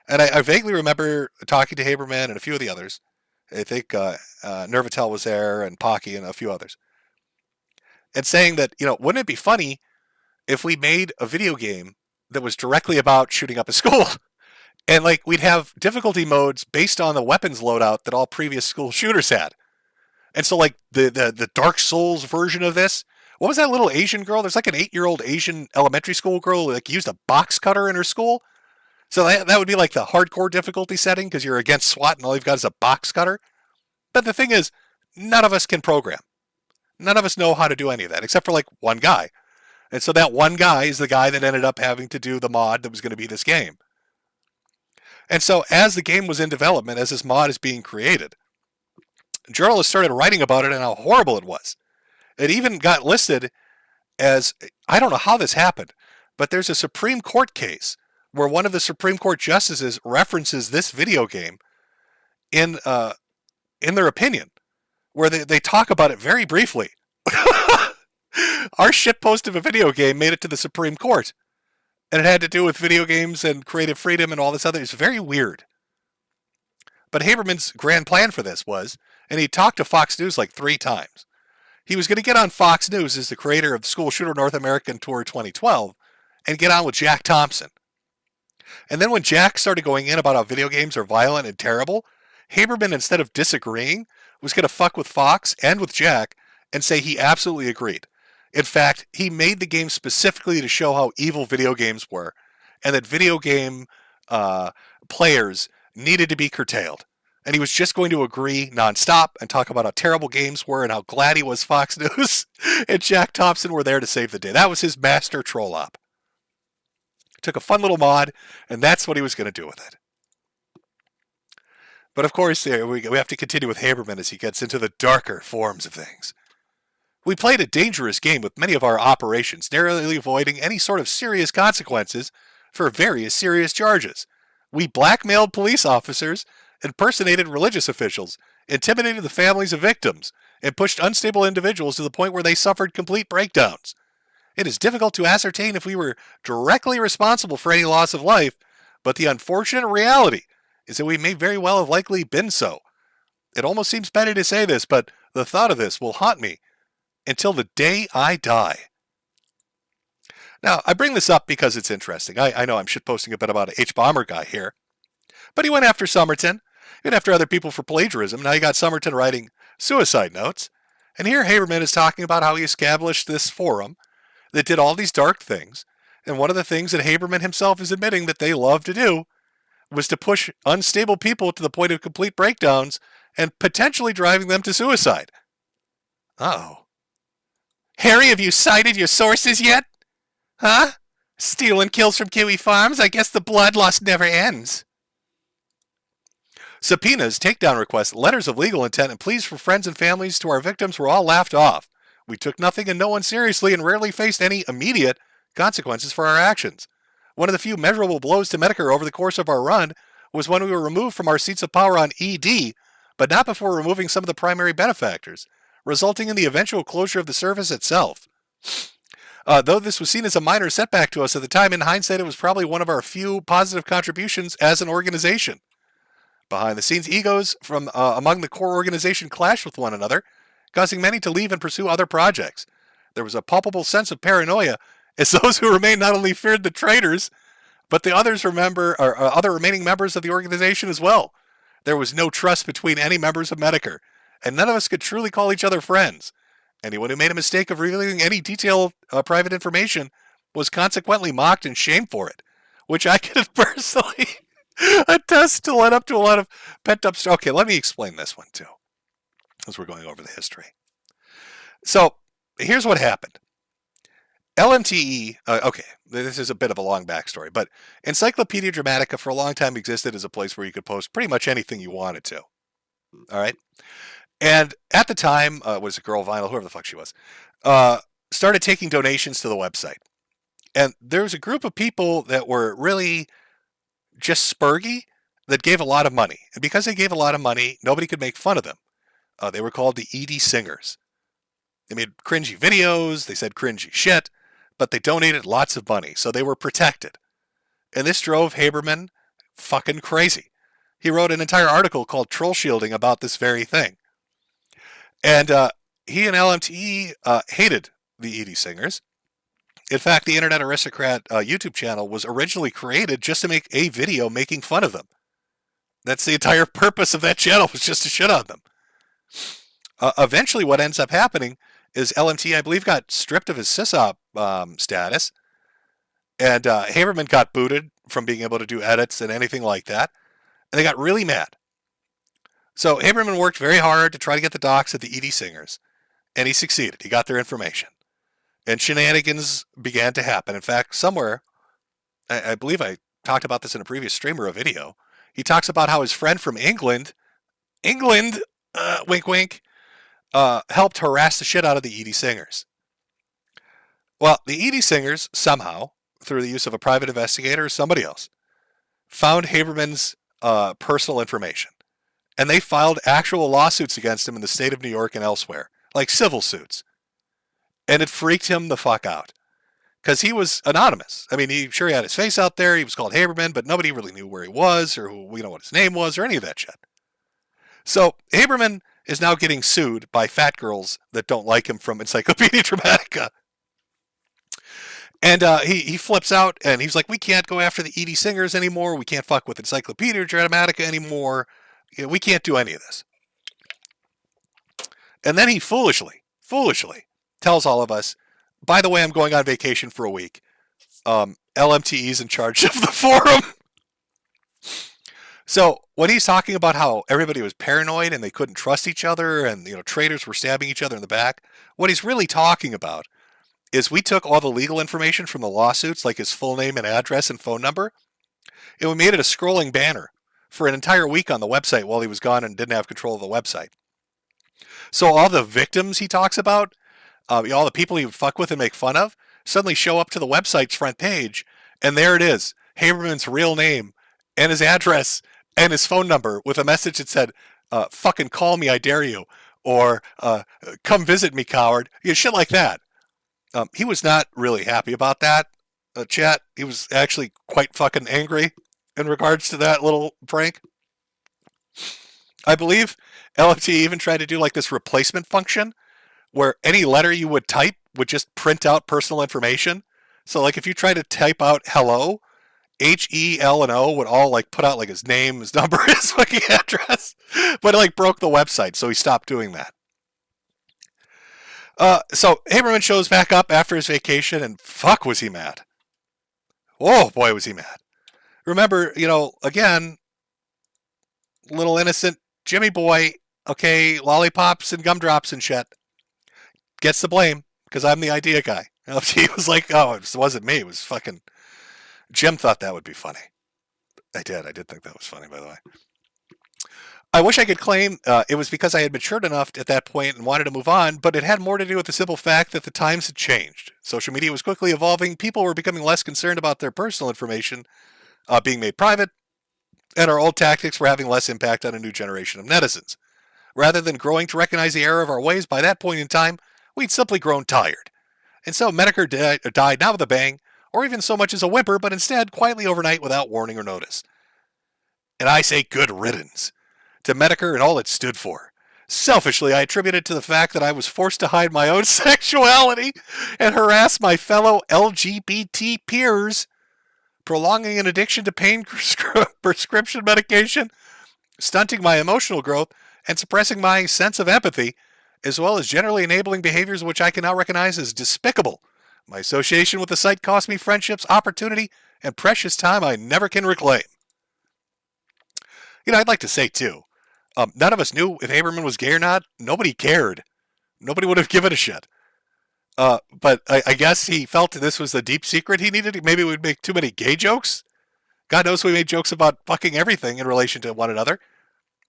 And I vaguely remember talking to Haberman and a few of the others. I think Nervatel was there and Pocky and a few others. And saying that, wouldn't it be funny if we made a video game that was directly about shooting up a school? And like we'd have difficulty modes based on the weapons loadout that all previous school shooters had. And so like the Dark Souls version of this, what was that little Asian girl? There's like an 8-year-old Asian elementary school girl who like used a box cutter in her school. So that would be like the hardcore difficulty setting because you're against SWAT and all you've got is a box cutter. But the thing is, none of us can program. None of us know how to do any of that except for like one guy. And so that one guy is the guy that ended up having to do the mod that was going to be this game. And so as the game was in development, as this mod is being created, journalists started writing about it and how horrible it was. It even got listed as, I don't know how this happened, but there's a Supreme Court case where one of the Supreme Court justices references this video game in their opinion, where they talk about it very briefly. Our shitpost of a video game made it to the Supreme Court. And it had to do with video games and creative freedom and all this other. It's very weird. But Haberman's grand plan for this was, and he talked to Fox News like 3 times. He was going to get on Fox News as the creator of the School Shooter North American Tour 2012 and get on with Jack Thompson. And then when Jack started going in about how video games are violent and terrible, Haberman, instead of disagreeing, was going to fuck with Fox and with Jack and say he absolutely agreed. In fact, he made the game specifically to show how evil video games were and that video game players needed to be curtailed. And he was just going to agree nonstop and talk about how terrible games were and how glad he was Fox News and Jack Thompson were there to save the day. That was his master troll op. Took a fun little mod, and that's what he was going to do with it. But of course, we have to continue with Haberman as he gets into the darker forms of things. We played a dangerous game with many of our operations, narrowly avoiding any sort of serious consequences for various serious charges. We blackmailed police officers, impersonated religious officials, intimidated the families of victims, and pushed unstable individuals to the point where they suffered complete breakdowns. It is difficult to ascertain if we were directly responsible for any loss of life, but the unfortunate reality is that we may very well have likely been so. It almost seems petty to say this, but the thought of this will haunt me until the day I die. Now, I bring this up because it's interesting. I know I'm shitposting a bit about a H-Bomber guy here, but he went after Somerton, went after other people for plagiarism. Now you got Somerton writing suicide notes, and here Haberman is talking about how he established this forum that did all these dark things, and one of the things that Haberman himself is admitting that they love to do was to push unstable people to the point of complete breakdowns and potentially driving them to suicide. Uh-oh. Harry, have you cited your sources yet? Huh? Stealing kills from Kiwi Farms? I guess the bloodlust never ends. Subpoenas, takedown requests, letters of legal intent, and pleas for friends and families to our victims were all laughed off. We took nothing and no one seriously and rarely faced any immediate consequences for our actions. One of the few measurable blows to Metokur over the course of our run was when we were removed from our seats of power on ED, but not before removing some of the primary benefactors, resulting in the eventual closure of the service itself. Though this was seen as a minor setback to us at the time, in hindsight it was probably one of our few positive contributions as an organization. Behind the scenes, egos from among the core organization clashed with one another, causing many to leave and pursue other projects. There was a palpable sense of paranoia, as those who remained not only feared the traitors, but the others other remaining members of the organization as well. There was no trust between any members of Metokur, and none of us could truly call each other friends. Anyone who made a mistake of revealing any detailed private information was consequently mocked and shamed for it, which I can personally attest to led up to a lot of pent-up stuff. Okay, let me explain this one too, as we're going over the history. So, here's what happened. LMTE, okay, this is a bit of a long backstory, but Encyclopedia Dramatica for a long time existed as a place where you could post pretty much anything you wanted to. All right? And at the time, was it Girl Vinyl, whoever the fuck she was, started taking donations to the website. And there was a group of people that were really just spurgy that gave a lot of money. And because they gave a lot of money, nobody could make fun of them. They were called the Edie Singers. They made cringy videos, they said cringy shit, but they donated lots of money, so they were protected. And this drove Haberman fucking crazy. He wrote an entire article called Troll Shielding about this very thing. And he and LMTE hated the Edie Singers. In fact, the Internet Aristocrat YouTube channel was originally created just to make a video making fun of them. That's the entire purpose of that channel, was just to shit on them. Eventually, what ends up happening is LMT, I believe, got stripped of his sysop status, and Haberman got booted from being able to do edits and anything like that, and they got really mad. So Haberman worked very hard to try to get the docs of the Edie Singers, and he succeeded. He got their information. And shenanigans began to happen. In fact, somewhere, I believe I talked about this in a previous stream or a video, he talks about how his friend from England, wink wink, helped harass the shit out of the Edie Singers. Well, the Edie Singers somehow, through the use of a private investigator or somebody else, found Haberman's personal information. And they filed actual lawsuits against him in the state of New York and elsewhere, like civil suits. And it freaked him the fuck out. Because he was anonymous. I mean, he had his face out there, he was called Haberman, but nobody really knew where he was, or what his name was, or any of that shit. So, Haberman is now getting sued by fat girls that don't like him from Encyclopedia Dramatica. And he flips out, and he's like, we can't go after the Edie Singers anymore, we can't fuck with Encyclopedia Dramatica anymore, we can't do any of this. And then he foolishly tells all of us, by the way, I'm going on vacation for a week. LMTE's in charge of the forum. So when he's talking about how everybody was paranoid and they couldn't trust each other and traitors were stabbing each other in the back, what he's really talking about is we took all the legal information from the lawsuits, like his full name and address and phone number, and we made it a scrolling banner for an entire week on the website while he was gone and didn't have control of the website. So all the victims he talks about, all the people he would fuck with and make fun of, suddenly show up to the website's front page, and there it is, Haberman's real name and his address and his phone number with a message that said, fucking call me, I dare you, or come visit me, coward, shit like that. He was not really happy about that, chat. He was actually quite fucking angry in regards to that little prank. I believe LFT even tried to do like this replacement function where any letter you would type would just print out personal information. So like if you try to type out hello, H, E, L, and O would all like put out like his name, his number, his fucking address. But it like broke the website, so he stopped doing that. So Haberman shows back up after his vacation, and fuck was he mad. Oh boy was he mad. Remember, again, little innocent Jimmy boy, okay, lollipops and gumdrops and shit, gets the blame because I'm the idea guy. He was like, oh, it wasn't me, it was fucking Jim thought that would be funny. I did think that was funny, by the way. I wish I could claim it was because I had matured enough at that point and wanted to move on, but it had more to do with the simple fact that the times had changed. Social media was quickly evolving, people were becoming less concerned about their personal information being made private, and our old tactics were having less impact on a new generation of netizens. Rather than growing to recognize the error of our ways by that point in time, we'd simply grown tired. And so Metokur died not with a bang, or even so much as a whimper, but instead quietly overnight without warning or notice. And I say good riddance to Metokur and all it stood for. Selfishly, I attribute it to the fact that I was forced to hide my own sexuality and harass my fellow LGBT peers, prolonging an addiction to pain prescription medication, stunting my emotional growth, and suppressing my sense of empathy, as well as generally enabling behaviors which I can now recognize as despicable. My association with the site cost me friendships, opportunity, and precious time I never can reclaim. I'd like to say, too, none of us knew if Haberman was gay or not. Nobody cared. Nobody would have given a shit. But I guess he felt this was the deep secret he needed. Maybe we'd make too many gay jokes. God knows we made jokes about fucking everything in relation to one another.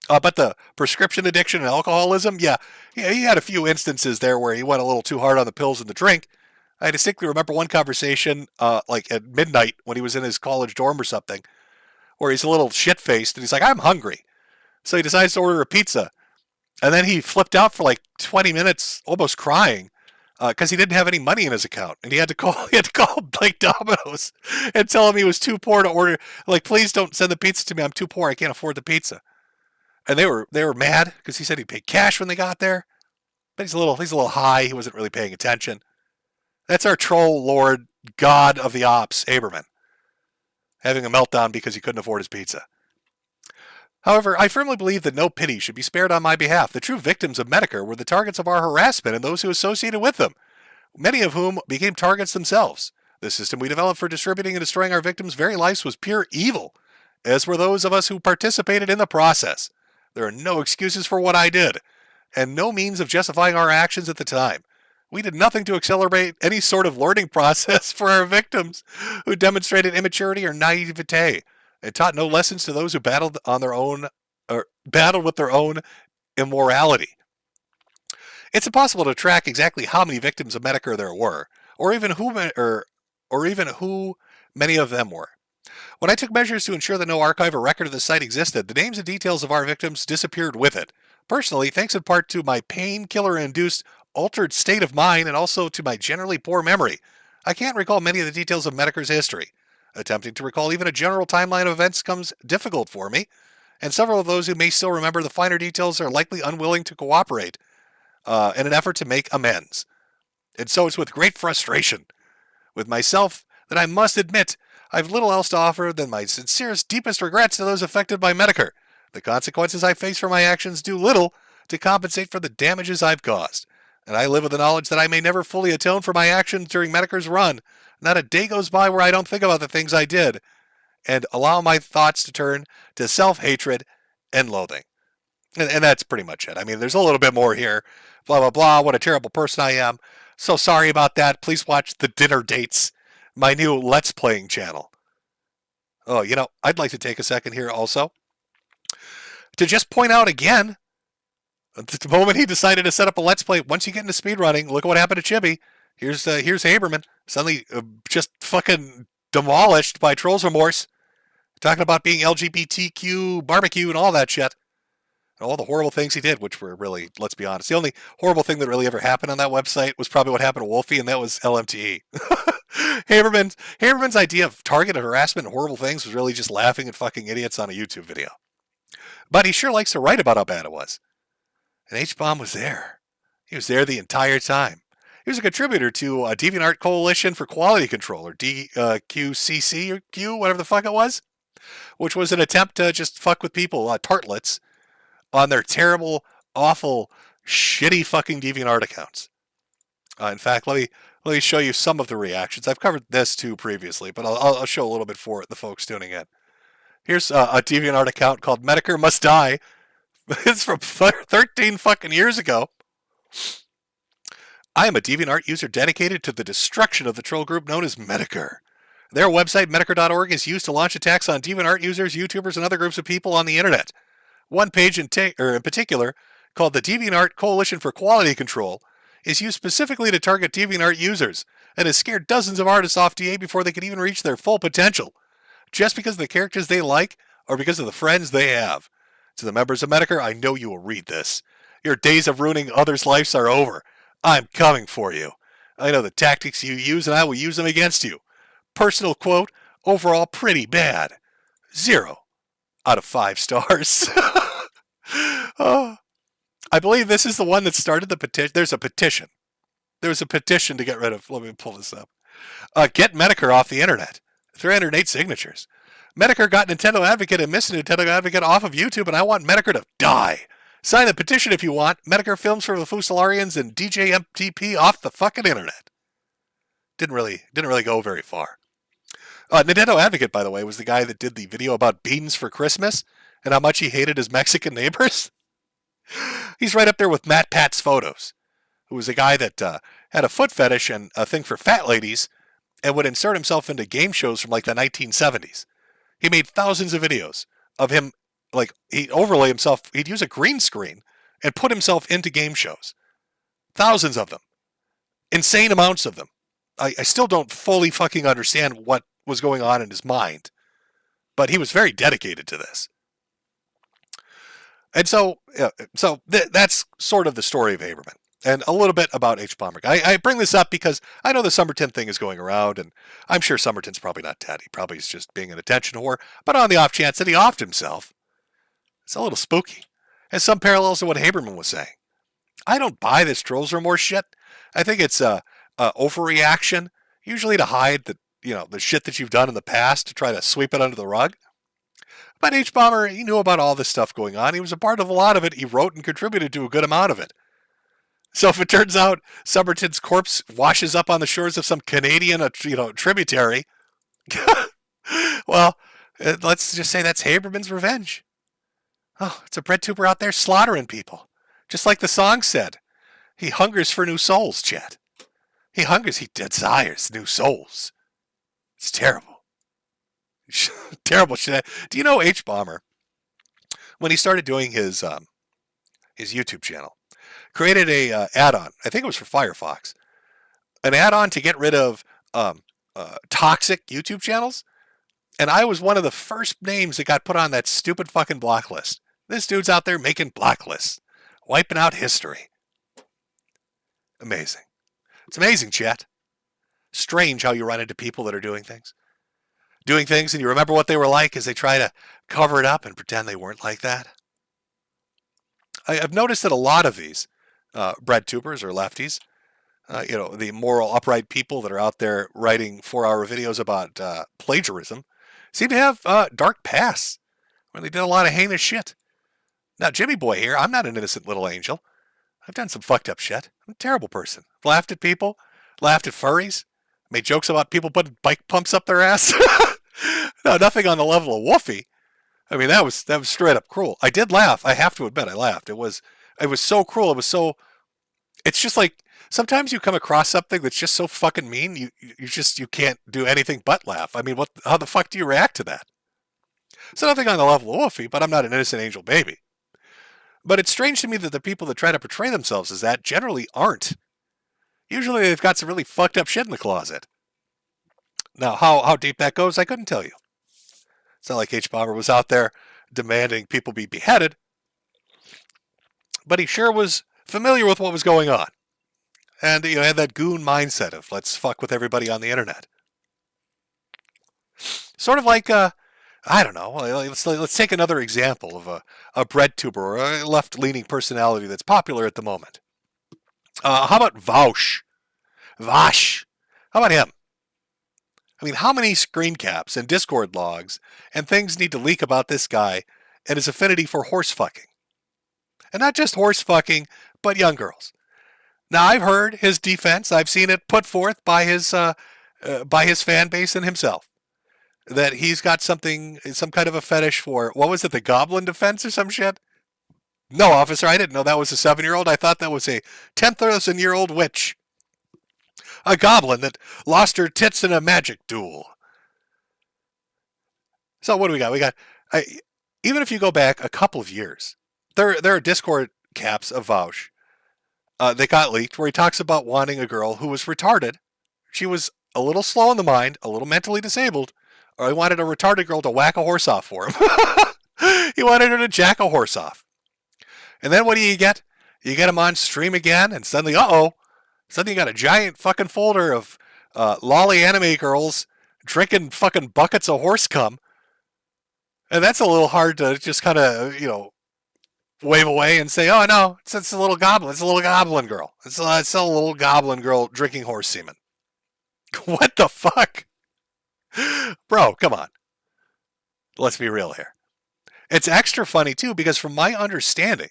But the prescription addiction and alcoholism, yeah, he had a few instances there where he went a little too hard on the pills and the drink. I distinctly remember one conversation, like at midnight when he was in his college dorm or something, where he's a little shit-faced and he's like, I'm hungry. So he decides to order a pizza. And then he flipped out for like 20 minutes, almost crying, because he didn't have any money in his account. And he had to call like Domino's and tell him he was too poor to order. Like, please don't send the pizza to me. I'm too poor. I can't afford the pizza. And they were mad because he said he paid cash when they got there. But he's a little high. He wasn't really paying attention. That's our troll lord, god of the ops, Haberman, having a meltdown because he couldn't afford his pizza. However, I firmly believe that no pity should be spared on my behalf. The true victims of Metokur were the targets of our harassment and those who associated with them, many of whom became targets themselves. The system we developed for distributing and destroying our victims' very lives was pure evil, as were those of us who participated in the process. There are no excuses for what I did, and no means of justifying our actions at the time. We did nothing to accelerate any sort of learning process for our victims who demonstrated immaturity or naivete, and taught no lessons to those who battled on their own or battled with their own immorality. It's impossible to track exactly how many victims of Metokur there were, or even who many of them were. When I took measures to ensure that no archive or record of the site existed, the names and details of our victims disappeared with it. Personally, thanks in part to my painkiller-induced altered state of mind and also to my generally poor memory, I can't recall many of the details of Metokur's history. Attempting to recall even a general timeline of events comes difficult for me, and several of those who may still remember the finer details are likely unwilling to cooperate in an effort to make amends. And so it's with great frustration with myself that I must admit I've little else to offer than my sincerest, deepest regrets to those affected by Metokur. The consequences I face for my actions do little to compensate for the damages I've caused, and I live with the knowledge that I may never fully atone for my actions during Metokur's run. Not a day goes by where I don't think about the things I did and allow my thoughts to turn to self-hatred and loathing. And that's pretty much it. I mean, there's a little bit more here. Blah, blah, blah. What a terrible person I am. So sorry about that. Please watch The Dinner Dates, my new Let's Playing channel. Oh, I'd like to take a second here also to just point out again, the moment he decided to set up a Let's Play, once you get into speedrunning, look at what happened to Chibi. Here's Haberman, suddenly just fucking demolished by Trolls Remorse, talking about being LGBTQ barbecue and all that shit. And all the horrible things he did, which were really, let's be honest, the only horrible thing that really ever happened on that website was probably what happened to Wolfie, and that was LMTE. Haberman's idea of targeted harassment and horrible things was really just laughing at fucking idiots on a YouTube video. But he sure likes to write about how bad it was. And H-Bomb was there. He was there the entire time. He was a contributor to DeviantArt Coalition for Quality Control, or DQCC, or Q, whatever the fuck it was, which was an attempt to just fuck with people, tartlets, on their terrible, awful, shitty fucking DeviantArt accounts. In fact, let me show you some of the reactions. I've covered this too previously, but I'll show a little bit for the folks tuning in. Here's a DeviantArt account called Metokur Must Die. It's from 13 fucking years ago. I am a DeviantArt user dedicated to the destruction of the troll group known as Metokur. Their website, metokur.org, is used to launch attacks on DeviantArt users, YouTubers, and other groups of people on the internet. One page in particular, called the DeviantArt Coalition for Quality Control, is used specifically to target DeviantArt users and has scared dozens of artists off DA before they could even reach their full potential, just because of the characters they like or because of the friends they have. To the members of Metokur, I know you will read this. Your days of ruining others' lives are over. I'm coming for you. I know the tactics you use, and I will use them against you. Personal quote, overall pretty bad. 0 out of 5 stars. Oh, I believe this is the one that started the petition. There's a petition. There was a petition to get rid of, let me pull this up. Get Metokur off the internet. 308 signatures. Metokur got Nintendo Advocate and Miss Nintendo Advocate off of YouTube, and I want Metokur to die. Sign the petition if you want. Metokur films for the Fusilarians and DJ MTP off the fucking internet. Didn't really go very far. Nintendo Advocate, by the way, was the guy that did the video about beans for Christmas and how much he hated his Mexican neighbors. He's right up there with Matt Pat's Photos, who was a guy that had a foot fetish and a thing for fat ladies and would insert himself into game shows from like the 1970s. He made thousands of videos of him, like he'd overlay himself, he'd use a green screen and put himself into game shows. Thousands of them. Insane amounts of them. I still don't fully fucking understand what was going on in his mind. but he was very dedicated to this. And so that's sort of the story of Haberman. And a little bit about H. Bomber. I bring this up because I know the Somerton thing is going around, and I'm sure Somerton's probably not dead. He probably is just being an attention whore. But on the off chance that he offed himself, it's a little spooky. Has some parallels to what Haberman was saying. I don't buy this trolls remorse shit. I think it's a overreaction, usually to hide the shit that you've done in the past, to try to sweep it under the rug. But H. Bomber, he knew about all this stuff going on. He was a part of a lot of it. He wrote and contributed to a good amount of it. So if it turns out Somerton's corpse washes up on the shores of some Canadian, tributary, well, let's just say that's Haberman's revenge. Oh, it's a bread tuber out there slaughtering people. Just like the song said. He hungers for new souls, Chad. He desires new souls. It's terrible. Terrible shit. Do you know H. Bomber, when he started doing his YouTube channel, created a add-on, I think it was for Firefox, an add-on to get rid of toxic YouTube channels, and I was one of the first names that got put on that stupid fucking block list. This dude's out there making block lists, wiping out history. Amazing. It's amazing, chat. Strange how you run into people that are doing things and you remember what they were like as they try to cover it up and pretend they weren't like that. I've noticed that a lot of these bread tubers or lefties, the moral, upright people that are out there writing 4-hour videos about plagiarism, seem to have dark pasts where they did a lot of heinous shit. Now, Jimmy Boy here, I'm not an innocent little angel. I've done some fucked up shit. I'm a terrible person. Laughed at people, laughed at furries, made jokes about people putting bike pumps up their ass. No, nothing on the level of Woofy. I mean, that was straight up cruel. I did laugh. I have to admit, I laughed. It was so cruel. It's just like, sometimes you come across something that's just so fucking mean, you can't do anything but laugh. I mean, how the fuck do you react to that? So nothing on the level of Woofy, but I'm not an innocent angel baby. But it's strange to me that the people that try to portray themselves as that generally aren't. Usually they've got some really fucked up shit in the closet. Now, how deep that goes, I couldn't tell you. It's not like H. Bomber was out there demanding people be beheaded. But he sure was familiar with what was going on. And had that goon mindset of let's fuck with everybody on the internet. Sort of like, I don't know, let's take another example of a bread tuber or a left-leaning personality that's popular at the moment. How about Vaush? Vash. How about him? I mean, how many screen caps and Discord logs and things need to leak about this guy and his affinity for horse fucking? And not just horse fucking, but young girls. Now, I've heard his defense. I've seen it put forth by his fan base and himself. That he's got some kind of a fetish for, what was it, the goblin defense or some shit? No, officer, I didn't know that was a 7-year-old. I thought that was a 10,000-year-old witch. A goblin that lost her tits in a magic duel. So what do we got? Even if you go back a couple of years, there are Discord caps of Vaush that got leaked where he talks about wanting a girl who was retarded. She was a little slow in the mind, a little mentally disabled, or he wanted a retarded girl to whack a horse off for him. He wanted her to jack a horse off. And then what do you get? You get him on stream again, and suddenly, suddenly you got a giant fucking folder of lolly anime girls drinking fucking buckets of horse cum. And that's a little hard to just kind of, wave away and say, oh no, it's a little goblin. It's a little goblin girl. It's a little goblin girl drinking horse semen. What the fuck? Bro, come on. Let's be real here. It's extra funny too, because from my understanding,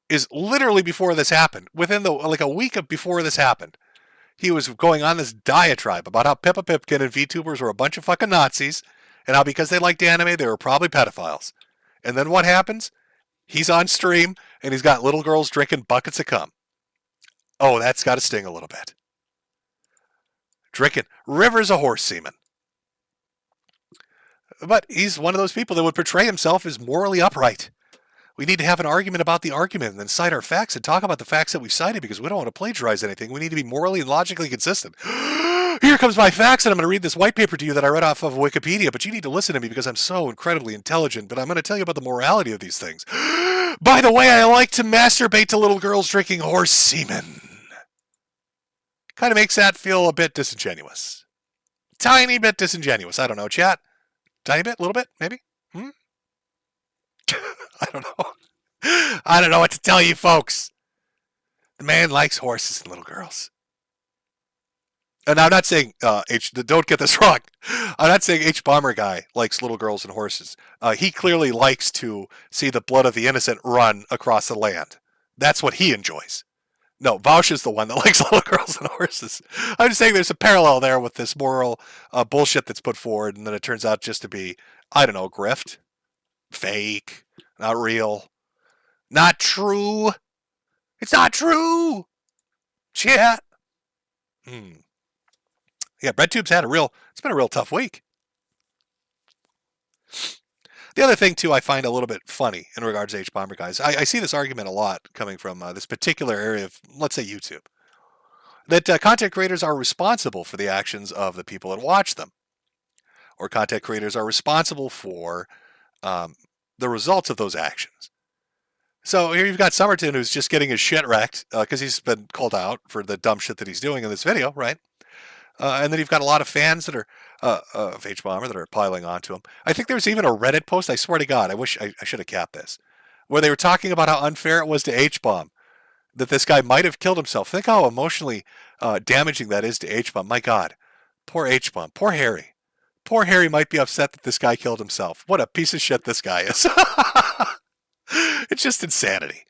is literally before this happened, within a week before this happened, he was going on this diatribe about how Pippa Pipkin and VTubers were a bunch of fucking Nazis, and how because they liked anime, they were probably pedophiles. And then what happens? He's on stream, and he's got little girls drinking buckets of cum. Oh, that's got to sting a little bit. Drinking rivers of horse semen. But he's one of those people that would portray himself as morally upright. We need to have an argument about the argument and then cite our facts and talk about the facts that we've cited because we don't want to plagiarize anything. We need to be morally and logically consistent. Here comes my facts, and I'm going to read this white paper to you that I read off of Wikipedia, but you need to listen to me because I'm so incredibly intelligent, but I'm going to tell you about the morality of these things. By the way, I like to masturbate to little girls drinking horse semen. Kind of makes that feel a bit disingenuous. Tiny bit disingenuous. I don't know, chat. Tiny bit? A little bit? Maybe? I don't know. I don't know what to tell you, folks. The man likes horses and little girls. And I'm not saying, don't get this wrong. I'm not saying H. Bomber guy likes little girls and horses. He clearly likes to see the blood of the innocent run across the land. That's what he enjoys. No, Vaush is the one that likes little girls and horses. I'm just saying there's a parallel there with this moral bullshit that's put forward, and then it turns out just to be, I don't know, grift, fake, not real, not true. It's not true. Chat. Yeah, BreadTube's it's been a real tough week. The other thing, too, I find a little bit funny in regards to H-Bomber guys, I see this argument a lot coming from this particular area of, let's say, YouTube, that content creators are responsible for the actions of the people that watch them, or content creators are responsible for the results of those actions. So here you've got Summerton, who's just getting his shit wrecked because he's been called out for the dumb shit that he's doing in this video, right? And then you've got a lot of fans that are of H-Bomber that are piling onto him. I think there's even a Reddit post, I swear to God, I wish I should have capped this, where they were talking about how unfair it was to H-Bomb, that this guy might have killed himself. Think how emotionally damaging that is to H-Bomb. My God, poor H-Bomb, poor Harry. Poor Harry might be upset that this guy killed himself. What a piece of shit this guy is. It's just insanity.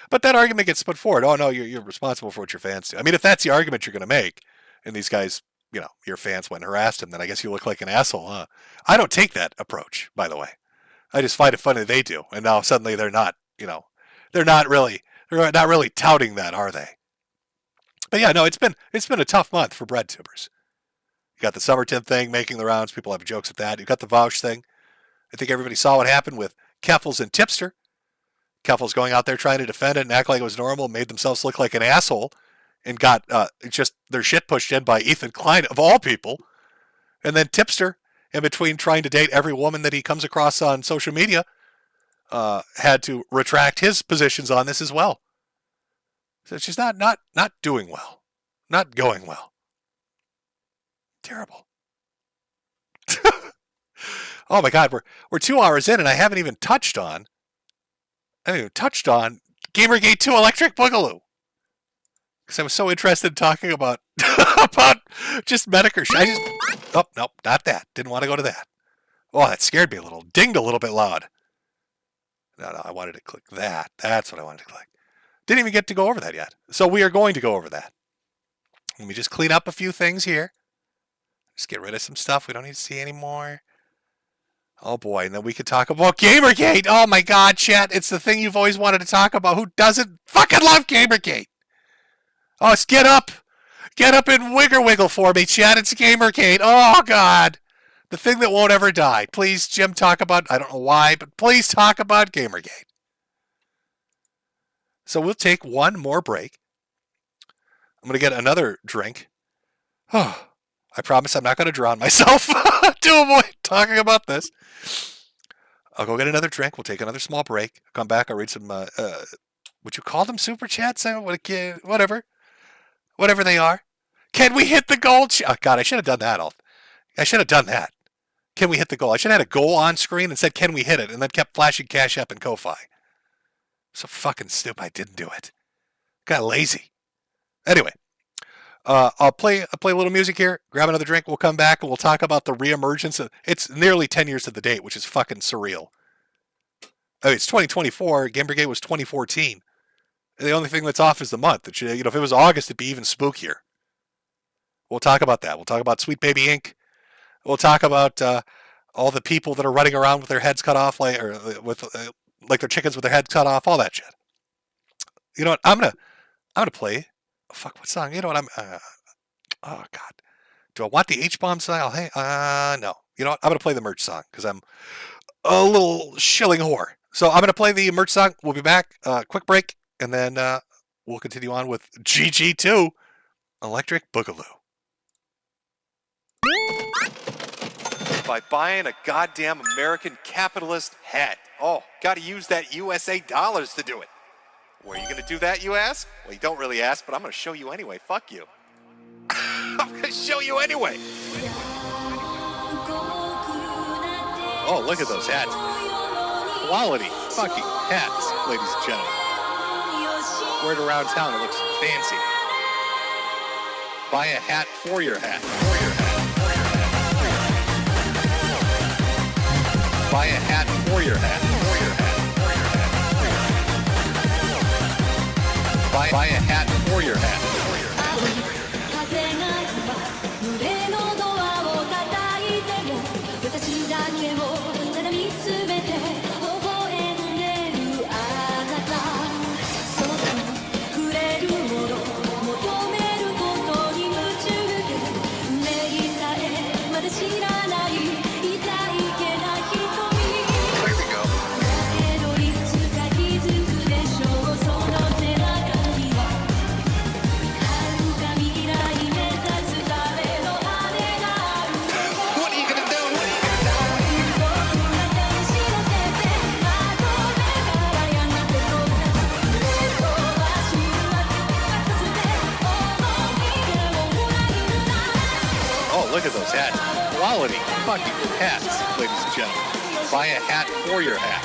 But that argument gets put forward. Oh, no, you're responsible for what your fans do. I mean, if that's the argument you're going to make, and these guys, your fans went and harassed him, then I guess you look like an asshole, huh? I don't take that approach, by the way. I just find it funny they do. And now suddenly they're not, they're not really touting that, are they? But yeah, no, it's been a tough month for BreadTubers. You got the Summerton thing making the rounds. People have jokes at that. You got the Vouch thing. I think everybody saw what happened with Keffels and Tipster. Keffels going out there trying to defend it and act like it was normal, made themselves look like an asshole, and got just their shit pushed in by Ethan Klein, of all people. And then Tipster, in between trying to date every woman that he comes across on social media, had to retract his positions on this as well. So it's just not doing well. Not going well. Terrible. Oh my God, we're 2 hours in and I haven't even touched on Gamergate 2 Electric Boogaloo. Because I was so interested in talking about about just Metokur. Oh, nope, not that. Didn't want to go to that. Oh, that scared me a little. Dinged a little bit loud. No, I wanted to click that. That's what I wanted to click. Didn't even get to go over that yet. So we are going to go over that. Let me just clean up a few things here. Just get rid of some stuff we don't need to see anymore. Oh boy, and then we could talk about Gamergate. Oh my God, chat. It's the thing you've always wanted to talk about. Who doesn't fucking love Gamergate? Oh, it's get up. Get up and wiggle for me, chat. It's Gamergate. Oh God. The thing that won't ever die. Please, Jim, talk about, I don't know why, but please talk about Gamergate. So we'll take one more break. I'm going to get another drink. Oh, I promise I'm not going to drown myself to avoid talking about this. I'll go get another drink. We'll take another small break. Come back. I'll read some, would you call them super chats? Whatever. Whatever they are. Can we hit the goal? Oh, God, I should have done that. I should have done that. Can we hit the goal? I should have had a goal on screen and said, can we hit it? And then kept flashing Cash App and Ko-Fi. So fucking stupid. I didn't do it. Got lazy. Anyway. I'll play a little music here, grab another drink, we'll come back, and we'll talk about the reemergence of, it's nearly 10 years to the date, which is fucking surreal. I mean, it's 2024, Gamergate was 2014. The only thing that's off is the month. If it was August, it'd be even spookier. We'll talk about that. We'll talk about Sweet Baby Inc. We'll talk about all the people that are running around with their heads cut off, like their chickens with their heads cut off, all that shit. You know what? I'm gonna play. Fuck, what song? You know what? Oh God. Do I want the H-Bomb song? Hey, no. You know what? I'm going to play the merch song because I'm a little shilling whore. So I'm going to play the merch song. We'll be back. Quick break. And then we'll continue on with GG2 Electric Boogaloo.
by buying a goddamn American capitalist hat. Oh, gotta use that USA dollars to do it. Where are you gonna do that, you ask? Well, you don't really ask, but I'm gonna show you anyway. Fuck you. I'm gonna show you anyway. Oh, look at those hats. Quality fucking hats, ladies and gentlemen. Wear it around town, it looks fancy. Buy a hat for your hat. Buy a hat for your hat. Buy a hat for your hat. Look at those hats. Quality fucking hats, ladies and gentlemen. Buy a hat for your hat.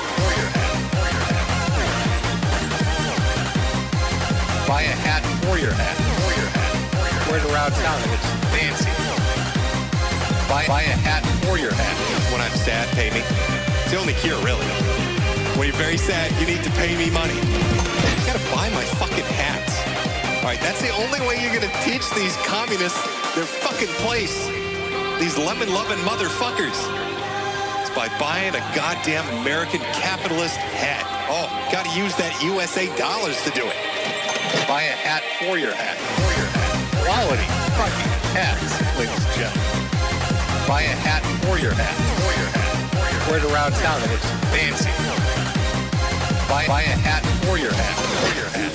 Buy a hat for your hat. Wear it around town, it looks fancy. Buy a hat for your hat. When I'm sad, pay me. It's the only cure, really. When you're very sad, you need to pay me money. You gotta buy my fucking hats. Alright, that's the only way you're gonna teach these communists their fucking place. These lemon-loving motherfuckers. It's by buying a goddamn American capitalist hat. Oh, gotta use that USA dollars to do it. Buy a hat for your hat. Quality fucking hats, ladies and gentlemen. Buy a hat for your hat. Wear it around town, it looks fancy. Buy a hat for your hat. For your hat.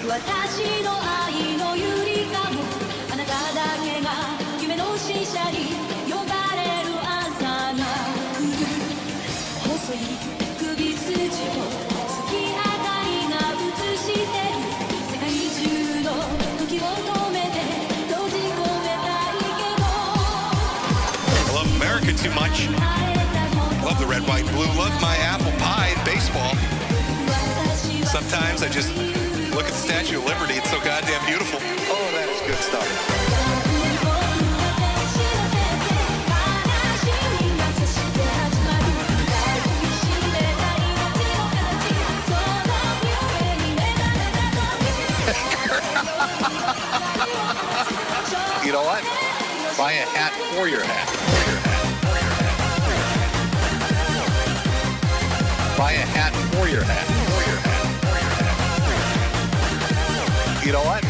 私の愛のゆりかごあなただけが夢の使者に呼ばれる朝が来る細い首筋を月明かりが映してる世界中の時を止めて閉じ込めたいけど I love America too much. Love the red, white, blue. Love my apple pie and baseball. Sometimes I just look at the Statue of Liberty. It's so goddamn beautiful. Oh, that is good stuff. You know what? Buy a hat for your hat. Buy a hat for your hat. You know what?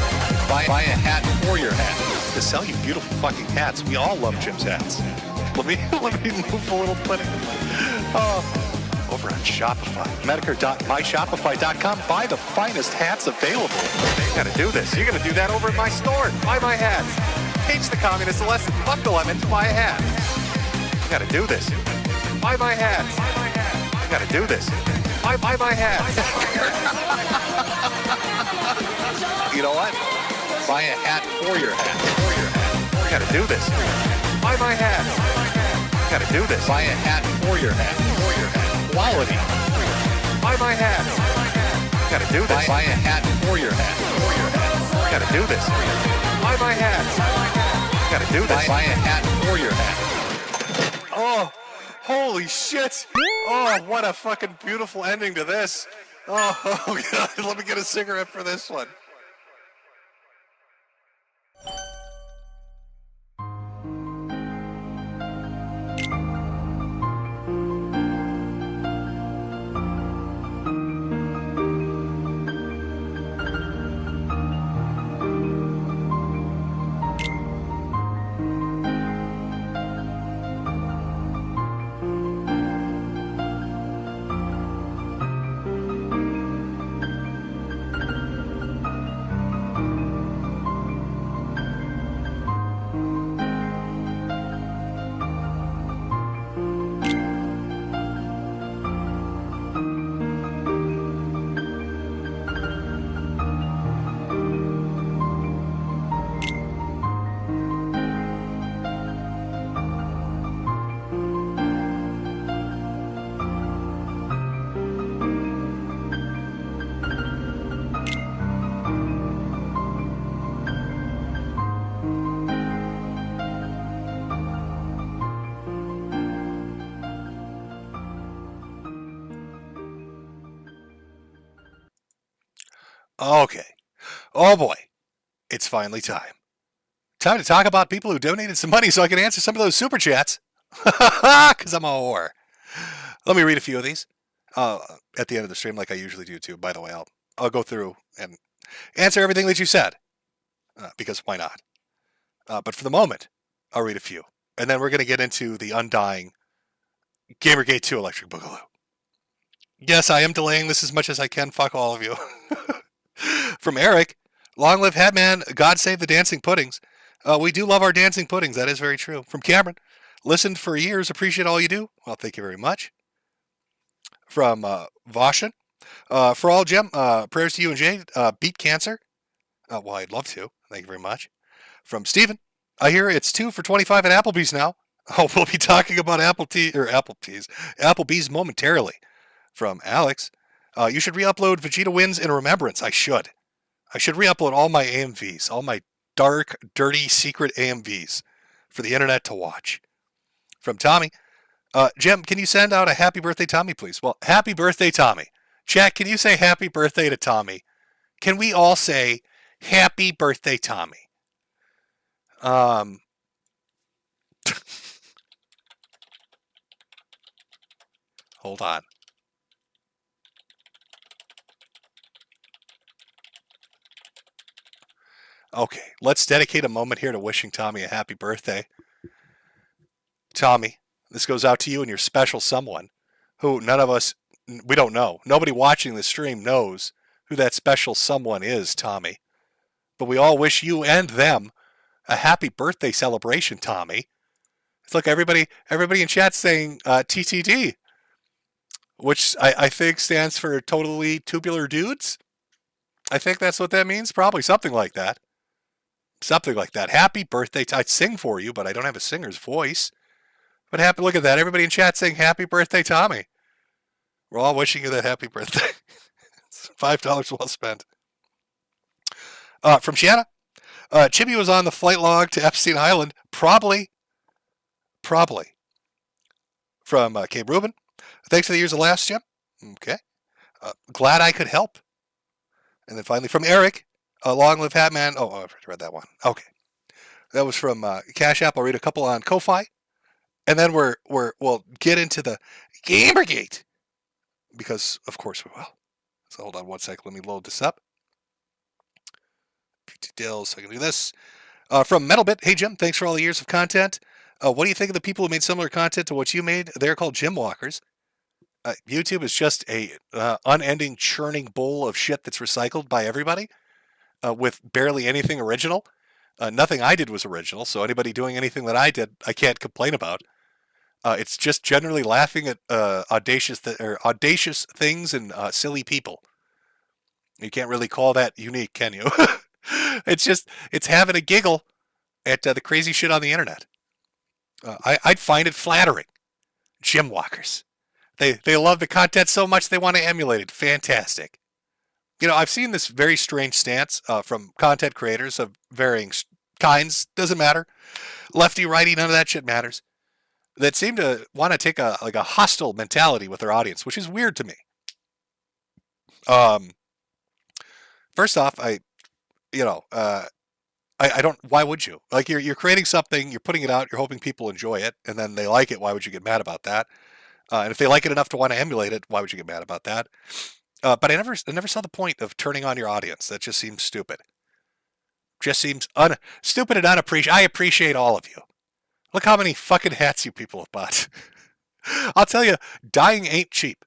Buy a hat for your hat. To sell you beautiful fucking hats. We all love Jim's hats. Let me move a little bit. Over on Shopify. Metokur.myshopify.com. Buy the finest hats available. You gotta do this. You're gonna do that over at my store. Buy my hats. Teach the communists a lesson. Fuck the lemons. Buy a hat. You gotta do this. Buy my hats. You gotta do this. Buy my hats. You know what? Buy a hat for your hat. You gotta do this. Buy my hats. You gotta do this. Buy a hat for your hat. Quality. Buy my hats. You gotta do this. Buy a hat for your hat. You gotta do this. Buy my hats. You gotta do this. Buy a hat for your hat. Oh, holy shit. Oh, what a fucking beautiful ending to this. Oh, God. Let me get a cigarette for this one.
Okay. Oh boy. It's finally time. Time to talk about people who donated some money so I can answer some of those super chats. Because I'm a whore. Let me read a few of these at the end of the stream, like I usually do too. By the way, I'll go through and answer everything that you said, because why not? But for the moment, I'll read a few, and then we're going to get into the undying Gamergate 2 Electric Boogaloo. Yes, I am delaying this as much as I can. Fuck all of you. From Eric, long live Headman, God save the dancing puddings. We do love our dancing puddings. That is very true. From Cameron, listened for years, appreciate all you do. Well, thank you very much. From Voshin, for all Jim, prayers to you and Jay. Beat cancer. Well, I'd love to. Thank you very much. From Steven, I hear it's 2 for $25 at Applebee's now. Oh, we'll be talking about Applebee's momentarily. From Alex, you should re-upload Vegeta Wins in remembrance. I should re-upload all my AMVs, all my dark, dirty, secret AMVs for the internet to watch. From Tommy, Jim, can you send out a happy birthday, Tommy, please? Well, happy birthday, Tommy. Chat, can you say happy birthday to Tommy? Can we all say happy birthday, Tommy? Hold on. Okay, let's dedicate a moment here to wishing Tommy a happy birthday. Tommy, this goes out to you and your special someone who none of us, we don't know. Nobody watching the stream knows who that special someone is, Tommy. But we all wish you and them a happy birthday celebration, Tommy. Look, everybody in chat saying TTD, which I think stands for totally tubular dudes. I think that's what that means. Probably something like that. Something like that. Happy birthday. I'd sing for you, but I don't have a singer's voice. But happy, look at that. Everybody in chat saying happy birthday, Tommy. We're all wishing you that happy birthday. It's $5 well spent. From Shanna. Chibi was on the flight log to Epstein Island. Probably. From Cape Rubin. Thanks for the years of laughs, Jim. Okay. Glad I could help. And then finally from Eric. Long live Hatman. Oh, I've read that one. Okay. That was from Cash App. I'll read a couple on Ko-Fi. And then we'll get into the Gamergate. Because, of course, we will. So hold on one sec. Let me load this up. Details so I can do this. From Metalbit. Hey, Jim. Thanks for all the years of content. What do you think of the people who made similar content to what you made? They're called Gym Walkers. YouTube is just a unending churning bowl of shit that's recycled by everybody. With barely anything original. Nothing I did was original, so anybody doing anything that I did, I can't complain about. It's just generally laughing at audacious things and silly people. You can't really call that unique, can you? It's having a giggle at the crazy shit on the internet. I'd find it flattering. Gym Walkers. They love the content so much they want to emulate it. Fantastic. You know, I've seen this very strange stance from content creators of varying kinds. Doesn't matter. Lefty, righty, none of that shit matters. That seem to want to take a hostile mentality with their audience, which is weird to me. First off, I don't. Why would you? Like you're creating something, you're putting it out, you're hoping people enjoy it, and then they like it. Why would you get mad about that? And if they like it enough to want to emulate it, why would you get mad about that? But I never saw the point of turning on your audience. That just seems stupid. Just seems stupid and unappreciated. I appreciate all of you. Look how many fucking hats you people have bought. I'll tell you, dying ain't cheap.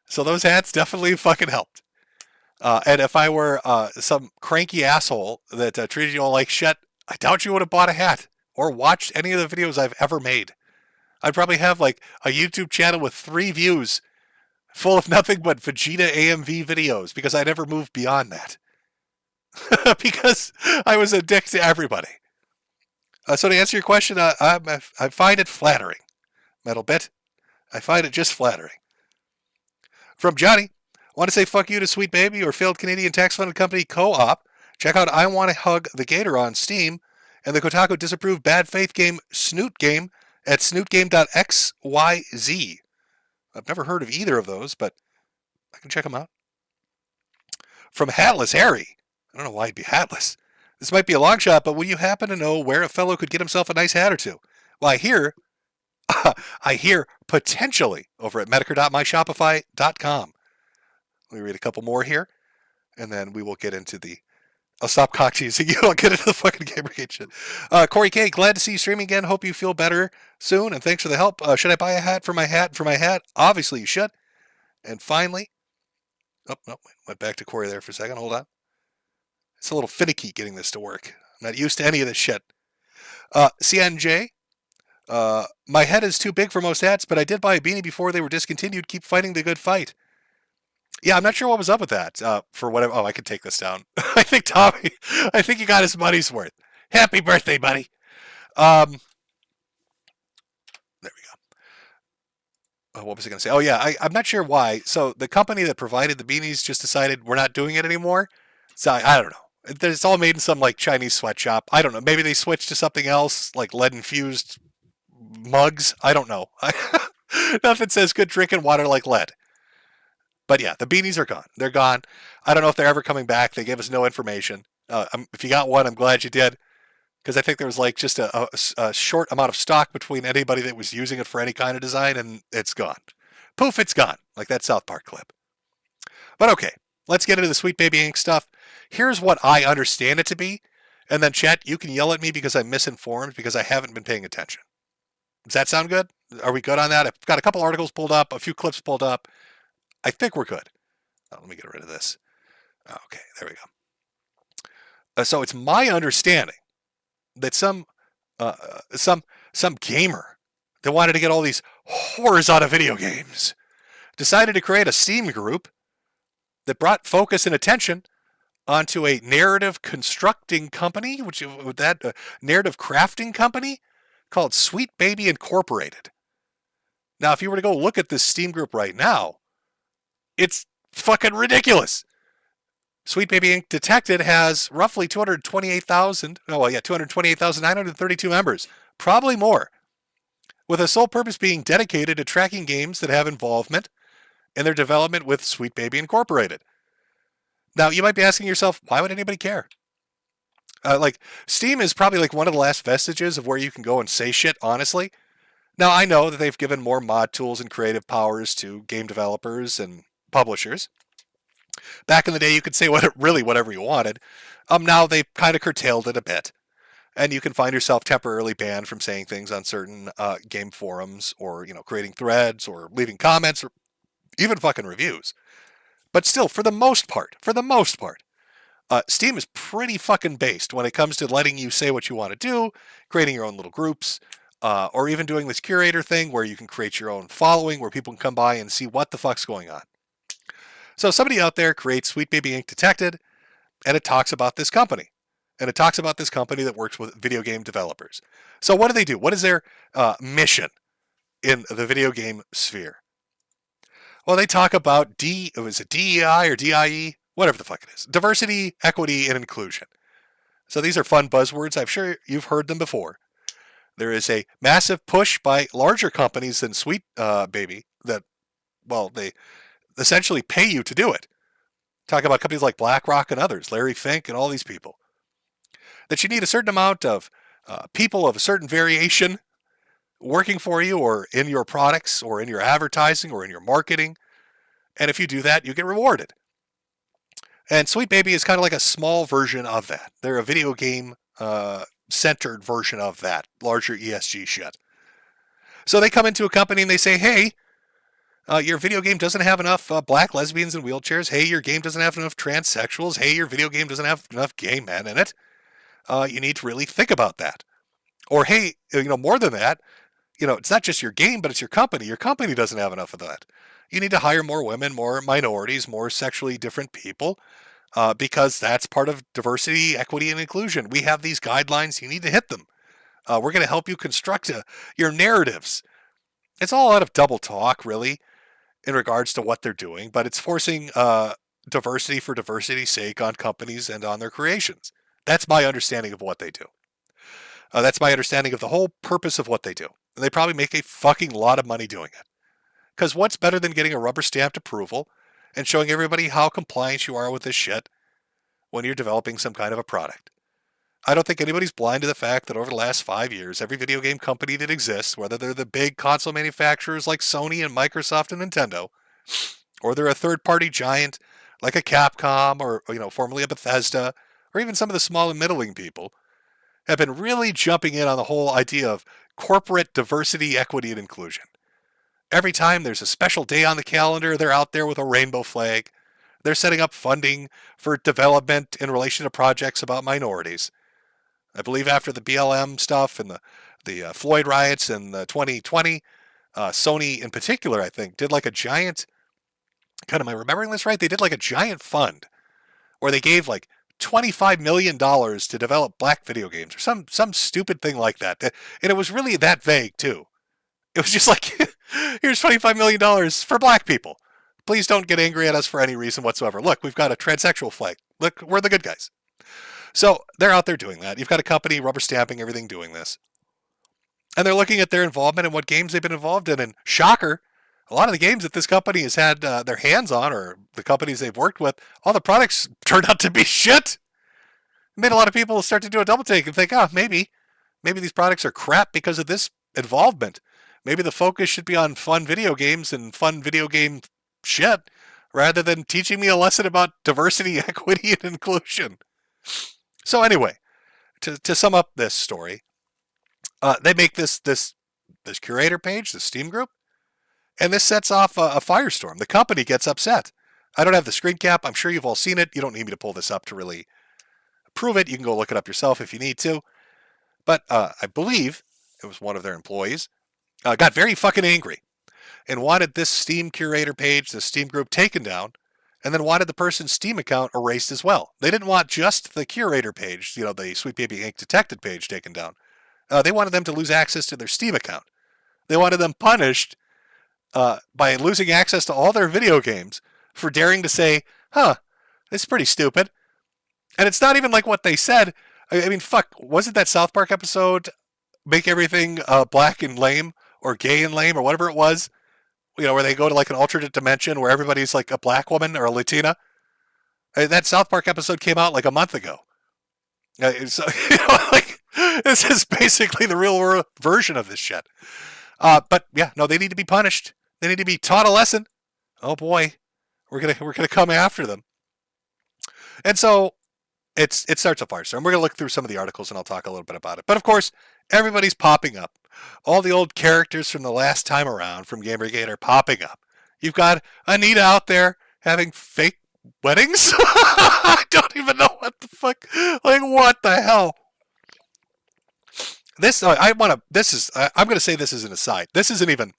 So those hats definitely fucking helped. And if I were some cranky asshole that treated you all like shit, I doubt you would have bought a hat or watched any of the videos I've ever made. I'd probably have like a YouTube channel with 3 views full of nothing but Vegeta AMV videos because I never moved beyond that. Because I was a dick to everybody. So to answer your question, I find it flattering. Metal Bit. I find it just flattering. From Johnny, want to say fuck you to Sweet Baby or failed Canadian tax-funded company Co-op. Check out I Want to Hug the Gator on Steam and the Kotaku disapproved bad faith game Snoot Game at snootgame.xyz. I've never heard of either of those, but I can check them out. From Hatless Harry. I don't know why he'd be hatless. This might be a long shot, but will you happen to know where a fellow could get himself a nice hat or two? Well, I hear potentially over at Metokur.myshopify.com. Let me read a couple more here, and then we will get into the... I'll stop cock teasing you. I'll get into the fucking Gamergate shit. Corey K, glad to see you streaming again. Hope you feel better soon, and thanks for the help. Should I buy a hat for my hat? Obviously, you should. And finally... Oh, no, went back to Corey there for a second. Hold on. It's a little finicky getting this to work. I'm not used to any of this shit. CNJ, my head is too big for most hats, but I did buy a beanie before they were discontinued. Keep fighting the good fight. Yeah, I'm not sure what was up with that. For whatever. Oh, I can take this down. I think Tommy, he got his money's worth. Happy birthday, buddy. There we go. What was I going to say? Oh, yeah, I'm not sure why. So the company that provided the beanies just decided we're not doing it anymore. So I don't know. It's all made in some like Chinese sweatshop. I don't know. Maybe they switched to something else, like lead-infused mugs. I don't know. Nothing says good drinking water like lead. But yeah, the beanies are gone. They're gone. I don't know if they're ever coming back. They gave us no information. If you got one, I'm glad you did. Because I think there was like just a short amount of stock between anybody that was using it for any kind of design, and it's gone. Poof, it's gone. Like that South Park clip. But okay, let's get into the Sweet Baby Ink stuff. Here's what I understand it to be. And then, chat, you can yell at me because I'm misinformed because I haven't been paying attention. Does that sound good? Are we good on that? I've got a couple articles pulled up, a few clips pulled up. I think we're good. Let me get rid of this. Okay, there we go. So it's my understanding that some gamer that wanted to get all these horrors out of video games decided to create a Steam group that brought focus and attention onto a narrative constructing company, narrative crafting company called Sweet Baby Incorporated. Now, if you were to go look at this Steam group right now, it's fucking ridiculous. Sweet Baby Inc. Detected has roughly 228,932 members, probably more, with a sole purpose being dedicated to tracking games that have involvement in their development with Sweet Baby Incorporated. Now, you might be asking yourself, why would anybody care? Steam is probably like one of the last vestiges of where you can go and say shit, honestly. Now, I know that they've given more mod tools and creative powers to game developers and publishers. Back in the day, you could say whatever you wanted. Now they've kind of curtailed it a bit. And you can find yourself temporarily banned from saying things on certain game forums or, creating threads or leaving comments or even fucking reviews. But still, for the most part, Steam is pretty fucking based when it comes to letting you say what you want to do, creating your own little groups, or even doing this curator thing where you can create your own following where people can come by and see what the fuck's going on. So somebody out there creates Sweet Baby Inc. Detected, and it talks about this company. And it talks about this company that works with video game developers. So what do? What is their mission in the video game sphere? Well, they talk about is it DEI or DIE? Whatever the fuck it is. Diversity, equity, and inclusion. So these are fun buzzwords. I'm sure you've heard them before. There is a massive push by larger companies than Sweet Baby that, they essentially pay you to do it. Talk about companies like BlackRock and others, Larry Fink and all these people. That you need a certain amount of people of a certain variation working for you or in your products or in your advertising or in your marketing. And if you do that, you get rewarded. And Sweet Baby is kind of like a small version of that. They're a video game centered version of that larger ESG shit. So they come into a company and they say, hey, your video game doesn't have enough black lesbians in wheelchairs. Hey, your game doesn't have enough transsexuals. Hey, your video game doesn't have enough gay men in it. You need to really think about that. Or, hey, more than that, it's not just your game, but it's your company. Your company doesn't have enough of that. You need to hire more women, more minorities, more sexually different people, because that's part of diversity, equity, and inclusion. We have these guidelines. You need to hit them. We're going to help you construct your narratives. It's all out of double talk, really, in regards to what they're doing, but it's forcing diversity for diversity's sake on companies and on their creations. That's my understanding of what they do. That's my understanding of the whole purpose of what they do. And they probably make a fucking lot of money doing it. Because what's better than getting a rubber stamped approval and showing everybody how compliant you are with this shit when you're developing some kind of a product. I don't think anybody's blind to the fact that over the last 5 years, every video game company that exists, whether they're the big console manufacturers like Sony and Microsoft and Nintendo, or they're a third-party giant like a Capcom or formerly a Bethesda, or even some of the small and middling people, have been really jumping in on the whole idea of corporate diversity, equity, and inclusion. Every time there's a special day on the calendar, they're out there with a rainbow flag. They're setting up funding for development in relation to projects about minorities. I believe after the BLM stuff and the Floyd riots in the 2020, Sony in particular, I think, did like a giant, God, am I remembering this right? They did like a giant fund where they gave like $25 million to develop black video games or some stupid thing like that. And it was really that vague too. It was just like, here's $25 million for black people. Please don't get angry at us for any reason whatsoever. Look, we've got a transsexual flag. Look, we're the good guys. So they're out there doing that. You've got a company rubber stamping everything doing this. And they're looking at their involvement and what games they've been involved in. And shocker, a lot of the games that this company has had their hands on, or the companies they've worked with, all the products turned out to be shit. It made a lot of people start to do a double take and think, maybe these products are crap because of this involvement. Maybe the focus should be on fun video games and fun video game shit rather than teaching me a lesson about diversity, equity, and inclusion. So anyway, to sum up this story, they make this curator page, this Steam group, and this sets off a firestorm. The company gets upset. I don't have the screen cap. I'm sure you've all seen it. You don't need me to pull this up to really prove it. You can go look it up yourself if you need to. But I believe it was one of their employees got very fucking angry and wanted this Steam curator page, this Steam group, taken down, and then wanted the person's Steam account erased as well. They didn't want just the curator page, the Sweet Baby Inc. Detected page taken down. They wanted them to lose access to their Steam account. They wanted them punished by losing access to all their video games for daring to say, this is pretty stupid. And it's not even like what they said. I mean, fuck, wasn't that South Park episode, Make Everything Black and Lame, or Gay and Lame, or whatever it was? Where they go to like an alternate dimension where everybody's like a black woman or a Latina. That South Park episode came out like a month ago. So, this is basically the real world version of this shit. But yeah, no, they need to be punished. They need to be taught a lesson. Oh boy, we're gonna come after them. And so it starts a firestorm. We're gonna look through some of the articles and I'll talk a little bit about it. But of course, everybody's popping up. All the old characters from the last time around from Gamergate are popping up. You've got Anita out there having fake weddings. I don't even know what the fuck. Like, what the hell? I'm going to say this is an aside. This isn't even,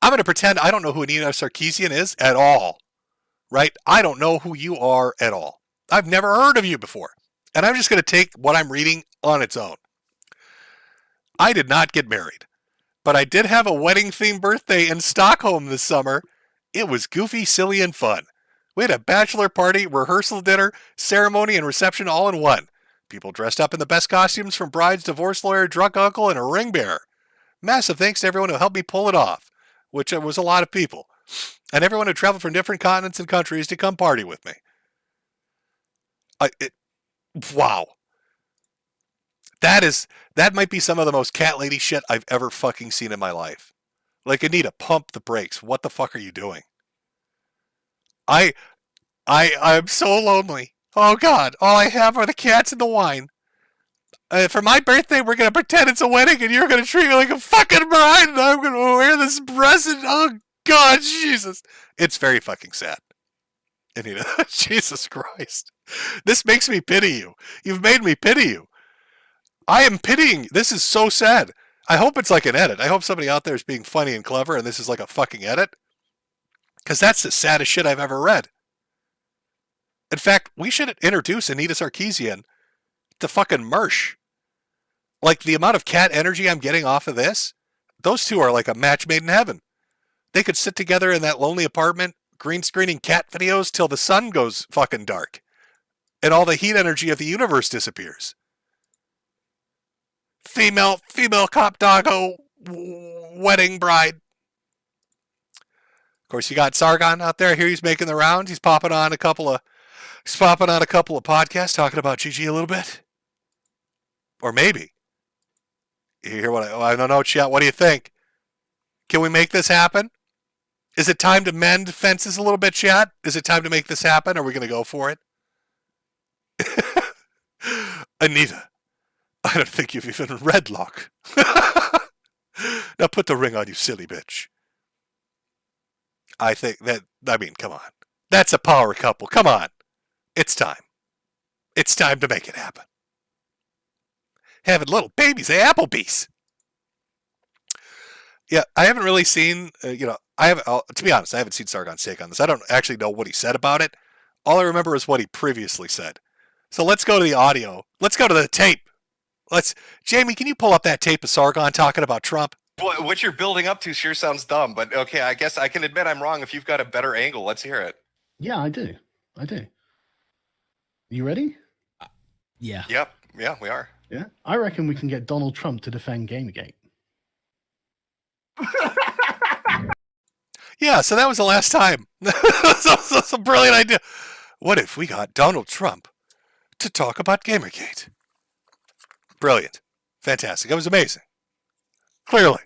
I'm going to pretend I don't know who Anita Sarkeesian is at all. Right? I don't know who you are at all. I've never heard of you before. And I'm just going to take what I'm reading on its own. I did not get married, but I did have a wedding-themed birthday in Stockholm this summer. It was goofy, silly, and fun. We had a bachelor party, rehearsal dinner, ceremony, and reception all in one. People dressed up in the best costumes, from bride's divorce lawyer, drunk uncle, and a ring bearer. Massive thanks to everyone who helped me pull it off, which was a lot of people, and everyone who traveled from different continents and countries to come party with me. Wow. That might be some of the most cat lady shit I've ever fucking seen in my life. Like, Anita, pump the brakes. What the fuck are you doing? I'm so lonely. Oh God, all I have are the cats and the wine. For my birthday, we're gonna pretend it's a wedding, and you're gonna treat me like a fucking bride, and I'm gonna wear this dress, and oh God, Jesus, it's very fucking sad. Anita, Jesus Christ, this makes me pity you. You've made me pity you. I am pitying. This is so sad. I hope it's like an edit. I hope somebody out there is being funny and clever, and this is like a fucking edit. Because that's the saddest shit I've ever read. In fact, we should introduce Anita Sarkeesian to fucking Mersh. Like, the amount of cat energy I'm getting off of this, those two are like a match made in heaven. They could sit together in that lonely apartment, green screening cat videos till the sun goes fucking dark. And all the heat energy of the universe disappears. Female cop doggo wedding bride. course, you got Sargon out there. Here he's making the rounds. He's popping on a couple of podcasts talking about GG a little bit. Or maybe. You hear what I don't know, chat. What do you think? Can we make this happen? Is it time to mend fences a little bit, chat? Is it time to make this happen? Are we going to go for it? Anita, I don't think you've even read Locke. Now put the ring on, you silly bitch. I mean, come on. That's a power couple. Come on. It's time. It's time to make it happen. Having little babies at Applebee's. Yeah, I haven't really seen, to be honest, I haven't seen Sargon's take on this. I don't actually know what he said about it. All I remember is what he previously said. So let's go to the audio. Let's go to the tape. Jamie, can you pull up that tape of Sargon talking about Trump?
What you're building up to sure sounds dumb, but okay, I guess I can admit I'm wrong if you've got a better angle. Let's hear it.
Yeah, I do. You ready?
Yeah.
Yep. Yeah, we are.
Yeah. I reckon we can get Donald Trump to defend Gamergate.
Yeah, so that was the last time. That's a brilliant idea. What if we got Donald Trump to talk about Gamergate? Brilliant. Fantastic. It was amazing. Clearly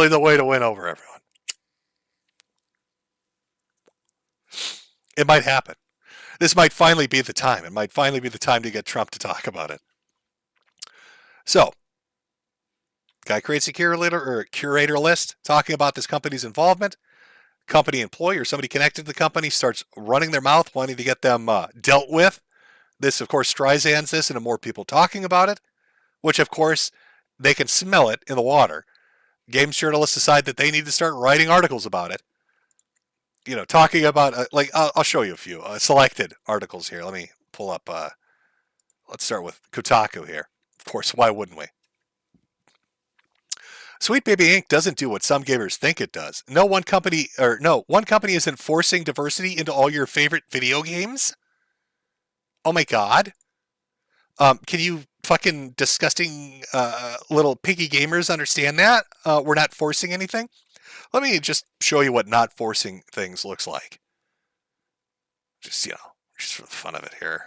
the way to win over everyone. It might happen. This might finally be the time. It might finally be the time to get Trump to talk about it. So, guy creates a curator list talking about this company's involvement. Company employee or somebody connected to the company starts running their mouth, wanting to get them dealt with. This, of course, Streisand's this and more people talking about it, which, of course, they can smell it in the water. Games journalists decide that they need to start writing articles about it. Talking about, I'll show you a few selected articles here. Let me pull up, let's start with Kotaku here. Of course, why wouldn't we? Sweet Baby Inc. doesn't do what some gamers think it does. One company isn't forcing diversity into all your favorite video games. Oh my god. Can you fucking disgusting little piggy gamers understand that? We're not forcing anything. Let me just show you what not forcing things looks like. Just for the fun of it here.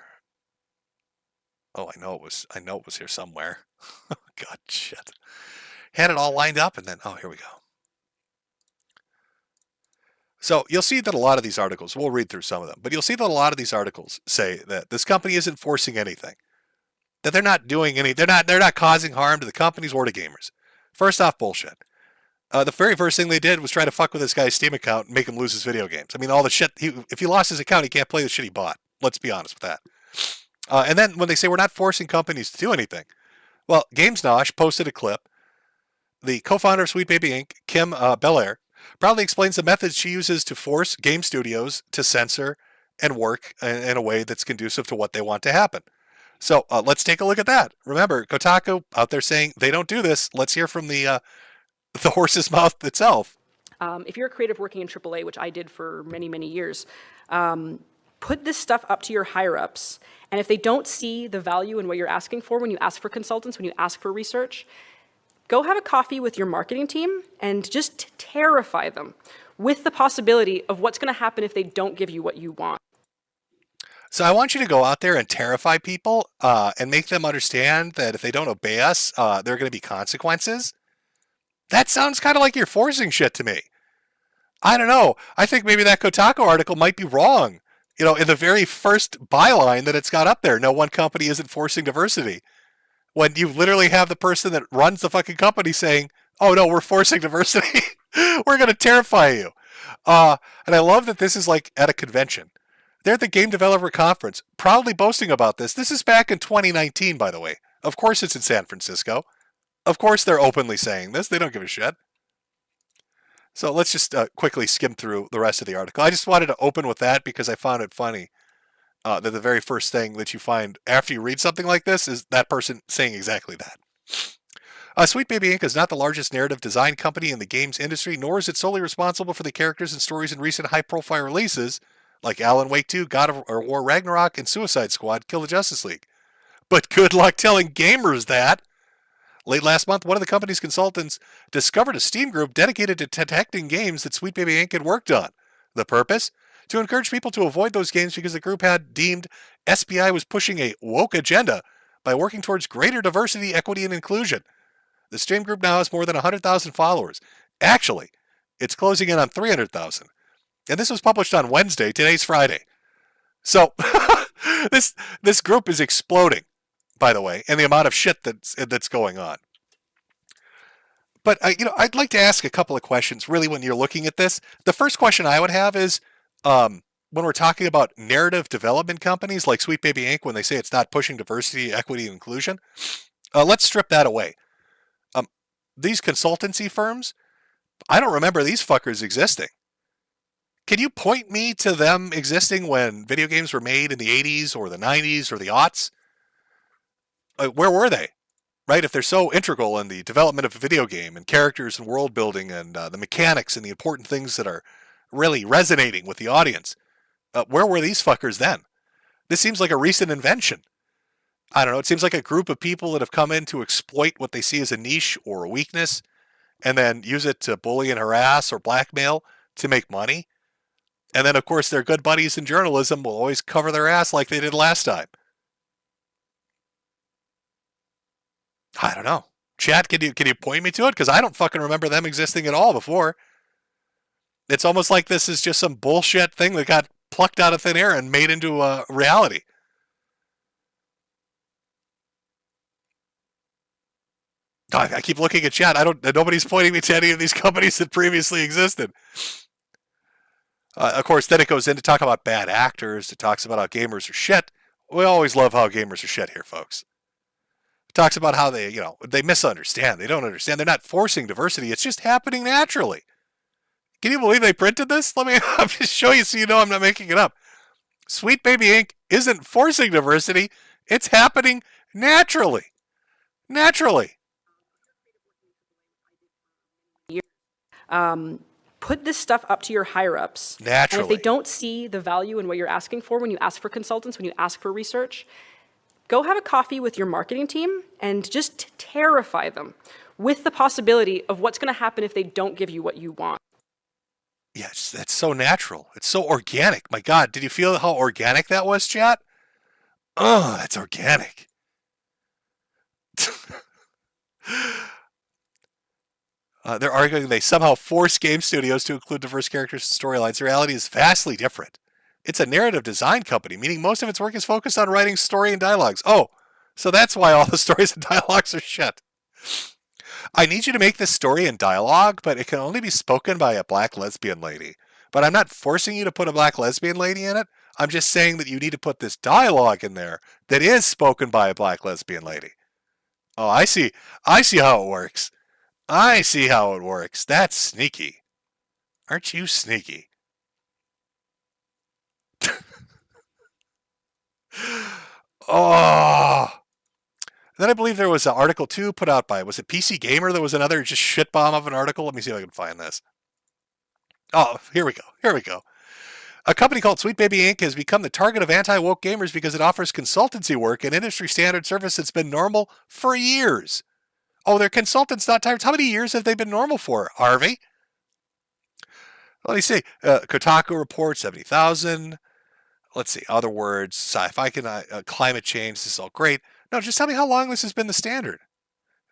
Oh, I know it was here somewhere. God, shit. Had it all lined up and then, here we go. So you'll see that a lot of these articles, we'll read through some of them, but you'll see that a lot of these articles say that this company isn't forcing anything. That they're not doing they're not causing harm to the companies or to gamers. First off, bullshit. The very first thing they did was try to fuck with this guy's Steam account and make him lose his video games. I mean, all the shit, if he lost his account, he can't play the shit he bought. Let's be honest with that. And then when they say we're not forcing companies to do anything, well, GamesNosh posted a clip. The co-founder of Sweet Baby Inc., Kim Belair, proudly explains the methods she uses to force game studios to censor and work in a way that's conducive to what they want to happen. So let's take a look at that. Remember, Kotaku out there saying they don't do this. Let's hear from the horse's mouth itself.
If you're a creative working in AAA, which I did for many, many years, put this stuff up to your higher-ups. And if they don't see the value in what you're asking for when you ask for consultants, when you ask for research, go have a coffee with your marketing team and just terrify them with the possibility of what's going to happen if they don't give you what you want.
So I want you to go out there and terrify people and make them understand that if they don't obey us, there are going to be consequences. That sounds kind of like you're forcing shit to me. I don't know. I think maybe that Kotaku article might be wrong. In the very first byline that it's got up there, no one company isn't forcing diversity. When you literally have the person that runs the fucking company saying, oh no, we're forcing diversity. We're going to terrify you. And I love that this is like at a convention. They're at the Game Developer Conference, proudly boasting about this. This is back in 2019, by the way. Of course it's in San Francisco. Of course they're openly saying this. They don't give a shit. So let's just quickly skim through the rest of the article. I just wanted to open with that because I found it funny that the very first thing that you find after you read something like this is that person saying exactly that. Sweet Baby Inc. is not the largest narrative design company in the games industry, nor is it solely responsible for the characters and stories in recent high-profile releases like Alan Wake 2, God of War Ragnarok, and Suicide Squad Kill the Justice League. But good luck telling gamers that. Late last month, one of the company's consultants discovered a Steam group dedicated to detecting games that Sweet Baby Inc. had worked on. The purpose? To encourage people to avoid those games because the group had deemed SBI was pushing a woke agenda by working towards greater diversity, equity, and inclusion. The Steam group now has more than 100,000 followers. Actually, it's closing in on 300,000. And this was published on Wednesday. Today's Friday. So this group is exploding, by the way, and the amount of shit that's going on. But I'd like to ask a couple of questions. Really, when you're looking at this, the first question I would have is, when we're talking about narrative development companies like Sweet Baby Inc., when they say it's not pushing diversity, equity, and inclusion, let's strip that away. These consultancy firms, I don't remember these fuckers existing. Can you point me to them existing when video games were made in the 80s or the 90s or the aughts? Where were they? Right? If they're so integral in the development of a video game and characters and world building and the mechanics and the important things that are really resonating with the audience, where were these fuckers then? This seems like a recent invention. I don't know. It seems like a group of people that have come in to exploit what they see as a niche or a weakness and then use it to bully and harass or blackmail to make money. And then, of course, their good buddies in journalism will always cover their ass like they did last time. I don't know. Chat, can you point me to it? Because I don't fucking remember them existing at all before. It's almost like this is just some bullshit thing that got plucked out of thin air and made into a reality. I keep looking at chat. Nobody's pointing me to any of these companies that previously existed. Of course, then it goes in to talk about bad actors. It talks about how gamers are shit. We always love how gamers are shit here, folks. It talks about how they misunderstand. They don't understand. They're not forcing diversity. It's just happening naturally. Can you believe they printed this? I'll just show you so you know I'm not making it up. Sweet Baby Inc. isn't forcing diversity. It's happening naturally. Naturally.
Put this stuff up to your higher-ups.
Naturally.
And if they don't see the value in what you're asking for when you ask for consultants, when you ask for research, go have a coffee with your marketing team and just terrify them with the possibility of what's going to happen if they don't give you what you want.
Yes, that's so natural. It's so organic. My God, did you feel how organic that was, chat? Oh, that's organic. They're arguing they somehow force game studios to include diverse characters and storylines. The reality is vastly different. It's a narrative design company, meaning most of its work is focused on writing story and dialogues. Oh, so that's why all the stories and dialogues are shit. I need you to make this story and dialogue, but it can only be spoken by a black lesbian lady. But I'm not forcing you to put a black lesbian lady in it. I'm just saying that you need to put this dialogue in there that is spoken by a black lesbian lady. Oh, I see. I see how it works. I see how it works. That's sneaky. Aren't you sneaky? Oh. Then I believe there was an article too put out by, was it PC Gamer? There was another just shit bomb of an article. Let me see if I can find this. Oh, here we go. Here we go. A company called Sweet Baby Inc. has become the target of anti-woke gamers because it offers consultancy work and industry standard service that's been normal for years. Oh, they're consultants, not tyrants. How many years have they been normal for, Harvey? Let me see. Kotaku reports 70,000. Let's see. Other words. Sci-fi, climate change. This is all great. No, just tell me how long this has been the standard.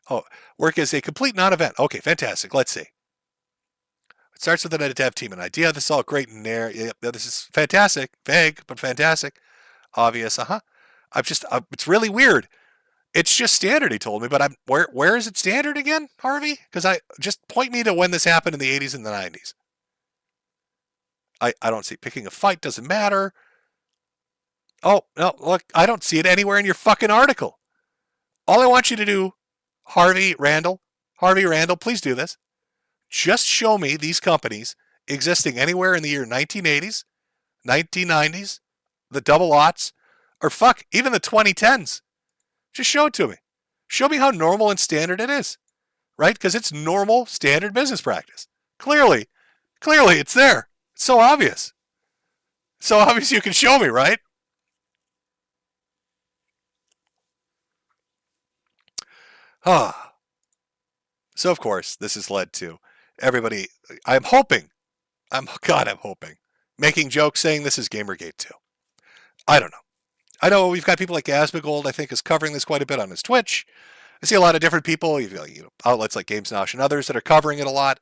Oh, work as a complete non-event. Okay, fantastic. Let's see. It starts with a dev team, an idea. This is all great in there. Yep, this is fantastic. Vague, but fantastic. Obvious. It's really weird. It's just standard, he told me, but where is it standard again, Harvey? Because just point me to when this happened in the 80s and the 90s. I don't see. Picking a fight doesn't matter. Oh, no, look, I don't see it anywhere in your fucking article. All I want you to do, Harvey Randall, please do this. Just show me these companies existing anywhere in the year 1980s, 1990s, the double aughts, or fuck, even the 2010s. Just show it to me. Show me how normal and standard it is, right? Because it's normal, standard business practice. Clearly, it's there. It's so obvious. So obvious you can show me, right? So, of course, this has led to everybody, I'm hoping, making jokes saying this is Gamergate too. I don't know. I know we've got people like Asmongold, I think, is covering this quite a bit on his Twitch. I see a lot of different people, outlets like Games Nosh and others that are covering it a lot.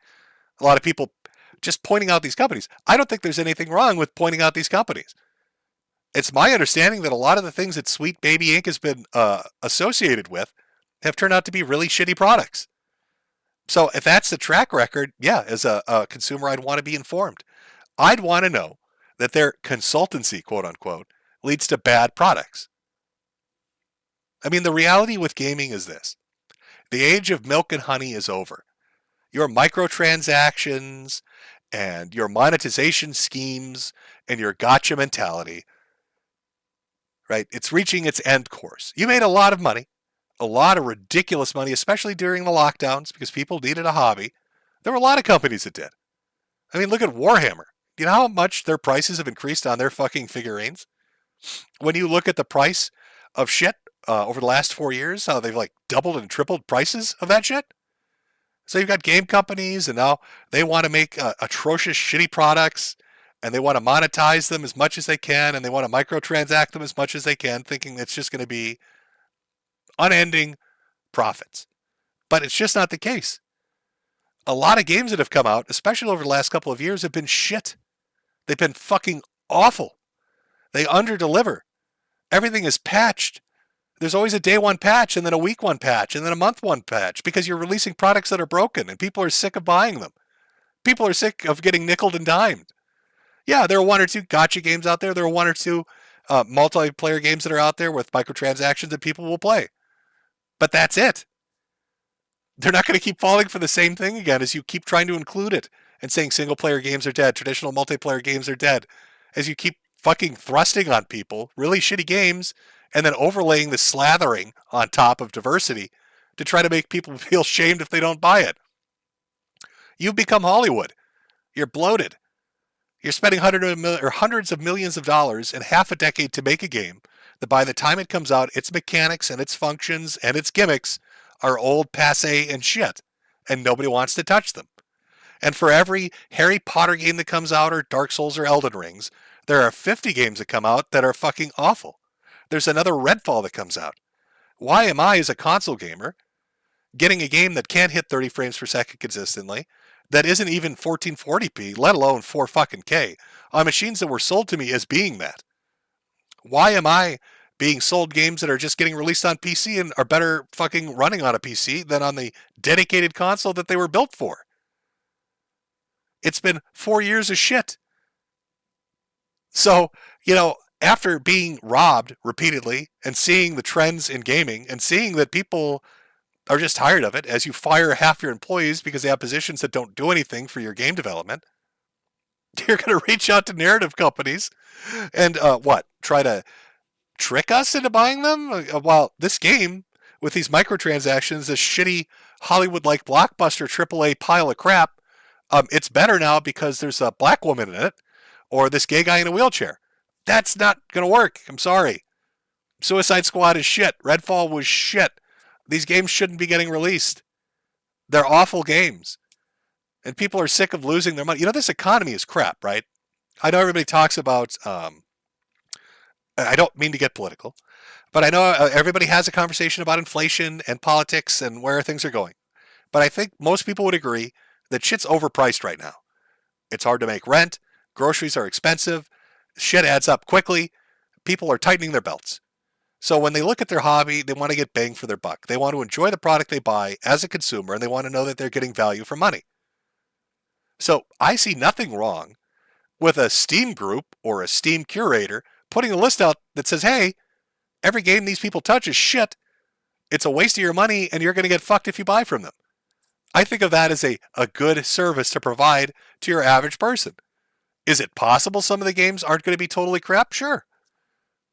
A lot of people just pointing out these companies. I don't think there's anything wrong with pointing out these companies. It's my understanding that a lot of the things that Sweet Baby Inc. has been associated with have turned out to be really shitty products. So if that's the track record, yeah, as a consumer, I'd want to be informed. I'd want to know that their consultancy, quote unquote, leads to bad products. I mean, the reality with gaming is this. The age of milk and honey is over. Your microtransactions and your monetization schemes and your gotcha mentality, right? It's reaching its end course. You made a lot of money, a lot of ridiculous money, especially during the lockdowns because people needed a hobby. There were a lot of companies that did. I mean, look at Warhammer. You know how much their prices have increased on their fucking figurines? When you look at the price of shit over the last 4 years, how they've like doubled and tripled prices of that shit. So you've got game companies and now they want to make atrocious, shitty products and they want to monetize them as much as they can and they want to microtransact them as much as they can, thinking it's just going to be unending profits. But it's just not the case. A lot of games that have come out, especially over the last couple of years, have been shit. They've been fucking awful. They underdeliver. Everything is patched. There's always a day one patch and then a week one patch and then a month one patch because you're releasing products that are broken and people are sick of buying them. People are sick of getting nickeled and dimed. Yeah, there are one or two gotcha games out there. There are one or two multiplayer games that are out there with microtransactions that people will play. But that's it. They're not going to keep falling for the same thing again as you keep trying to include it and saying single player games are dead, traditional multiplayer games are dead, as you keep fucking thrusting on people really shitty games and then overlaying the slathering on top of diversity to try to make people feel shamed if they don't buy it. You've become Hollywood. You're bloated. You're spending hundreds of millions of dollars in half a decade to make a game that by the time it comes out, its mechanics and its functions and its gimmicks are old, passé, and shit, and nobody wants to touch them. And for every Harry Potter game that comes out, or Dark Souls or Elden Rings, there are 50 games that come out that are fucking awful. There's another Redfall that comes out. Why am I, as a console gamer, getting a game that can't hit 30 frames per second consistently, that isn't even 1440p, let alone 4 fucking K, on machines that were sold to me as being that? Why am I being sold games that are just getting released on PC and are better fucking running on a PC than on the dedicated console that they were built for? It's been 4 years of shit. So, after being robbed repeatedly and seeing the trends in gaming and seeing that people are just tired of it as you fire half your employees because they have positions that don't do anything for your game development, you're going to reach out to narrative companies and try to trick us into buying them? Well, this game with these microtransactions, this shitty Hollywood-like blockbuster AAA pile of crap, it's better now because there's a black woman in it or this gay guy in a wheelchair. That's not going to work. I'm sorry. Suicide Squad is shit. Redfall was shit. These games shouldn't be getting released. They're awful games. And people are sick of losing their money. This economy is crap, right? I know everybody talks about, I don't mean to get political, but I know everybody has a conversation about inflation and politics and where things are going. But I think most people would agree that shit's overpriced right now. It's hard to make rent. Groceries are expensive. Shit adds up quickly. People are tightening their belts. So when they look at their hobby, they want to get bang for their buck. They want to enjoy the product they buy as a consumer, and they want to know that they're getting value for money. So I see nothing wrong with a Steam group or a Steam curator putting a list out that says, hey, every game these people touch is shit. It's a waste of your money, and you're going to get fucked if you buy from them. I think of that as a good service to provide to your average person. Is it possible some of the games aren't going to be totally crap? Sure.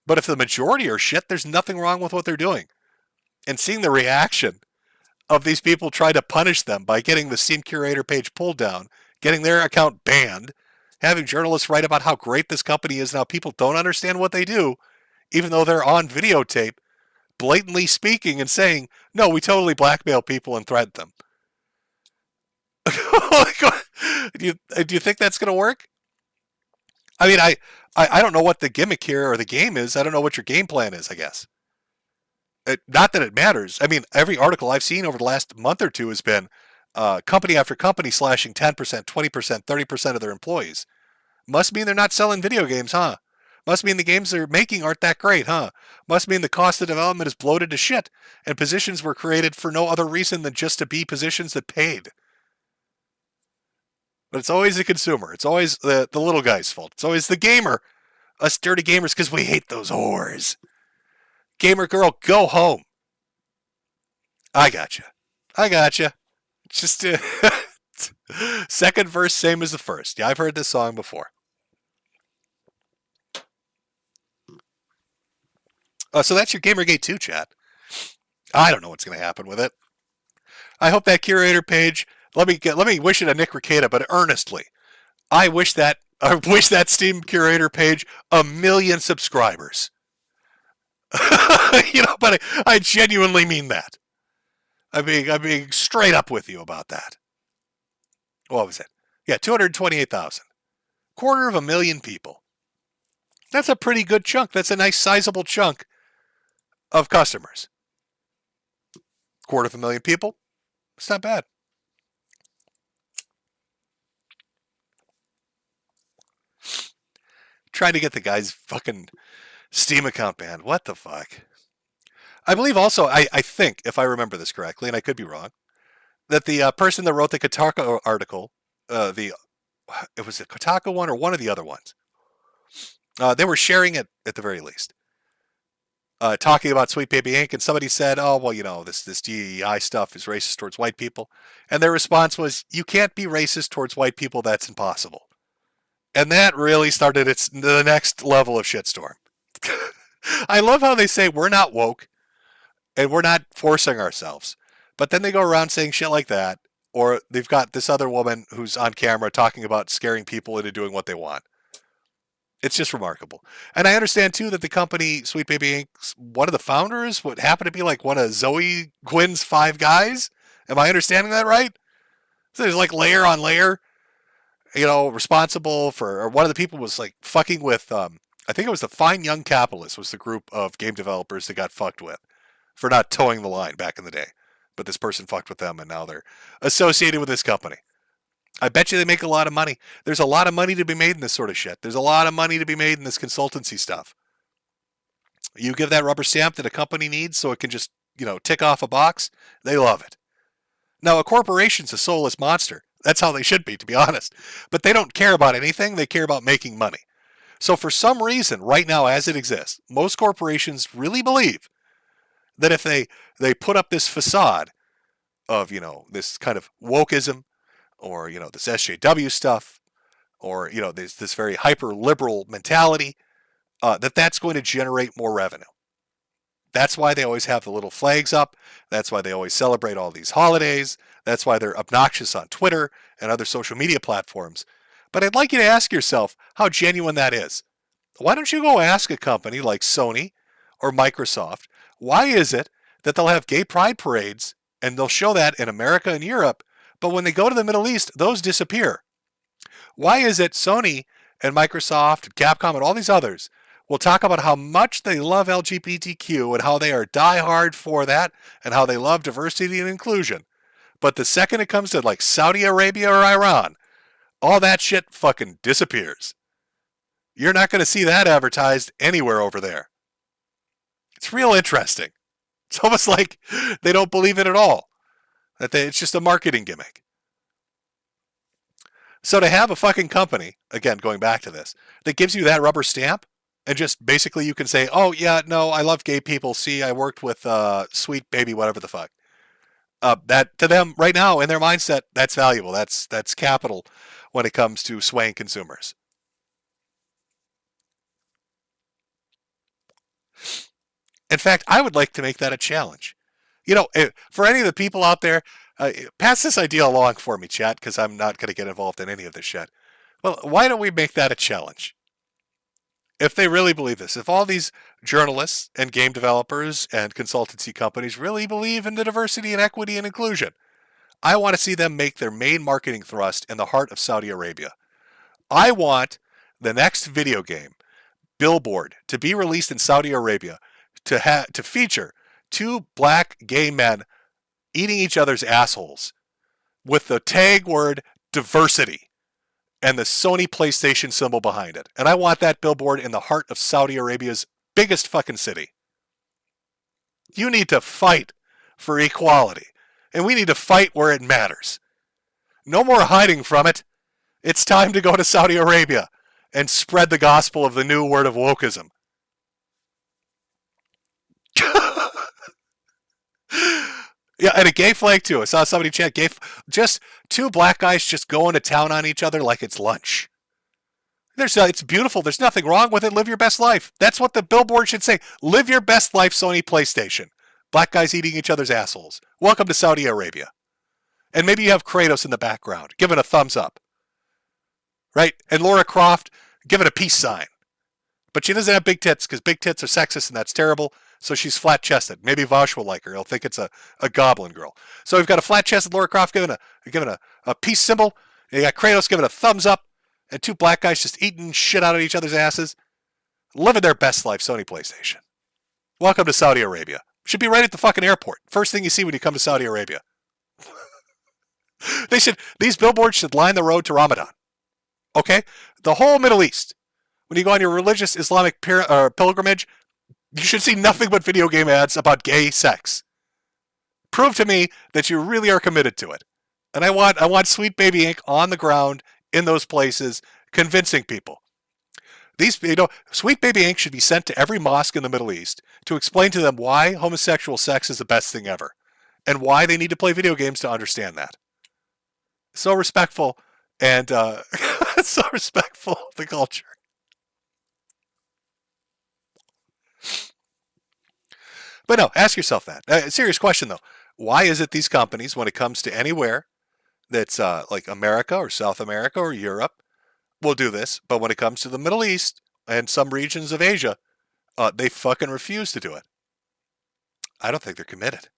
But if the majority are shit, there's nothing wrong with what they're doing. And seeing the reaction of these people try to punish them by getting the Steam Curator page pulled down, getting their account banned, having journalists write about how great this company is, now people don't understand what they do, even though they're on videotape, blatantly speaking and saying, no, we totally blackmail people and threaten them. do you think that's going to work? I mean, I don't know what the gimmick here or the game is. I don't know what your game plan is, I guess. Not that it matters. I mean, every article I've seen over the last month or two has been company after company slashing 10%, 20%, 30% of their employees. Must mean they're not selling video games, huh? Must mean the games they're making aren't that great, huh? Must mean the cost of development is bloated to shit, and positions were created for no other reason than just to be positions that paid. But it's always the consumer. It's always the little guy's fault. It's always the gamer. Us dirty gamers, because we hate those whores. Gamer girl, go home. I gotcha. Just second verse, same as the first. Yeah, I've heard this song before. So that's your Gamergate 2 chat. I don't know what's going to happen with it. I hope that curator page. Let me wish it a Nick Rekieta, but earnestly, I wish that Steam curator page 1 million subscribers. But I genuinely mean that. I'm being straight up with you about that. What was it? Yeah, 228,000. 250,000 people. That's a pretty good chunk. That's a nice sizable chunk of customers. 250,000 people. It's not bad. Trying to get the guy's fucking Steam account banned. What the fuck? I believe also, I think, if I remember this correctly, and I could be wrong, that the person that wrote the Kotaku article, it was the Kotaku one or one of the other ones, they were sharing it at the very least. Talking about Sweet Baby Inc. and somebody said, oh, well, this DEI stuff is racist towards white people. And their response was, you can't be racist towards white people, that's impossible. And that really started the next level of shitstorm. I love how they say we're not woke and we're not forcing ourselves. But then they go around saying shit like that, or they've got this other woman who's on camera talking about scaring people into doing what they want. It's just remarkable. And I understand, too, that the company, Sweet Baby Inc., one of the founders would happen to be like one of Zoe Quinn's 5 guys. Am I understanding that right? So there's like layer on layer, responsible for, or one of the people was like fucking with, I think it was the Fine Young Capitalists was the group of game developers that got fucked with for not towing the line back in the day. But this person fucked with them and now they're associated with this company. I bet you they make a lot of money. There's a lot of money to be made in this sort of shit. There's a lot of money to be made in this consultancy stuff. You give that rubber stamp that a company needs so it can just, tick off a box, they love it. Now, a corporation's a soulless monster. That's how they should be, to be honest. But they don't care about anything. They care about making money. So for some reason, right now as it exists, most corporations really believe that if they put up this facade of, this kind of wokeism, or, this SJW stuff, or, this very hyper-liberal mentality, that's going to generate more revenue. That's why they always have the little flags up. That's why they always celebrate all these holidays. That's why they're obnoxious on Twitter and other social media platforms. But I'd like you to ask yourself how genuine that is. Why don't you go ask a company like Sony or Microsoft, why is it that they'll have gay pride parades and they'll show that in America and Europe, but when they go to the Middle East, those disappear? Why is it Sony and Microsoft and Capcom and all these others will talk about how much they love LGBTQ and how they are diehard for that and how they love diversity and inclusion, but the second it comes to like Saudi Arabia or Iran, all that shit fucking disappears. You're not going to see that advertised anywhere over there. It's real interesting. It's almost like they don't believe it at all. It's just a marketing gimmick. So to have a fucking company, again, going back to this, that gives you that rubber stamp, and just basically you can say, oh yeah, no, I love gay people. See, I worked with Sweet Baby, whatever the fuck. That to them right now in their mindset, that's valuable. That's capital when it comes to swaying consumers. In fact, I would like to make that a challenge. For any of the people out there, pass this idea along for me, chat, because I'm not going to get involved in any of this shit. Well, why don't we make that a challenge? If they really believe this, if all these journalists and game developers and consultancy companies really believe in the diversity and equity and inclusion, I want to see them make their main marketing thrust in the heart of Saudi Arabia. I want the next video game, Billboard, to be released in Saudi Arabia to feature two black gay men eating each other's assholes with the tag word diversity and the Sony PlayStation symbol behind it. And I want that billboard in the heart of Saudi Arabia's biggest fucking city. You need to fight for equality. And we need to fight where it matters. No more hiding from it. It's time to go to Saudi Arabia and spread the gospel of the new word of wokeism. Yeah, and a gay flag too. I saw somebody chant just two black guys just going to town on each other like it's lunch. It's beautiful. There's nothing wrong with it. Live your best life. That's what the billboard should say. Live your best life, Sony PlayStation. Black guys eating each other's assholes. Welcome to Saudi Arabia. And maybe you have Kratos in the background, giving a thumbs up. Right? And Laura Croft giving a peace sign. But she doesn't have big tits because big tits are sexist and that's terrible. So she's flat-chested. Maybe Vosh will like her. He'll think it's a goblin girl. So we've got a flat-chested Laura Croft giving a peace symbol. And you got Kratos giving a thumbs up. And two black guys just eating shit out of each other's asses. Living their best life, Sony PlayStation. Welcome to Saudi Arabia. Should be right at the fucking airport. First thing you see when you come to Saudi Arabia. These billboards should line the road to Ramadan. Okay? The whole Middle East. When you go on your religious Islamic pilgrimage, you should see nothing but video game ads about gay sex. Prove to me that you really are committed to it. And I want Sweet Baby Inc. on the ground in those places, convincing people. Sweet Baby Inc. should be sent to every mosque in the Middle East to explain to them why homosexual sex is the best thing ever, and why they need to play video games to understand that. So respectful, and so respectful of the culture. But no, ask yourself that. Serious question, though. Why is it these companies, when it comes to anywhere that's like America or South America or Europe, will do this, but when it comes to the Middle East and some regions of Asia, they fucking refuse to do it? I don't think they're committed.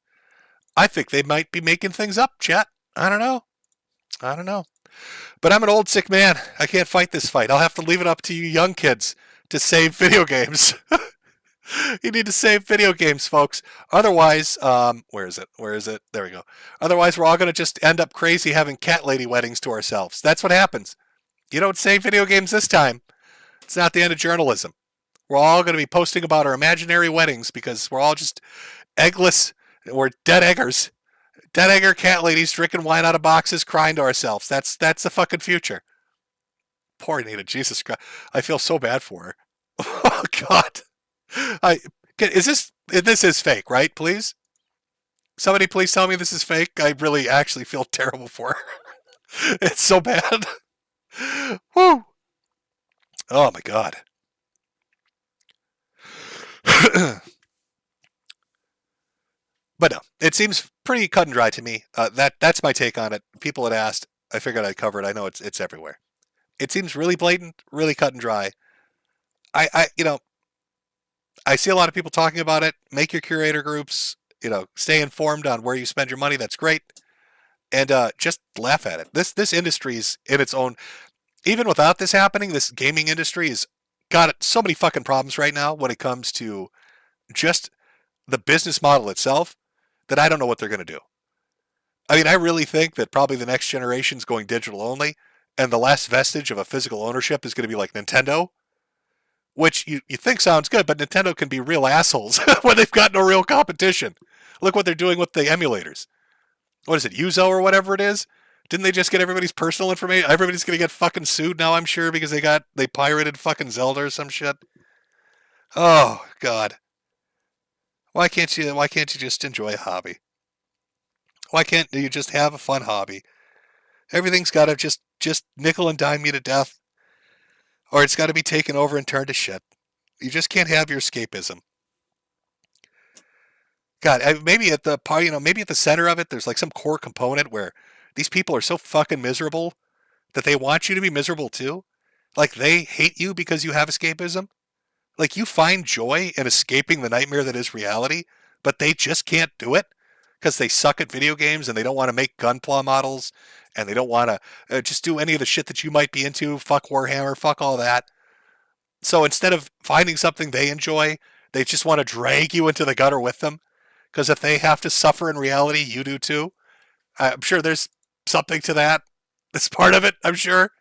I think they might be making things up, chat. I don't know. But I'm an old sick man. I can't fight this fight. I'll have to leave it up to you young kids to save video games. You need to save video games, folks. Otherwise, where is it? There we go. Otherwise, we're all going to just end up crazy having cat lady weddings to ourselves. That's what happens. You don't save video games this time. It's not the end of journalism. We're all going to be posting about our imaginary weddings because we're all just eggless. We're dead eggers. Dead egger cat ladies drinking wine out of boxes, crying to ourselves. That's the fucking future. Poor Anita. Jesus Christ. I feel so bad for her. Oh, God. This is fake, right? Please? Somebody please tell me this is fake. I really actually feel terrible for her. It's so bad. Woo! Oh my God. But no, it seems pretty cut and dry to me. That's my take on it. People had asked. I figured I'd cover it. I know it's everywhere. It seems really blatant, really cut and dry. I see a lot of people talking about it. Make your curator groups, stay informed on where you spend your money. That's great. And just laugh at it. This industry's in its own, even without this happening, this gaming industry has got so many fucking problems right now when it comes to just the business model itself that I don't know what they're going to do. I mean, I really think that probably the next generation is going digital only, and the last vestige of a physical ownership is going to be like Nintendo, which you think sounds good, but Nintendo can be real assholes when they've got no real competition. Look what they're doing with the emulators. What is it, Yuzo or whatever it is? Didn't they just get everybody's personal information? Everybody's going to get fucking sued now, I'm sure, because they pirated fucking Zelda or some shit. Oh, God. Why can't you just enjoy a hobby? Why can't you just have a fun hobby? Everything's got to just nickel and dime you to death, or it's got to be taken over and turned to shit. You just can't have your escapism. God, maybe at the maybe at the center of it, there's like some core component where these people are so fucking miserable that they want you to be miserable too. Like they hate you because you have escapism. Like you find joy in escaping the nightmare that is reality, but they just can't do it because they suck at video games and they don't want to make Gunpla models and they don't want to just do any of the shit that you might be into. Fuck Warhammer, fuck all that. So instead of finding something they enjoy, they just want to drag you into the gutter with them. Because if they have to suffer in reality, you do too. I'm sure there's something to that. That's part of it, I'm sure.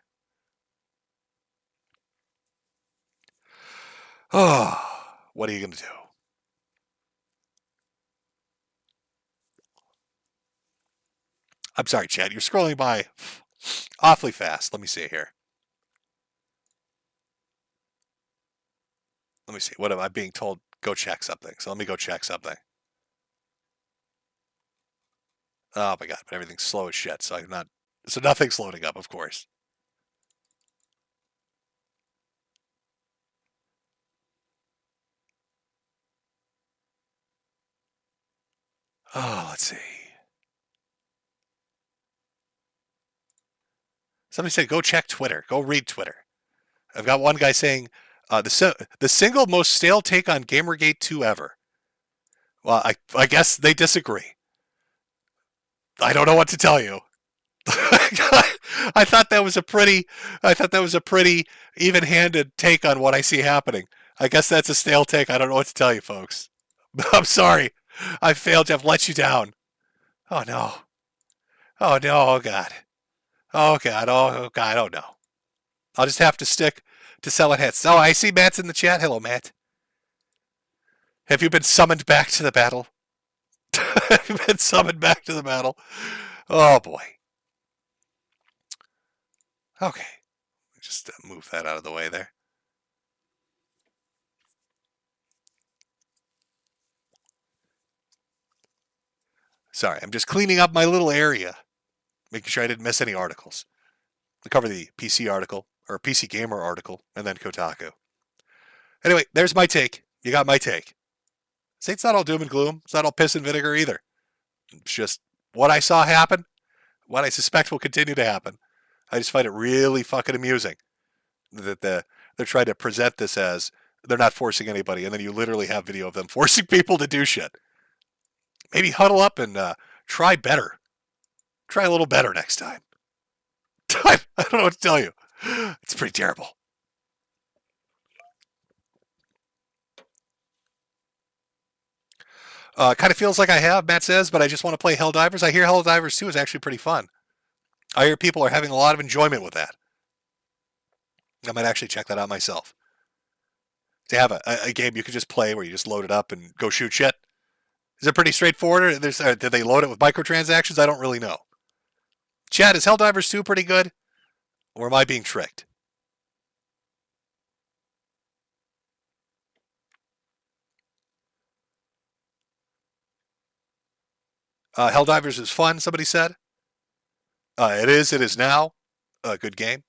Oh, what are you going to do? I'm sorry, Chad. You're scrolling by awfully fast. Let me see here. Let me see. What am I being told? Go check something. So let me go check something. Oh my god, but everything's slow as shit. So nothing's loading up, of course. Oh, let's see. Somebody said, go check Twitter. Go read Twitter. I've got one guy saying, the single most stale take on Gamergate 2 ever. Well, I guess they disagree. I don't know what to tell you. I thought that was a pretty even-handed take on what I see happening. I guess that's a stale take. I don't know what to tell you, folks. I'm sorry. I failed to have let you down. Oh no. Oh no. Oh god. Oh god. Oh god. Oh no. I'll just have to stick to selling hits. Oh, I see Matt's in the chat. Hello, Matt. Have you been summoned back to the battle? Have you been summoned back to the battle? Oh boy. Okay. Just move that out of the way there. Sorry, I'm just cleaning up my little area, making sure I didn't miss any articles. I cover the PC article, or PC Gamer article, and then Kotaku. Anyway, there's my take. You got my take. See, it's not all doom and gloom. It's not all piss and vinegar either. It's just what I saw happen, what I suspect will continue to happen. I just find it really fucking amusing that they're trying to present this as they're not forcing anybody, and then you literally have video of them forcing people to do shit. Maybe huddle up and try better. Try a little better next time. I don't know what to tell you. It's pretty terrible. Kind of feels like I have, Matt says, but I just want to play Helldivers. I hear Helldivers 2 is actually pretty fun. I hear people are having a lot of enjoyment with that. I might actually check that out myself. To have a game you could just play where you just load it up and go shoot shit. Is it pretty straightforward? Did they load it with microtransactions? I don't really know. Chad, is Helldivers 2 pretty good? Or am I being tricked? Helldivers is fun, somebody said. It is now. A good game.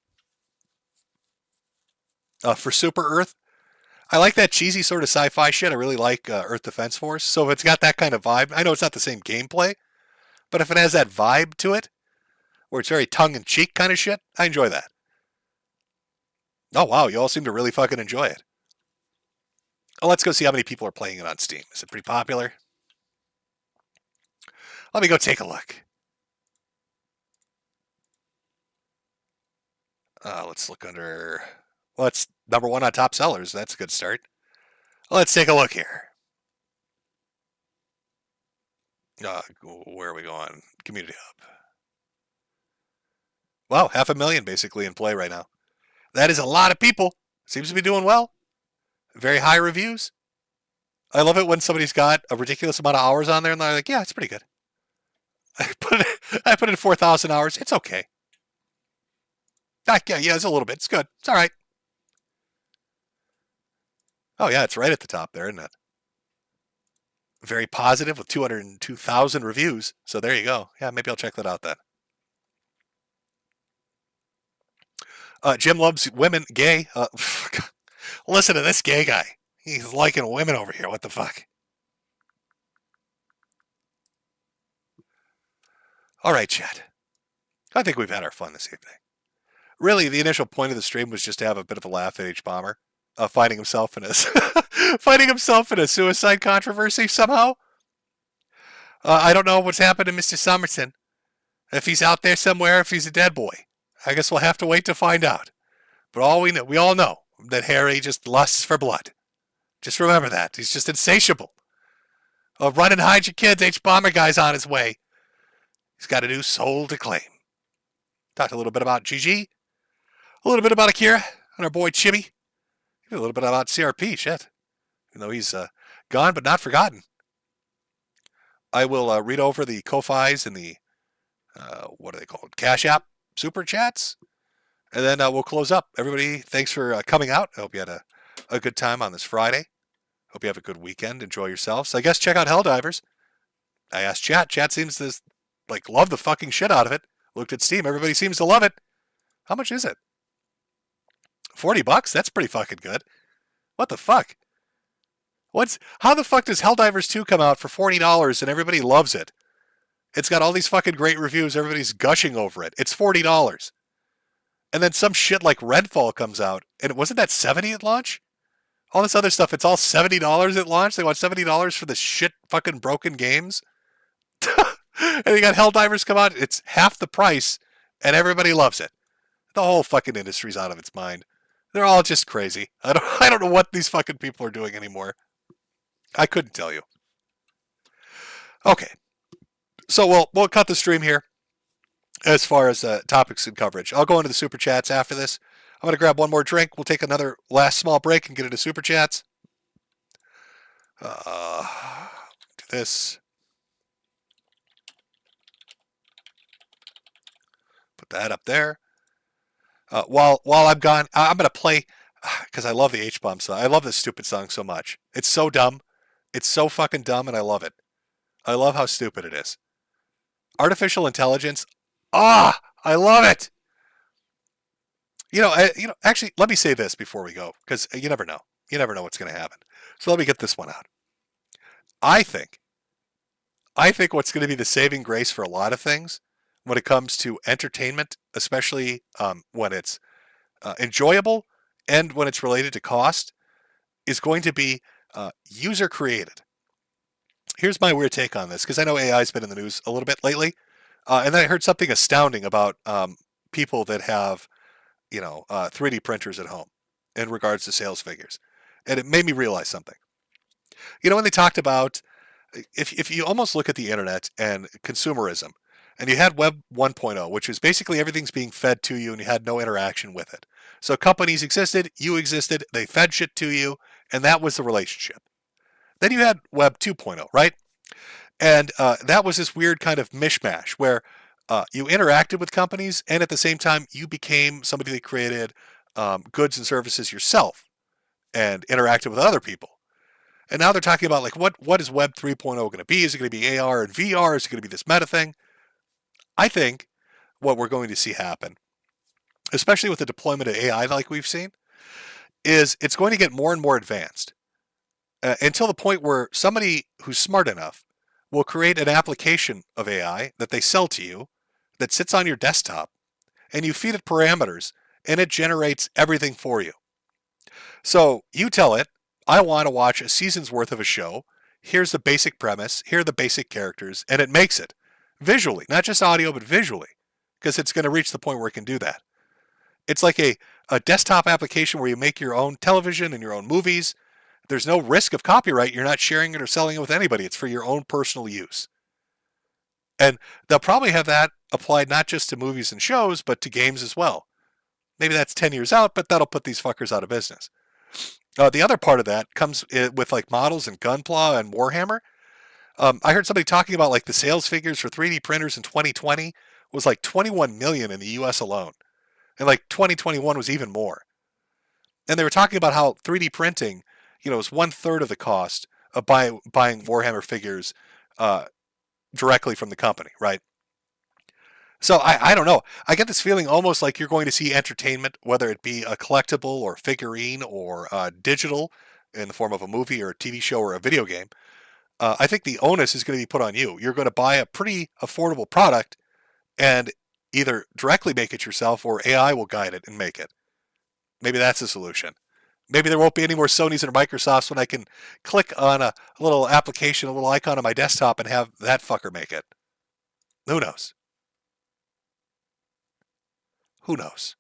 For Super Earth, I like that cheesy sort of sci-fi shit. I really like Earth Defense Force. So if it's got that kind of vibe, I know it's not the same gameplay, but if it has that vibe to it, where it's very tongue-in-cheek kind of shit, I enjoy that. Oh, wow, you all seem to really fucking enjoy it. Oh, let's go see how many people are playing it on Steam. Is it pretty popular? Let me go take a look. Let's look under... Well, it's number 1 on top sellers. That's a good start. Let's take a look here. Where are we going? Community Hub. Wow, 500,000 basically in play right now. That is a lot of people. Seems to be doing well. Very high reviews. I love it when somebody's got a ridiculous amount of hours on there and they're like, yeah, it's pretty good. I put in 4,000 hours. It's okay. Yeah, it's a little bit. It's good. It's all right. Oh, yeah, it's right at the top there, isn't it? Very positive with 202,000 reviews. So there you go. Yeah, maybe I'll check that out then. Jim loves women, gay. Listen to this gay guy. He's liking women over here. What the fuck? All right, Chad. I think we've had our fun this evening. Really, the initial point of the stream was just to have a bit of a laugh at H-Bomber. Finding himself in a suicide controversy somehow. I don't know what's happened to Mr. Summerson. If he's out there somewhere, if he's a dead boy. I guess we'll have to wait to find out. But we all know that Harry just lusts for blood. Just remember that. He's just insatiable. Oh, run and hide your kids. H-Bomber guy's on his way. He's got a new soul to claim. Talked a little bit about Gigi. A little bit about Akira and our boy Chibi. A little bit about CRP, shit. Even though he's gone but not forgotten. I will read over the Ko-Fis and the, what are they called? Cash App Super Chats. And then we'll close up. Everybody, thanks for coming out. I hope you had a good time on this Friday. Hope you have a good weekend. Enjoy yourselves. I guess check out Helldivers. I asked chat. Chat seems to love the fucking shit out of it. Looked at Steam. Everybody seems to love it. How much is it? $40? That's pretty fucking good. What the fuck? How the fuck does Helldivers 2 come out for $40 and everybody loves it? It's got all these fucking great reviews. Everybody's gushing over it. It's $40. And then some shit like Redfall comes out. And wasn't that $70 at launch? All this other stuff, it's all $70 at launch. They want $70 for the shit fucking broken games. And you got Helldivers come out. It's half the price and everybody loves it. The whole fucking industry's out of its mind. They're all just crazy. I don't know what these fucking people are doing anymore. I couldn't tell you. Okay. So we'll cut the stream here as far as topics and coverage. I'll go into the super chats after this. I'm going to grab one more drink. We'll take another last small break and get into super chats. Do this. Put that up there. While I'm gone, I'm going to play, because I love the H-Bomb song. I love this stupid song so much. It's so dumb. It's so fucking dumb, and I love it. I love how stupid it is. Artificial intelligence. I love it. Actually, let me say this before we go, because you never know. You never know what's going to happen. So let me get this one out. I think what's going to be the saving grace for a lot of things when it comes to entertainment, especially when it's enjoyable and when it's related to cost, is going to be user created. Here's my weird take on this, because I know AI's been in the news a little bit lately, and then I heard something astounding about people that have 3D printers at home in regards to sales figures. And it made me realize something. When they talked about, if you almost look at the internet and consumerism, and you had Web 1.0, which is basically everything's being fed to you and you had no interaction with it. So companies existed, you existed, they fed shit to you, and that was the relationship. Then you had Web 2.0, right? And that was this weird kind of mishmash where you interacted with companies, and at the same time, you became somebody that created goods and services yourself and interacted with other people. And now they're talking about what is Web 3.0 going to be? Is it going to be AR and VR? Is it going to be this meta thing? I think what we're going to see happen, especially with the deployment of AI like we've seen, is it's going to get more and more advanced until the point where somebody who's smart enough will create an application of AI that they sell to you that sits on your desktop, and you feed it parameters, and it generates everything for you. So you tell it, I want to watch a season's worth of a show. Here's the basic premise. Here are the basic characters, and it makes it visually, not just audio, but visually, because it's going to reach the point where it can do that. It's like a desktop application where you make your own television and your own movies. There's no risk of copyright. You're not sharing it or selling it with anybody. It's for your own personal use. And they'll probably have that applied not just to movies and shows, but to games as well. Maybe that's 10 years out, but that'll put these fuckers out of business. The other part of that comes with models and Gunpla and Warhammer. I heard somebody talking about the sales figures for 3D printers in 2020 was 21 million in the US alone. And 2021 was even more. And they were talking about how 3D printing, is 1/3 of the cost of buying Warhammer figures directly from the company, right? So I don't know. I get this feeling almost like you're going to see entertainment, whether it be a collectible or figurine or digital in the form of a movie or a TV show or a video game. I think the onus is going to be put on you. You're going to buy a pretty affordable product and either directly make it yourself or AI will guide it and make it. Maybe that's the solution. Maybe there won't be any more Sonys or Microsofts when I can click on a little application, a little icon on my desktop and have that fucker make it. Who knows? Who knows?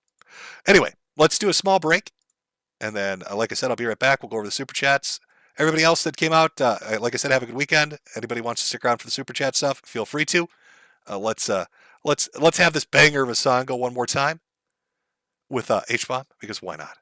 Anyway, let's do a small break. And then, like I said, I'll be right back. We'll go over the Super Chats. Everybody else that came out, like I said, have a good weekend. Anybody wants to stick around for the Super Chat stuff, feel free to. Let's have this banger of a song go one more time with H-Bomb, because why not?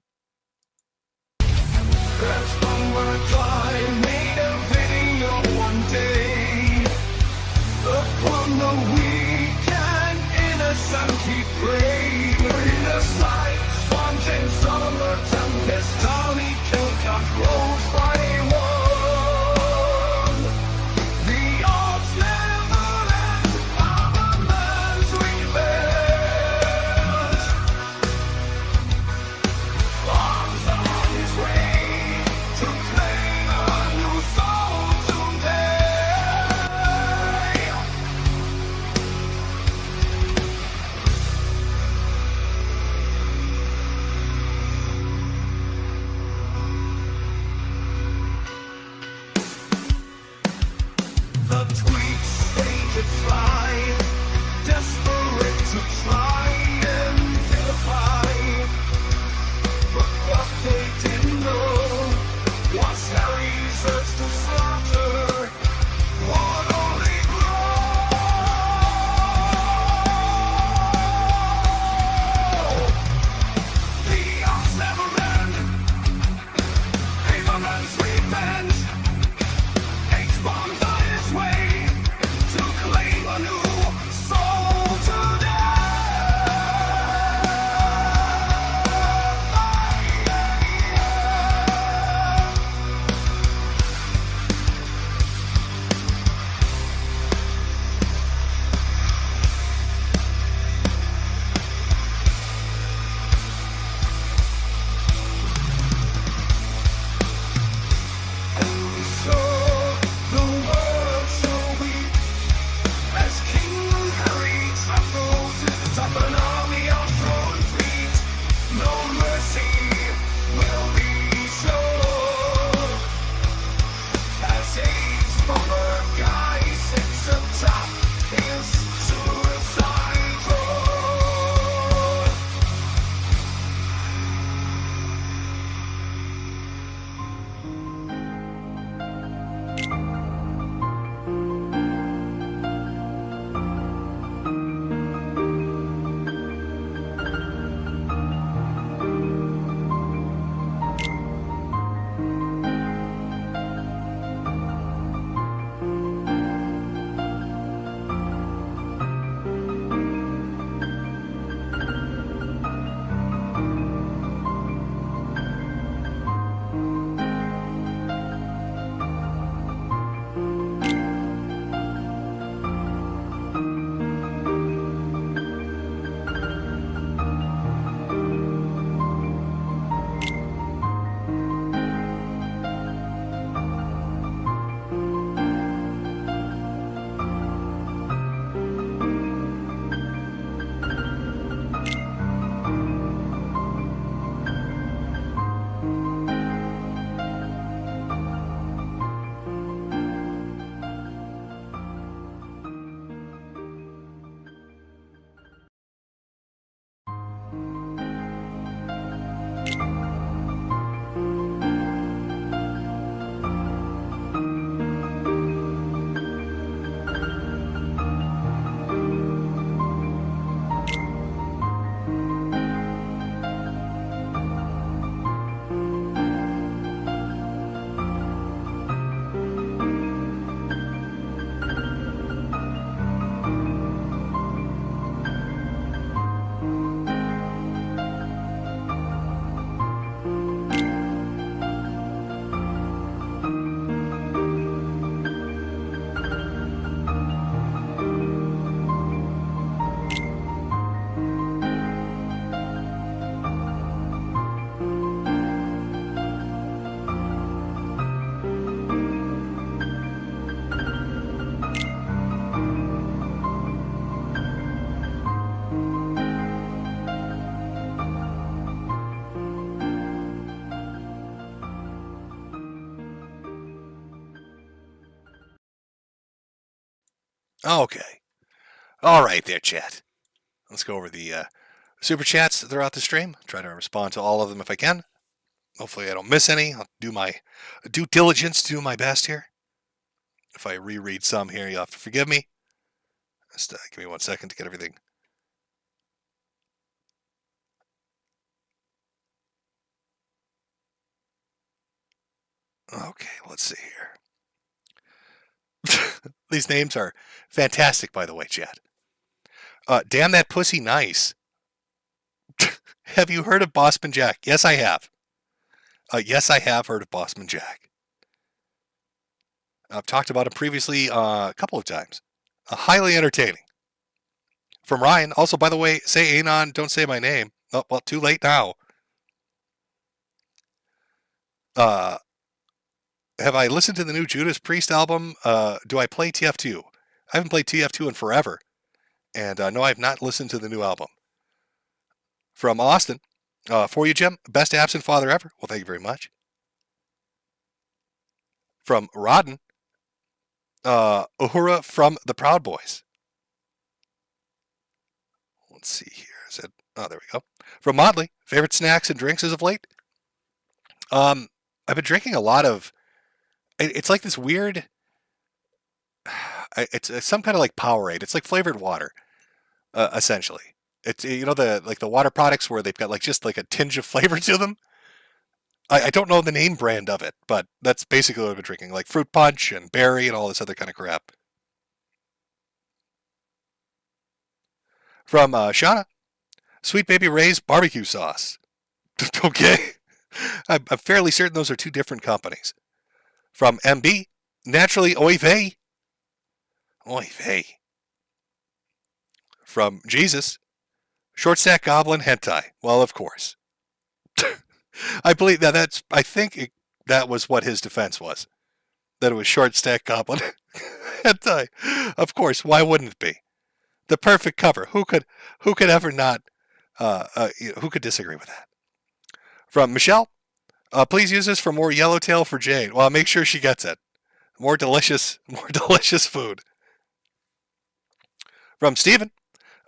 Okay. All right there, chat. Let's go over the super chats throughout the stream. Try to respond to all of them if I can. Hopefully I don't miss any. I'll do my due diligence to do my best here. If I reread some here, you'll have to forgive me. Just give me 1 second to get everything. Okay, let's see here. These names are fantastic, by the way, chat. Damn that pussy nice. Have you heard of Bossman Jack? Yes, I have. Yes, I have heard of Bossman Jack. I've talked about him previously a couple of times. Highly entertaining. From Ryan. Also, by the way, say Anon, don't say my name. Oh, well, too late now. Have I listened to the new Judas Priest album? Do I play TF2? I haven't played TF2 in forever. And no, I have not listened to the new album. From Austin. For you, Jim. Best absent father ever. Well, thank you very much. From Rodden. Uhura from the Proud Boys. Let's see here. Oh, there we go. From Motley. Favorite snacks and drinks as of late? I've been drinking a lot of... It's like this weird... It's some kind of like Powerade. It's like flavored water, essentially. It's, you know, the water products where they've got like just like a tinge of flavor to them. I don't know the name brand of it, but that's basically what I've been drinking, like fruit punch and berry and all this other kind of crap. From Shauna, Sweet Baby Ray's barbecue sauce. Okay, I'm fairly certain those are two different companies. From MB, naturally oy vey. Oy vey. From Jesus, short stack goblin hentai. Well, of course. I believe that I think that was what his defense was. That it was short stack goblin hentai. Of course, why wouldn't it be? The perfect cover. Who could ever not who could disagree with that? From Michelle, please use this for more yellowtail for Jade. Well, make sure she gets it. More delicious food. From Steven,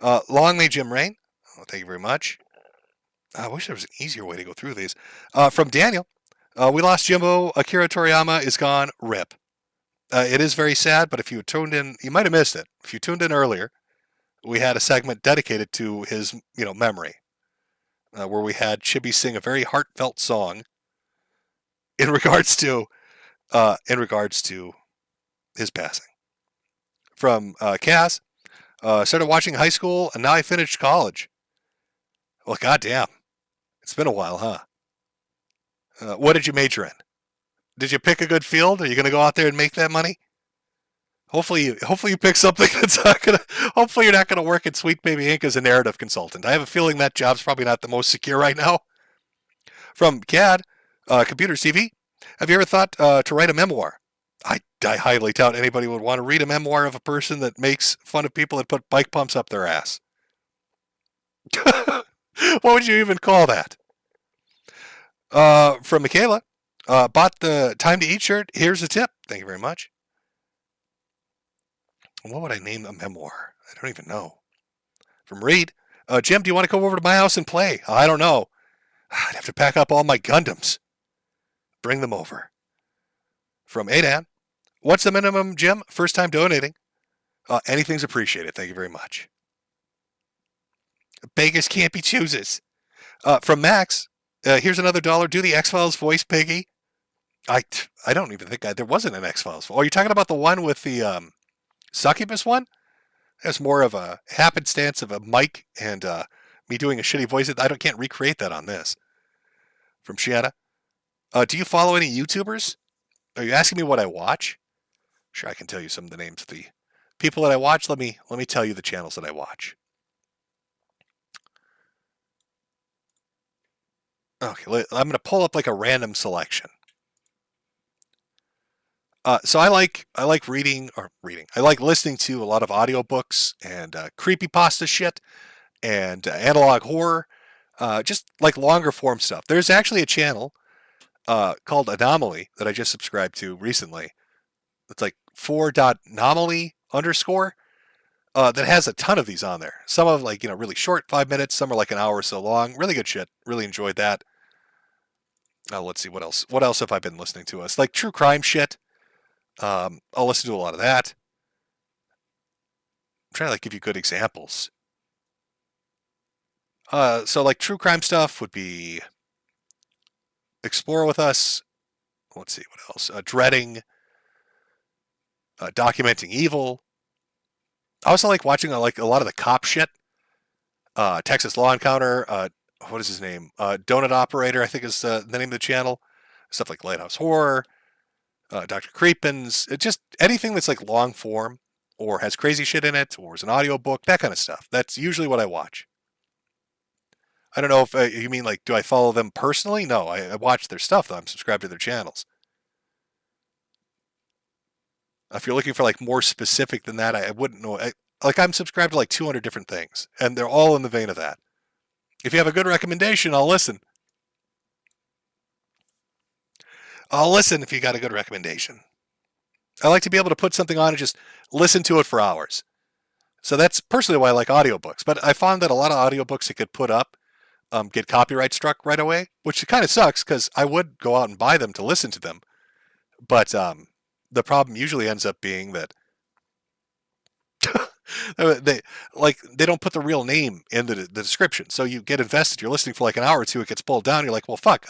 long may Jim reign. Oh, thank you very much. I wish there was an easier way to go through these. From Daniel, we lost Jimbo. Akira Toriyama is gone. RIP. It is very sad, but if you tuned in, you might have missed it. If you tuned in earlier, we had a segment dedicated to his, memory, where we had Chibi sing a very heartfelt song in regards to his passing. From Cass, started watching high school, and now I finished college. Well, goddamn. It's been a while, huh? What did you major in? Did you pick a good field? Are you going to go out there and make that money? Hopefully you pick something that's not going to... Hopefully you're not going to work at Sweet Baby Inc. as a narrative consultant. I have a feeling that job's probably not the most secure right now. From CAD, Computers TV, have you ever thought to write a memoir? I highly doubt anybody would want to read a memoir of a person that makes fun of people that put bike pumps up their ass. What would you even call that? From Michaela, bought the Time to Eat shirt. Here's a tip. Thank you very much. What would I name a memoir? I don't even know. From Reed, Jim, do you want to come over to my house and play? I don't know. I'd have to pack up all my Gundams. Bring them over. From Adan, what's the minimum, Jim? First time donating. Anything's appreciated. Thank you very much. Beggars can't be choosers. From Max, here's another $1. Do the X-Files voice, Piggy. I don't even think there wasn't an X-Files. Oh, you're talking about the one with the succubus one? That's more of a happenstance of a mic and me doing a shitty voice. I can't recreate that on this. From Shiana, do you follow any YouTubers? Are you asking me what I watch? Sure, I can tell you some of the names of the people that I watch. Let me tell you the channels that I watch. Okay, I'm going to pull up like a random selection. So I like reading. I like listening to a lot of audiobooks and creepypasta shit and analog horror, just like longer form stuff. There's actually a channel called Anomaly that I just subscribed to recently. It's like 4.anomaly_. that has a ton of these on there. Some of like, really short, 5 minutes. Some are like an hour or so long. Really good shit. Really enjoyed that. Let's see what else. What else have I been listening to? It's like true crime shit. I'll listen to a lot of that. I'm trying to like give you good examples. So like true crime stuff would be Explore with Us. Let's see what else. Dreading. Documenting Evil. I also like watching like a lot of the cop shit. Texas Law Encounter. What is his name? Donut Operator, I think is the name of the channel. Stuff like Lighthouse Horror. Dr. Creepins. Just anything that's like long form or has crazy shit in it or is an audiobook, that kind of stuff. That's usually what I watch. I don't know if you mean like, do I follow them personally? No, I watch their stuff though. I'm subscribed to their channels. If you're looking for like more specific than that, I wouldn't know. I'm subscribed to like 200 different things, and they're all in the vein of that. If you have a good recommendation, I'll listen. I'll listen if you got a good recommendation. I like to be able to put something on and just listen to it for hours. So that's personally why I like audiobooks. But I found that a lot of audiobooks that get put up get copyright struck right away, which kind of sucks because I would go out and buy them to listen to them. But the problem usually ends up being that they don't put the real name in the description. So you get invested. You're listening for like an hour or two. It gets pulled down. You're like, well, fuck,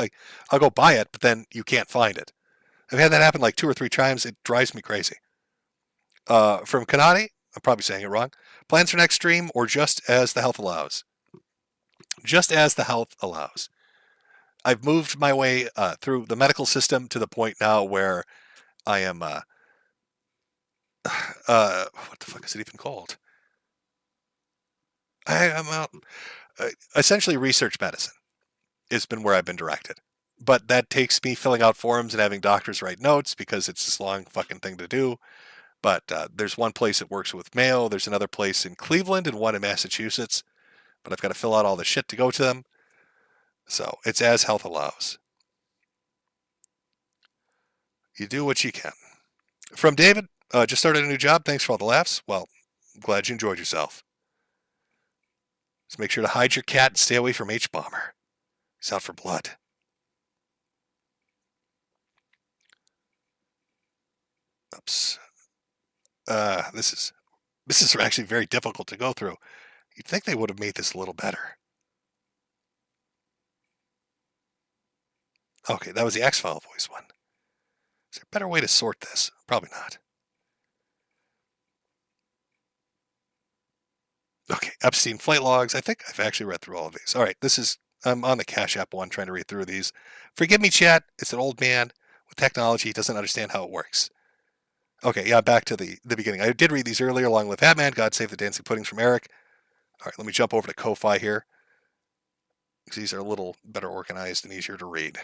I'll go buy it. But then you can't find it. I've had that happen like 2 or 3 times. It drives me crazy. From Kanani, I'm probably saying it wrong. Plans for next stream or just as the health allows? Just as the health allows. I've moved my way through the medical system to the point now where I am, what the fuck is it even called? I'm out. Essentially, research medicine has been where I've been directed. But that takes me filling out forms and having doctors write notes because it's this long fucking thing to do. But there's one place that works with Mayo. There's another place in Cleveland and one in Massachusetts. But I've got to fill out all the shit to go to them. So it's as health allows. You do what you can. From David, just started a new job. Thanks for all the laughs. Well, I'm glad you enjoyed yourself. Just make sure to hide your cat and stay away from H-Bomber. He's out for blood. Oops. This is actually very difficult to go through. You'd think they would have made this a little better. Okay, that was the X-File voice one. Is there a better way to sort this? Probably not. Okay, Epstein flight logs. I think I've actually read through all of these. All right, I'm on the Cash App one trying to read through these. Forgive me, chat. It's an old man with technology. He doesn't understand how it works. Okay, yeah, back to the beginning. I did read these earlier along with Batman. God Save the Dancing Puddings from Eric. All right, let me jump over to Ko-Fi here. These are a little better organized and easier to read.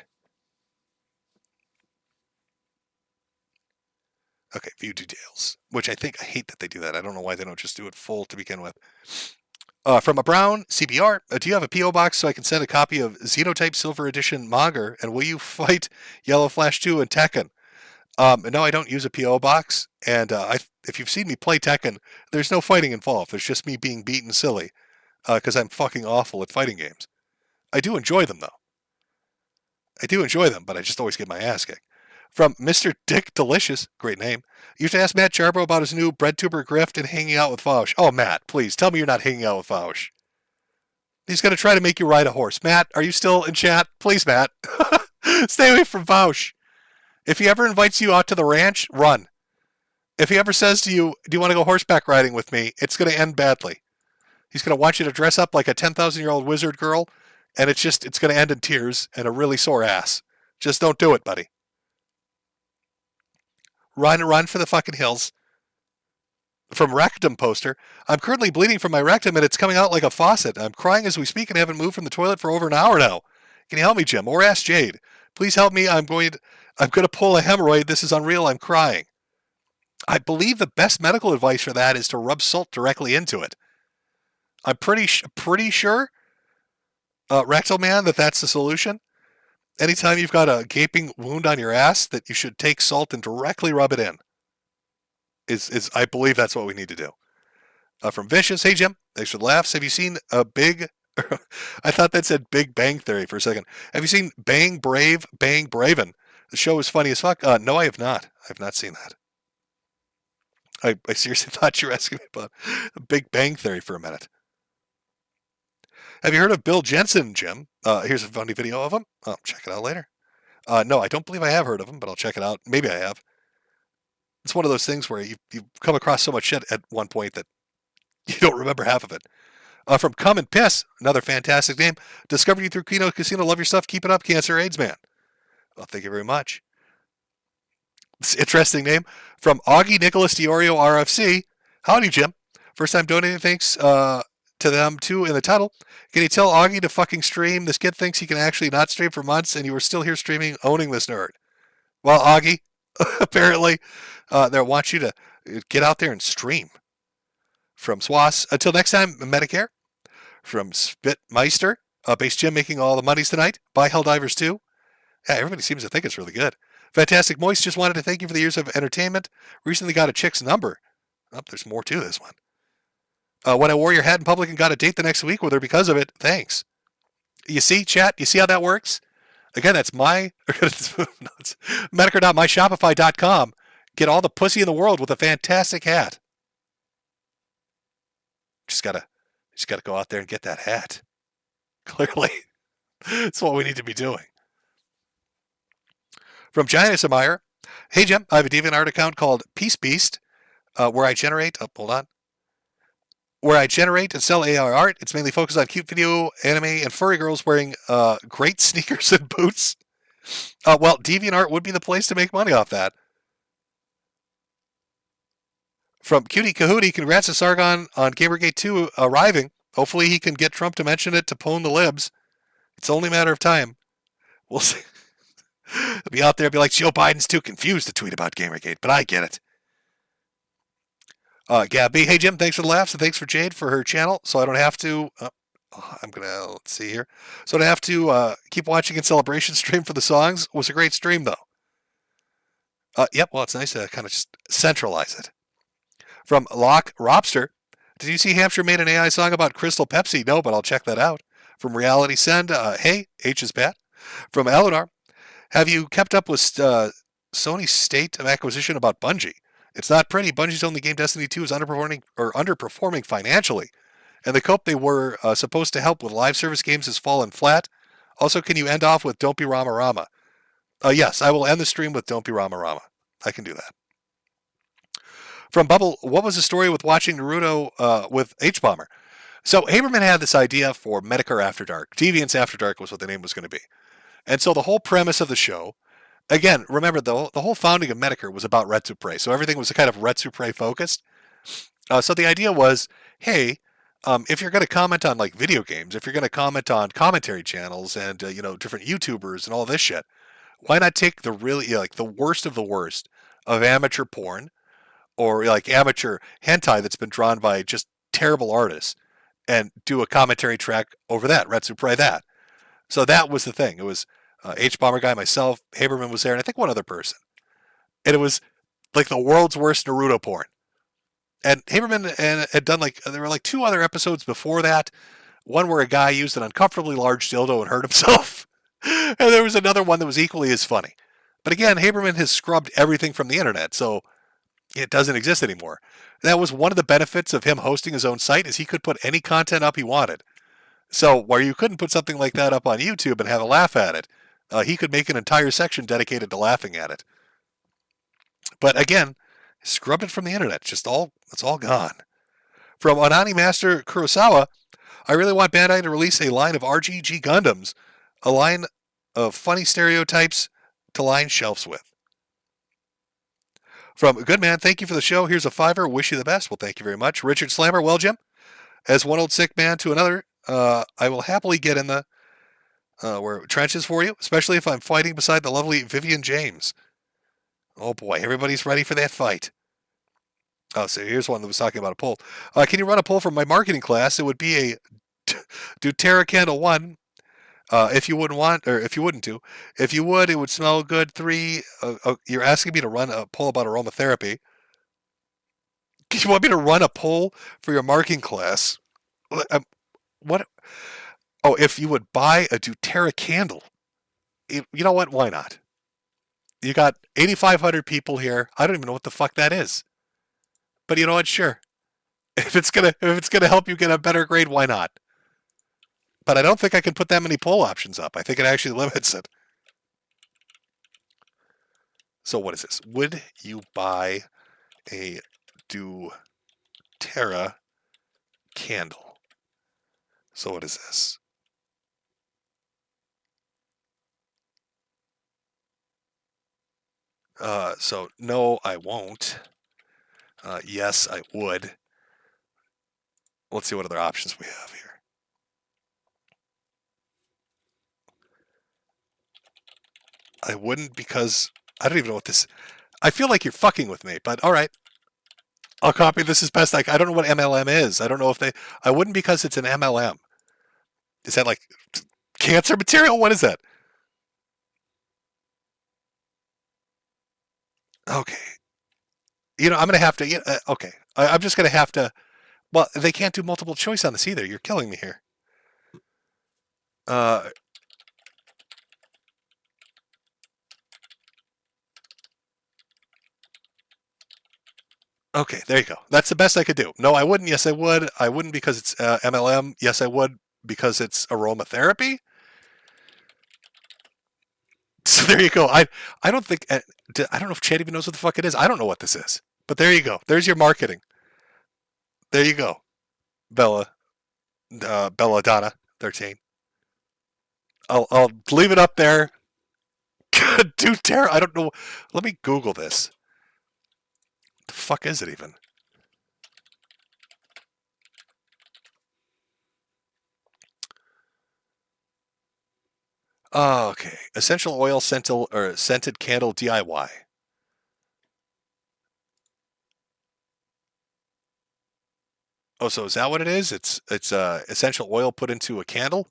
Okay, view details, which I hate that they do that. I don't know why they don't just do it full to begin with. From a Brown, CBR, do you have a P.O. box so I can send a copy of Xenotype Silver Edition Monger, and will you fight Yellow Flash 2 and Tekken? No, I don't use a P.O. box, and if you've seen me play Tekken, there's no fighting involved. There's just me being beaten silly, because I'm fucking awful at fighting games. I do enjoy them, though. I do enjoy them, but I just always get my ass kicked. From Mr. Dick Delicious, great name. You should ask Matt Charbo about his new breadtuber grift and hanging out with Fausch. Oh, Matt, please, tell me you're not hanging out with Fausch. He's going to try to make you ride a horse. Matt, are you still in chat? Please, Matt. Stay away from Fausch. If he ever invites you out to the ranch, run. If he ever says to you, do you want to go horseback riding with me? It's going to end badly. He's going to want you to dress up like a 10,000-year-old wizard girl, and it's going to end in tears and a really sore ass. Just don't do it, buddy. Run for the fucking hills. From Rectum Poster, I'm currently bleeding from my rectum and it's coming out like a faucet. I'm crying as we speak and haven't moved from the toilet for over an hour now. Can you help me, Jim? Or ask Jade. Please help me. I'm going to pull a hemorrhoid. This is unreal. I'm crying. I believe the best medical advice for that is to rub salt directly into it. I'm pretty sure, Rectal Man, that's the solution. Anytime you've got a gaping wound on your ass, that you should take salt and directly rub it in. I believe that's what we need to do. From Vicious, hey Jim, thanks for the laughs. Have you seen a big? I thought that said Big Bang Theory for a second. Have you seen Bang Brave, Bang Braven? The show is funny as fuck. No, I have not. I have not seen that. I seriously thought you were asking me about Big Bang Theory for a minute. Have you heard of Bill Jensen, Jim? Here's a funny video of him. Oh, check it out later. No, I don't believe I have heard of him, but I'll check it out. Maybe I have. It's one of those things where you come across so much shit at one point that you don't remember half of it. From Come and Piss, another fantastic name. Discovered you through Keno Casino. Love your stuff. Keep it up, Cancer AIDS Man. Well, thank you very much. It's an interesting name. From Augie Nicholas Diorio RFC. Howdy, Jim. First time donating. Thanks to them, too, in the title. Can you tell Augie to fucking stream? This kid thinks he can actually not stream for months, and you were still here streaming, owning this nerd. Well, Augie, apparently, they want you to get out there and stream. From Swass. Until next time, Medicare. From Spitmeister. Base Jim making all the monies tonight. Bye, Helldivers 2. Yeah, everybody seems to think it's really good. Fantastic Moist, just wanted to thank you for the years of entertainment. Recently got a chick's number. Oh, there's more to this one. When I wore your hat in public and got a date the next week with her because of it, thanks. You see, chat? You see how that works? Again, that's Metokur.myshopify.com. Get all the pussy in the world with a fantastic hat. Just gotta go out there and get that hat. Clearly, that's what we need to be doing. From Giannis Meyer, hey Jim, I have a DeviantArt account called Peace Beast, where I generate. Where I generate and sell AI art. It's mainly focused on cute video, anime, and furry girls wearing great sneakers and boots. Well, DeviantArt would be the place to make money off that. From Cutie Kahootie, congrats to Sargon on Gamergate 2 arriving. Hopefully he can get Trump to mention it to pwn the libs. It's only a matter of time. We'll see. He'll be out there and be like, Joe Biden's too confused to tweet about Gamergate, but I get it. Gabby, hey Jim, thanks for the laughs and thanks for Jade for her channel. So I don't have to, let's see here. So I don't have to keep watching in celebration stream for the songs. It was a great stream though. Yep, well it's nice to kind of just centralize it. From Locke Robster, did you see Hampshire made an AI song about Crystal Pepsi? No, but I'll check that out. From Reality Send, hey, H is Pat. From Eleanor, have you kept up with Sony's state of acquisition about Bungie? It's not pretty. Bungie's only game Destiny 2 is underperforming financially, and the cope they were supposed to help with live service games has fallen flat. Also, can you end off with Don't Be Rama Rama? Yes, I will end the stream with Don't Be Rama Rama. I can do that. From Bubble, what was the story with watching Naruto with H-Bomber? So Haberman had this idea for Metokur After Dark. Deviants After Dark was what the name was going to be. And so the whole premise of the show, again, remember the whole founding of Metokur was about Retsupre. So everything was kind of Retsupre focused. So the idea was, hey, if you're going to comment on like video games, if you're going to comment on commentary channels and different YouTubers and all this shit, why not take the really the worst of the worst of amateur porn or like amateur hentai that's been drawn by just terrible artists and do a commentary track over that, Retsupre that. So that was the thing. It was H-Bomber guy, myself, Haberman was there, and I think one other person. And it was like the world's worst Naruto porn. And Haberman had done there were like 2 other episodes before that. One where a guy used an uncomfortably large dildo and hurt himself. And there was another one that was equally as funny. But again, Haberman has scrubbed everything from the internet, so it doesn't exist anymore. That was one of the benefits of him hosting his own site, is he could put any content up he wanted. So where you couldn't put something like that up on YouTube and have a laugh at it, he could make an entire section dedicated to laughing at it. But again, scrubbed it from the internet. It's all gone. From Anani Master Kurosawa, I really want Bandai to release a line of RGG Gundams, a line of funny stereotypes to line shelves with. From Good Man, thank you for the show. Here's a $5. Wish you the best. Well, thank you very much. Richard Slammer, well, Jim, as one old sick man to another, I will happily get in the trenches for you, especially if I'm fighting beside the lovely Vivian James. Oh boy, everybody's ready for that fight. Oh, so here's one that was talking about a poll. Can you run a poll for my marketing class? It would be a doTERRA Candle 1. If you wouldn't want, or if you wouldn't do. If you would, it would smell good. 3, you're asking me to run a poll about aromatherapy. You want me to run a poll for your marking class? What? Oh, if you would buy a doTERRA candle. You know what? Why not? You got 8,500 people here. I don't even know what the fuck that is. But you know what? Sure. If it's gonna help you get a better grade, why not? But I don't think I can put that many poll options up. I think it actually limits it. So what is this? Would you buy a doTERRA candle? So what is this? So no, I won't. Yes, I would. Let's see what other options we have here. I wouldn't because I don't even know what this. I feel like you're fucking with me, but all right. I'll copy this as best I don't know what MLM is. I don't know if they. I wouldn't because it's an MLM. Is that like cancer material? What is that? Okay. You know, I'm going to have to. Okay. I'm just going to have to. Well, they can't do multiple choice on this either. You're killing me here. Okay, there you go. That's the best I could do. No, I wouldn't. Yes, I would. I wouldn't because it's MLM. Yes, I would because it's aromatherapy. So there you go. I don't think I don't know if Chad even knows what the fuck it is. I don't know what this is. But there you go. There's your marketing. There you go, Belladonna 13. I'll leave it up there. doTERRA. I don't know. Let me Google this. What the fuck is it even? Oh, okay. Essential oil scented candle DIY. Oh, so is that what it is? It's essential oil put into a candle?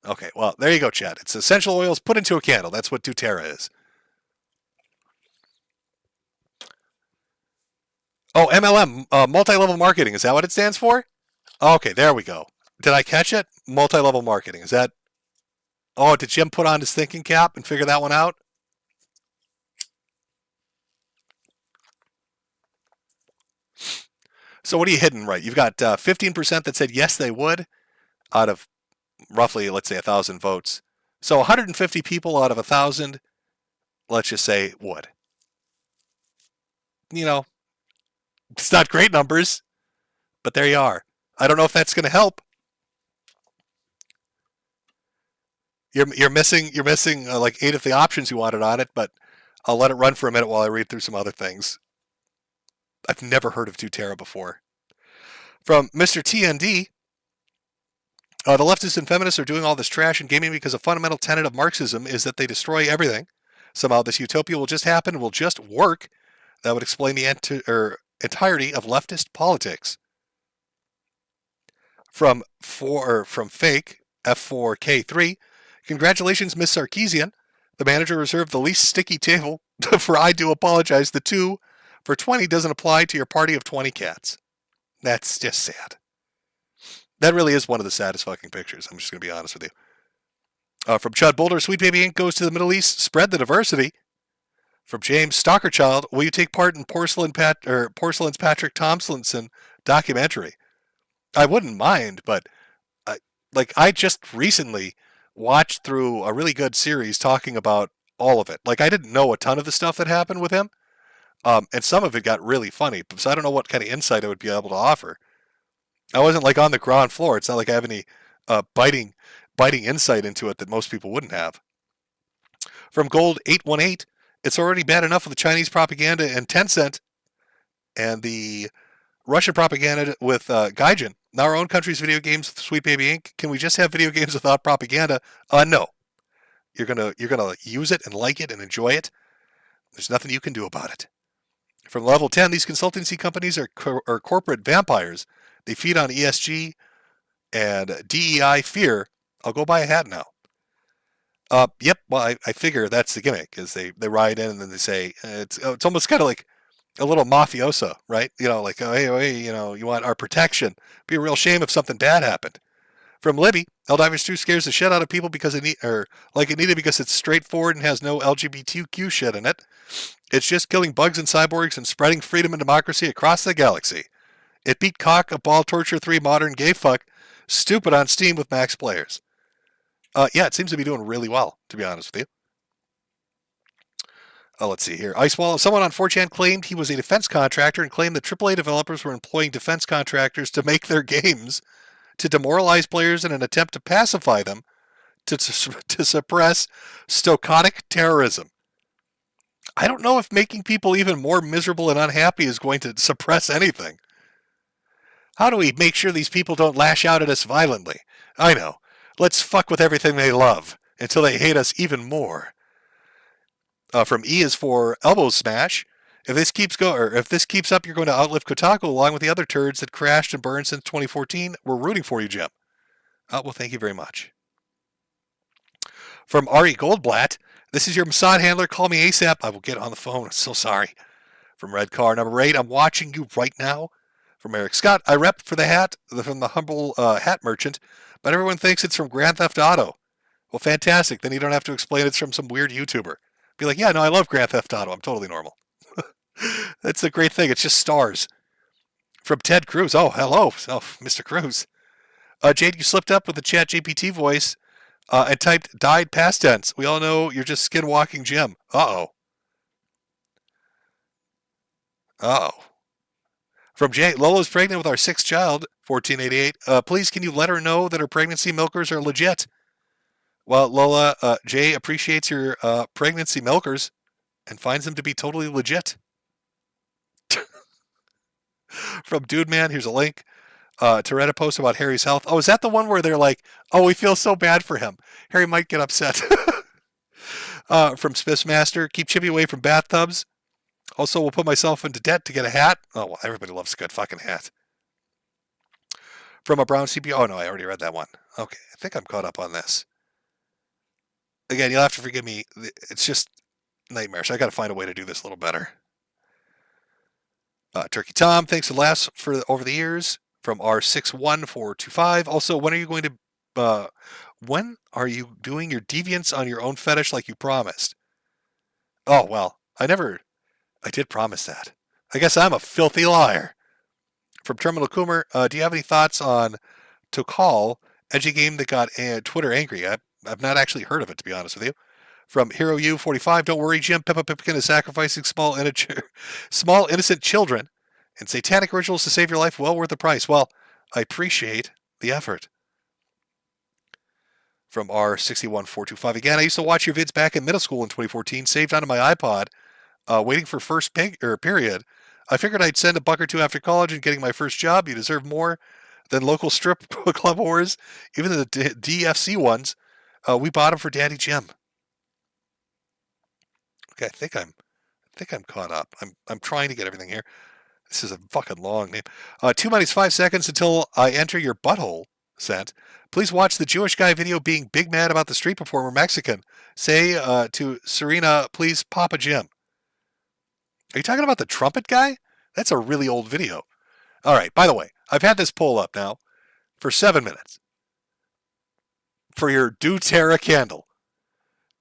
Okay, well, there you go, Chad. It's essential oils put into a candle. That's what doTERRA is. Oh, MLM, multi-level marketing. Is that what it stands for? Okay, there we go. Did I catch it? Multi-level marketing. Is that... Oh, did Jim put on his thinking cap and figure that one out? So what are you hitting right? You've got 15% that said yes, they would, out of roughly, let's say, 1,000 votes. So 150 people out of 1,000, let's just say, would. You know, it's not great numbers, but there you are. I don't know if that's going to help. You're missing like 8 of the options you wanted on it, but I'll let it run for a minute while I read through some other things. I've never heard of doTERRA before. From Mr. TND, the leftists and feminists are doing all this trash and gaming because a fundamental tenet of Marxism is that they destroy everything. Somehow this utopia will just happen, will just work. That would explain the entirety of leftist politics. From fake F4K3, congratulations, Miss Sarkeesian. The manager reserved the least sticky table for I do apologize. The 2 for 20 doesn't apply to your party of 20 cats. That's just sad. That really is one of the saddest fucking pictures. I'm just going to be honest with you. From Chud Boulder, Sweet Baby Inc. goes to the Middle East. Spread the diversity. From James Stalker Child, will you take part in Porcelain's Patrick Tomlinson documentary? I wouldn't mind, but I just recently watched through a really good series talking about all of it. Like, I didn't know a ton of the stuff that happened with him. And some of it got really funny, so I don't know what kind of insight I would be able to offer. I wasn't like on the ground floor. It's not like I have any biting insight into it that most people wouldn't have. From Gold 818, it's already bad enough with the Chinese propaganda and Tencent and the Russian propaganda with Gaijin. Now our own country's video games with Sweet Baby Inc. Can we just have video games without propaganda? No. You're gonna use it and like it and enjoy it. There's nothing you can do about it. From Level 10, these consultancy companies are corporate vampires. They feed on ESG and DEI fear. I'll go buy a hat now. Yep. Well, I figure that's the gimmick. Is they ride in and then they say it's almost kind of like a little mafioso, right? You know, like, oh, hey, you know, you want our protection. Be a real shame if something bad happened. From Libby, Helldivers 2 scares the shit out of people because it needed because it's straightforward and has no LGBTQ shit in it. It's just killing bugs and cyborgs and spreading freedom and democracy across the galaxy. It beat Cock of Ball Torture 3 Modern Gay Fuck stupid on Steam with max players. Yeah, it seems to be doing really well, to be honest with you. Let's see here. Icewallow. Someone on 4chan claimed he was a defense contractor and claimed that AAA developers were employing defense contractors to make their games to demoralize players in an attempt to pacify them to suppress stochastic terrorism. I don't know if making people even more miserable and unhappy is going to suppress anything. How do we make sure these people don't lash out at us violently? I know. Let's fuck with everything they love until they hate us even more. From E is for elbow smash. If this keeps up, you're going to outlive Kotaku along with the other turds that crashed and burned since 2014. We're rooting for you, Jim. Well, thank you very much. From Ari Goldblatt, this is your Mossad handler. Call me ASAP. I will get on the phone. I'm so sorry. From Red Car number 8, I'm watching you right now. From Eric Scott, I rep for the hat from the humble hat merchant, but everyone thinks it's from Grand Theft Auto. Well, fantastic. Then you don't have to explain it's from some weird YouTuber. Be like, yeah, no, I love Grand Theft Auto. I'm totally normal. That's a great thing. It's just stars. From Ted Cruz. Oh, hello. Oh, Mr. Cruz. Jade, you slipped up with the chat GPT voice and typed died past tense. We all know you're just skinwalking Jim. Uh-oh. Uh-oh. From Jay, Lola's pregnant with our 6th child, 1488. Please, can you let her know that her pregnancy milkers are legit? Well, Lola, Jay appreciates your pregnancy milkers and finds them to be totally legit. From Dude Man, here's a link to Reddit post about Harry's health. Oh, is that the one where they're like, oh, we feel so bad for him. Harry might get upset. From Spissmaster, keep Chippy away from bathtubs. Also, will put myself into debt to get a hat. Oh, well, everybody loves a good fucking hat. From a brown CPO. Oh, no, I already read that one. Okay, I think I'm caught up on this. Again, you'll have to forgive me. It's just nightmarish. I got to find a way to do this a little better. Turkey Tom, thanks a lot for over the years. From R61425. Also, when are you doing your deviance on your own fetish like you promised? Oh, well, I did promise that. I guess I'm a filthy liar. From Terminal Coomer, do you have any thoughts on Tokal, edgy game that got Twitter angry? I've not actually heard of it, to be honest with you. From Hero U45, don't worry, Jim. Peppa Pipkin is sacrificing small innocent children and satanic rituals to save your life. Well worth the price. Well, I appreciate the effort. From R61425, again, I used to watch your vids back in middle school in 2014, saved onto my iPod, waiting for first period. I figured I'd send a buck or two after college and getting my first job. You deserve more than local strip club whores, even the DFC ones. We bought them for Daddy Jim. Okay, I think I'm caught up. I'm trying to get everything here. This is a fucking long name. 2 minutes 5 seconds until I enter your butthole. Sent. Please watch the Jewish guy video being big mad about the street performer Mexican. Say to Serena, please Papa Jim. Are you talking about the trumpet guy? That's a really old video. All right. By the way, I've had this poll up now for 7 minutes for your doTERRA candle.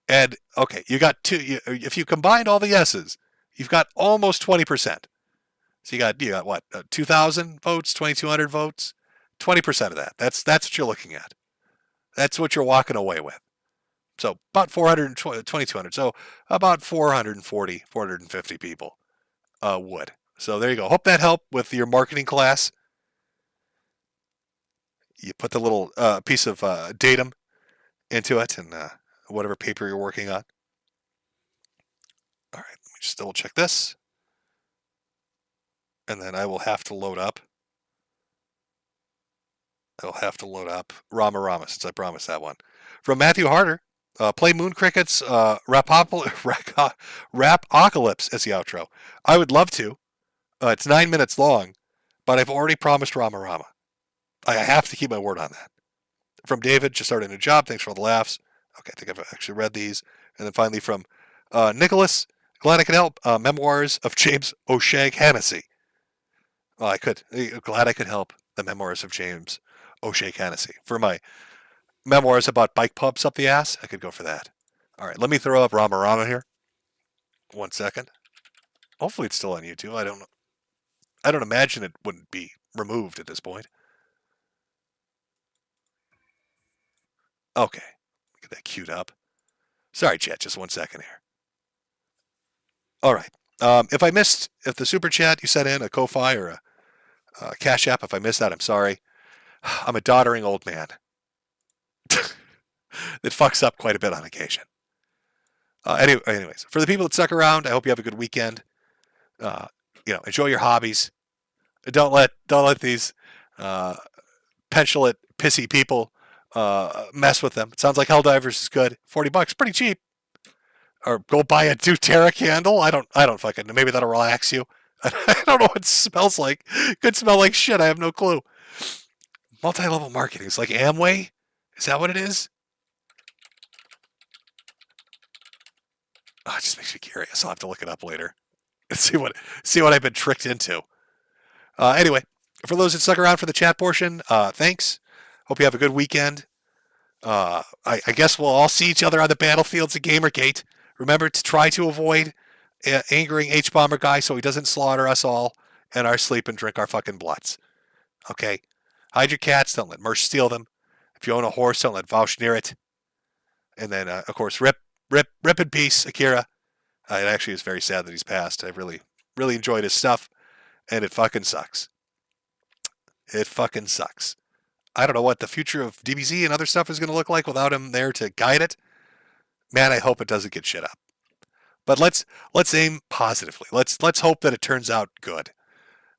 And, okay, you got if you combined all the yeses, you've got almost 20%. So you got what, 2,000 votes, 2,200 votes? 20% of that. That's what you're looking at. That's what you're walking away with. So about 2,200. So about 440, 450 people would. So there you go. Hope that helped with your marketing class. You put the little piece of datum into it and whatever paper you're working on. All right, let me just double check this. And then I will have to load up. Rama Rama, since I promised that one. From Matthew Harder, play Moon Cricket's Rapocalypse as the outro. I would love to. It's 9 minutes long, but I've already promised Rama Rama. I have to keep my word on that. From David, just started a new job. Thanks for all the laughs. Okay, I think I've actually read these. And then finally from Nicholas, Glad I could help. Memoirs of James O'Shea Hennessy. Well, I could. Glad I could help. The Memoirs of James O'Shea Hennessy. For my memoirs about bike pumps up the ass, I could go for that. All right, let me throw up Rama Rama here. 1 second. Hopefully it's still on YouTube. I don't know. I don't imagine it wouldn't be removed at this point. Okay. Get that queued up. Sorry, chat. Just 1 second here. All right. If the super chat you sent in, a Ko-Fi or a Cash App, if I missed that, I'm sorry. I'm a doddering old man that fucks up quite a bit on occasion. Anyways, for the people that stuck around, I hope you have a good weekend. Enjoy your hobbies. Don't let these petulant, pissy people mess with them. It sounds like Helldivers is good. $40, pretty cheap. Or go buy a doTERRA candle. I don't fucking know. Maybe that'll relax you. I don't know what it smells like. Could smell like shit. I have no clue. Multi-level marketing. It's like Amway. Is that what it is? Oh, it just makes me curious. I'll have to look it up later and see what I've been tricked into. Anyway, for those that stuck around for the chat portion, thanks. Hope you have a good weekend. I guess we'll all see each other on the battlefields of Gamergate. Remember to try to avoid angering H-Bomber Guy so he doesn't slaughter us all in our sleep and drink our fucking bloods. Okay? Hide your cats. Don't let Mersh steal them. If you own a horse, don't let Vaush near it. And then, of course, rip in peace, Akira. It actually is very sad that he's passed. I really, really enjoyed his stuff, and it fucking sucks. It fucking sucks. I don't know what the future of DBZ and other stuff is going to look like without him there to guide it. Man, I hope it doesn't get shit up. But let's aim positively. Let's hope that it turns out good.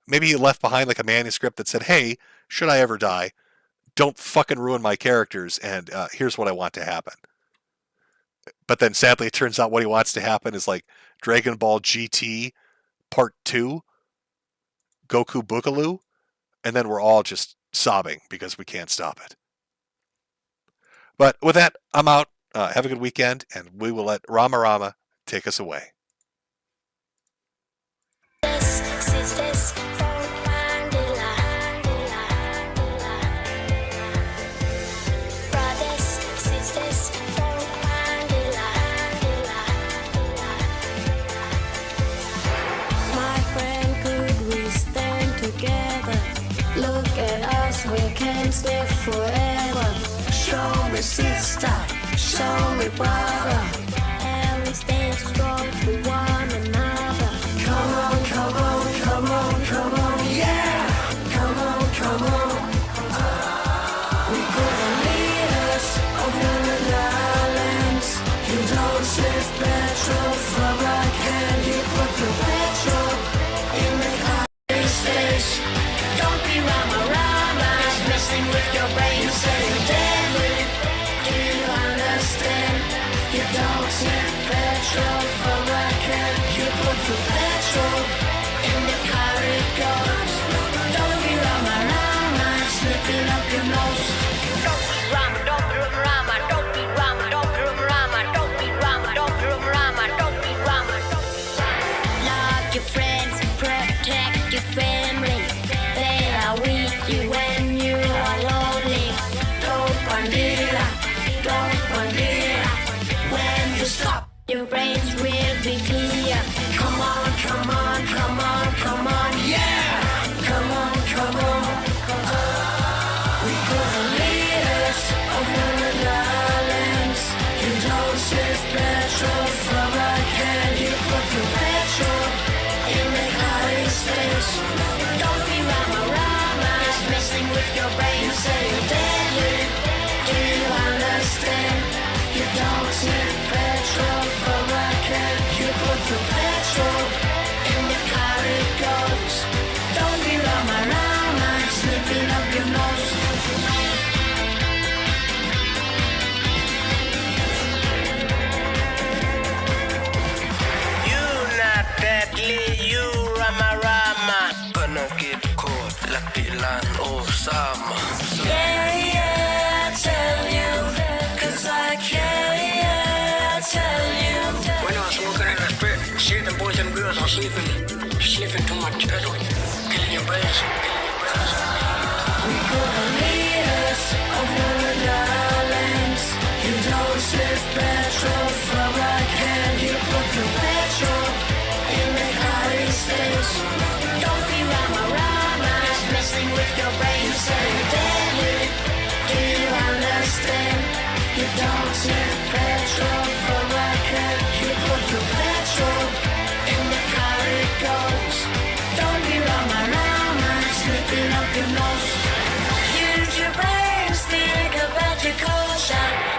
Maybe he left behind like a manuscript that said, "Hey, should I ever die, don't fucking ruin my characters, and here's what I want to happen." But then sadly it turns out what he wants to happen is like Dragon Ball GT Part 2, Goku Boogaloo, and then we're all just sobbing because we can't stop it. But with that, I'm out. Have a good weekend, and we will let Rama Rama take us away.
We can stay forever. Show me sister, show me brother, and we stay strong for one another. Come on, come on, come on, come on, yeah! Come on, come on. We could be leaders of the islands. You don't save petrol from a can. You put the petrol in the car station. Don't be Rama. With your brain, you say you're deadly. Do you understand? You don't need petrol from a can. You put the petrol in the car it goes. Don't be Rama, sniffing up your nose. Don't be Rama, don't be Rama, don't be Rama, don't be Rama, don't be Rama, don't be Rama, don't be Rama. Love your friends, protect your family. They are with you when you are lonely. Don't bandera. When you stop, your brains will be clear. Come on, come on, come on, come on, yeah! Come on, come on. We could be leaders of the islands. You don't save petrol from a can. You put the petrol in the car station. Don't be Rama, it's messing with your brain. You say you're deadly. Do you understand? You don't need petrol from a can. You put the petrol in the car it goes. Don't be Rama, sniffing up your nose. You not deadly, you Rama. Gonna get caught like Dylan Osama. Yeah, I tell you, 'cause I can. no sleeping, sniffing too much petrol, killing your brains, killing your brains. We could lead us over the darlings. You don't sniff petrol from a can. You put the petrol in the car stays. Don't be rama-rama, it's messing with your brain. You say, Daddy, do you understand? You don't sniff petrol from a can. You put the petrol in the car it goes. Don't be rama-rama, sniffing up your nose. Use your brains, think about your cold shot.